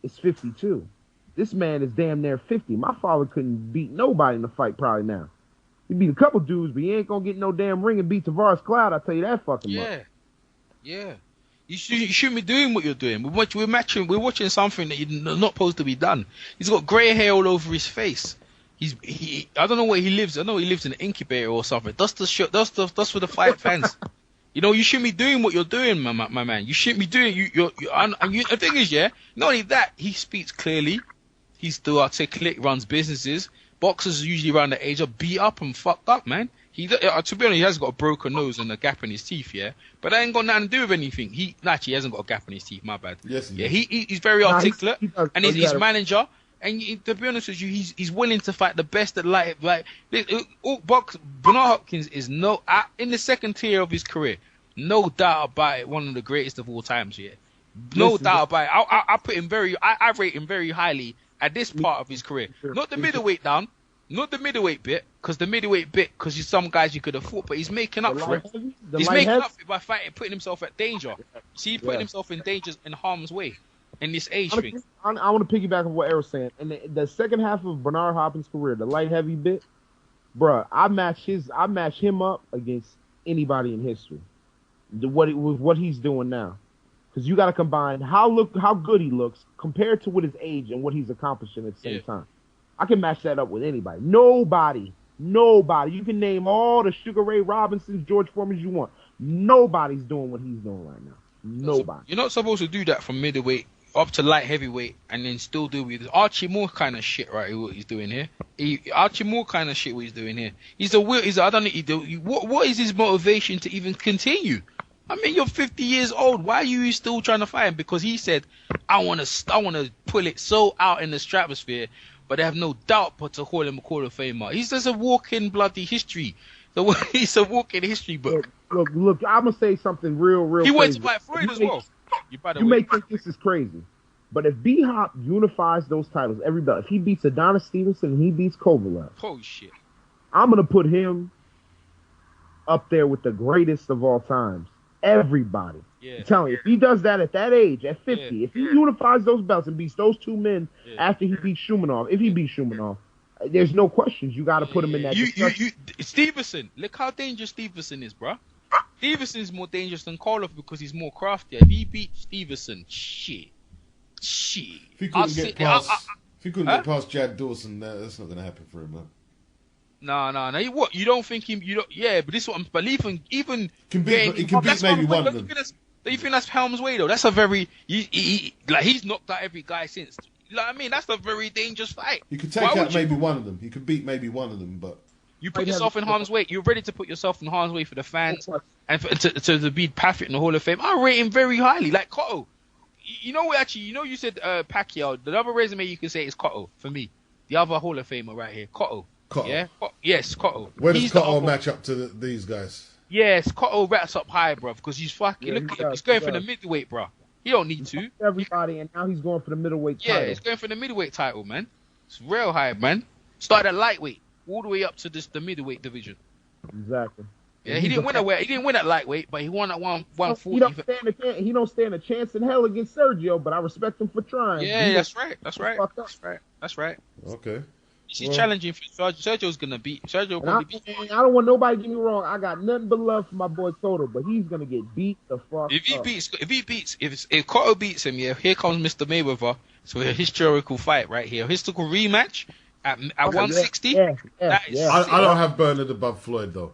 is 52. This man is damn near 50. My father couldn't beat nobody in the fight probably now. He beat a couple dudes, but he ain't gonna get no damn ring and beat Tavares Cloud. I tell you that fucking much. Yeah. You shouldn't be doing what you're doing. We're watching something that you're not supposed to be done. He's got grey hair all over his face. I don't know where he lives. I know he lives in an incubator or something. That's for the fight fans. You know, you shouldn't be doing what you're doing, my man. You shouldn't be doing. The thing is, not only that, he speaks clearly. He's still articulate, runs businesses. Boxers usually around the age are beat up and fucked up, man. To be honest, he has got a broken nose and a gap in his teeth, but that ain't got nothing to do with anything. He hasn't got a gap in his teeth. My bad. Yes, he's very articulate, and he's manager. And to be honest with you, he's willing to fight the best at Bernard Hopkins is in the second tier of his career, no doubt about it. One of the greatest of all times, no doubt about it. I put him I rate him very highly at this part of his career. Not the middleweight down. Not the middleweight bit, because he's some guys you could have fought, but he's making up for it. He's making up for it by putting himself at danger. See, he's putting himself in danger, in harm's way, in this age thing. I want to piggyback on what Errol's saying. And the second half of Bernard Hopkins' career, the light heavy bit, bruh, I match him up against anybody in history. What he's doing now, because you got to combine how good he looks compared to with his age and what he's accomplishing at the same time. I can match that up with anybody. Nobody. You can name all the Sugar Ray Robinsons, George Foremans you want. Nobody's doing what he's doing right now. Nobody. You're not supposed to do that from middleweight up to light heavyweight and then still do with Archie Moore kind of shit, right? What he's doing here. Archie Moore kind of shit. What he's doing here. What is his motivation to even continue? I mean, you're 50 years old. Why are you still trying to fight him? Because he said, I want to pull it so out in the stratosphere. But they have no doubt but to call him a Hall of Famer. He's just a walking bloody history. He's a walking history book. Look, I'm going to say something real He crazy. went to fight Floyd as well. You may think this is crazy, but if B-Hop unifies those titles, every belt, if he beats Adonis Stevenson and he beats Kovalev, holy shit, I'm going to put him up there with the greatest of all times. Everybody. I'm telling you, if he does that at that age, at 50, if he unifies those belts and beats those two men after he beats Shumenov, if he beats Shumenov, there's no questions. You got to put him in that. Stevenson, look how dangerous Stevenson is, bro. Stevenson's more dangerous than Koloff because he's more crafty. If he beats Stevenson, shit. If he couldn't get past Chad Dawson, that's not going to happen for him, man. No. What? You don't think him? You don't. Yeah, but this is what I'm. But even he can beat maybe one of them. Do you think that's Helm's way though? That's a very he's knocked out every guy since. You know what I mean? That's a very dangerous fight. You could take out maybe one of them. He could beat maybe one of them, but you put yourself in harm's way. You're ready to put yourself in harm's way for the fans and to be Patrick in the Hall of Fame. I rate him very highly, like Cotto. You know, you said Pacquiao. The other resume you can say is Cotto for me. The other Hall of Famer right here, Cotto. Yeah. Yes, Cotto. Where does Cotto match up to these guys? Yes, Cotto rats up high, bro, because he's fucking. Look at him. He's going for the middleweight, bro. He don't need to. Everybody, and now he's going for the middleweight title. Yeah, he's going for the middleweight title, man. It's real high, man. Started at lightweight, all the way up to the middleweight division. Exactly. Yeah, he didn't win at lightweight, but he won at 140. He don't stand a chance in hell against Sergio, but I respect him for trying. Yeah, that's right. Okay. He's challenging for Sergio's gonna beat Sergio. I don't want nobody to get me wrong. I got nothing but love for my boy Cotto, but he's gonna get beat the fuck up. If Cotto beats him, here comes Mr. Mayweather. So a historical fight right here, historical rematch at 160. I don't have Bernard above Floyd though.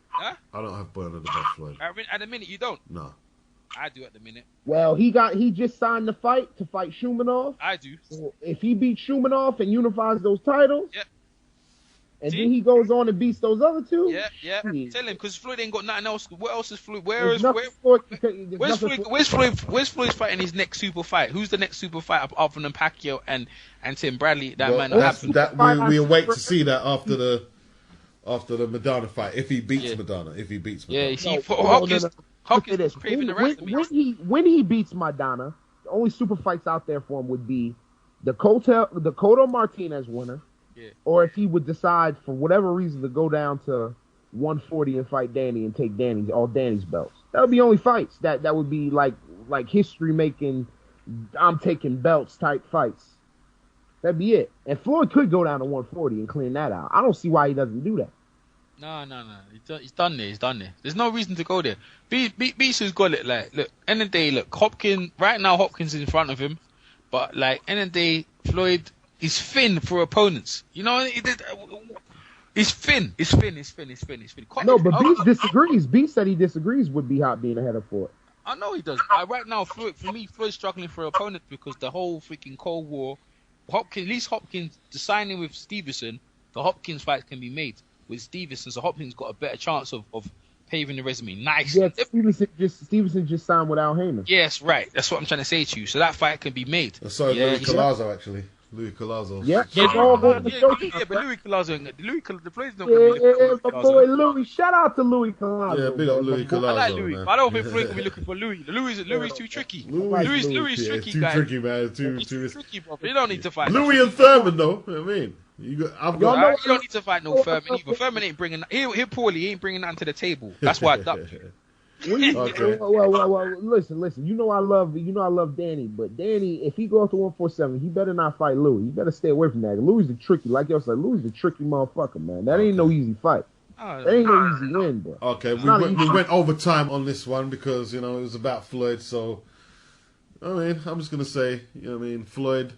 Huh? I don't have Bernard above Floyd. At the minute, you don't. No. I do at the minute. Well, he just signed the fight to fight Shumenov. I do. So if he beats Shumenov and unifies those titles, and then he goes on and beats those other two. Yeah. Tell him, because Floyd ain't got nothing else. What else is Floyd? Where's Floyd fighting his next super fight? Who's the next super fight other than Pacquiao and Tim Bradley? We await to see that after the after the Madonna fight. If he beats Yeah. Madonna. If he beats Yeah, Madonna. you see, No, Hopkins, no. Hopkins Look was at paving the this. rest of me. When he beats Madonna, the only super fights out there for him would be the Cotto Martinez winner, Yeah. or if he would decide for whatever reason to go down to 140 and fight Danny and take all Danny's belts. That would be only fights that would be like history making. I'm taking belts type fights. That'd be it. And Floyd could go down to 140 and clean that out. I don't see why he doesn't do that. No. He's done there. He's done there. There's no reason to go there. Bisou's got it. Like, look, end of the day, look, Hopkins, right now Hopkins is in front of him. But, like, end of the day, Floyd is thin for opponents. You know, he's thin. He's thin. No, but Beast disagrees. Beast said he disagrees with B-Hop being ahead of Floyd. I know he does. Right now, Floyd's struggling for opponents because the whole freaking Cold War, at least Hopkins, the signing with Stevenson, the Hopkins fight can be made with Stevenson, so Hopkins got a better chance of paving the resume. Nice. Yeah, Stevenson just signed with Al Heyman. Yes, right. That's what I'm trying to say to you. So that fight can be made. So Louis Collazo, actually. Louis Collazo. Yeah, it's all going to show. Yeah, but Louis Collazo, the players don't Yeah, my boy Louis. Shout out to Louis Collazo. Yeah, big up Louis Collazo. I like Louis, man. but I don't think Floyd can be looking for Louis. Louis is too tricky. Louis is tricky, too guy. tricky, man. Too Tricky, bro. You don't need to fight. Louis and Thurman, though. I mean, you don't need to fight no Thurman either. Thurman ain't bringing. He poorly. He ain't bringing nothing to the table. That's why I ducked you. Okay. Well, listen. You know I love Danny, but Danny, if he goes to 147, he better not fight Louis. He better stay away from that. Louis the tricky, like y'all said. Louis the tricky motherfucker, man. That ain't no easy fight. That ain't no easy win, bro. Okay, we went overtime on this one because it was about Floyd. So, I mean, I'm just gonna say, Floyd,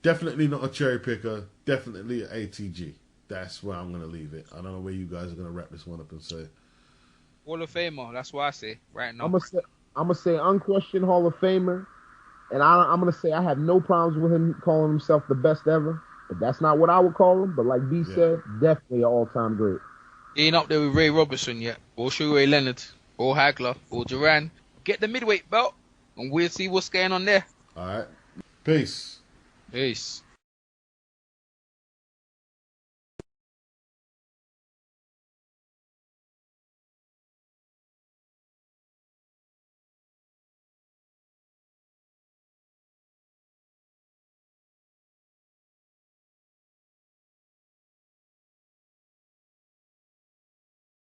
definitely not a cherry picker. Definitely an ATG. That's where I'm gonna leave it. I don't know where you guys are gonna wrap this one up and say. Hall of Famer. That's what I say right now. I'm gonna say unquestioned Hall of Famer, and I'm gonna say I have no problems with him calling himself the best ever. But that's not what I would call him. But like B said, definitely an all-time great. He ain't up there with Ray Robertson yet, or Sugar Ray Leonard, or Hagler, or Duran. Get the middleweight belt, and we'll see what's going on there. All right. Peace. Peace.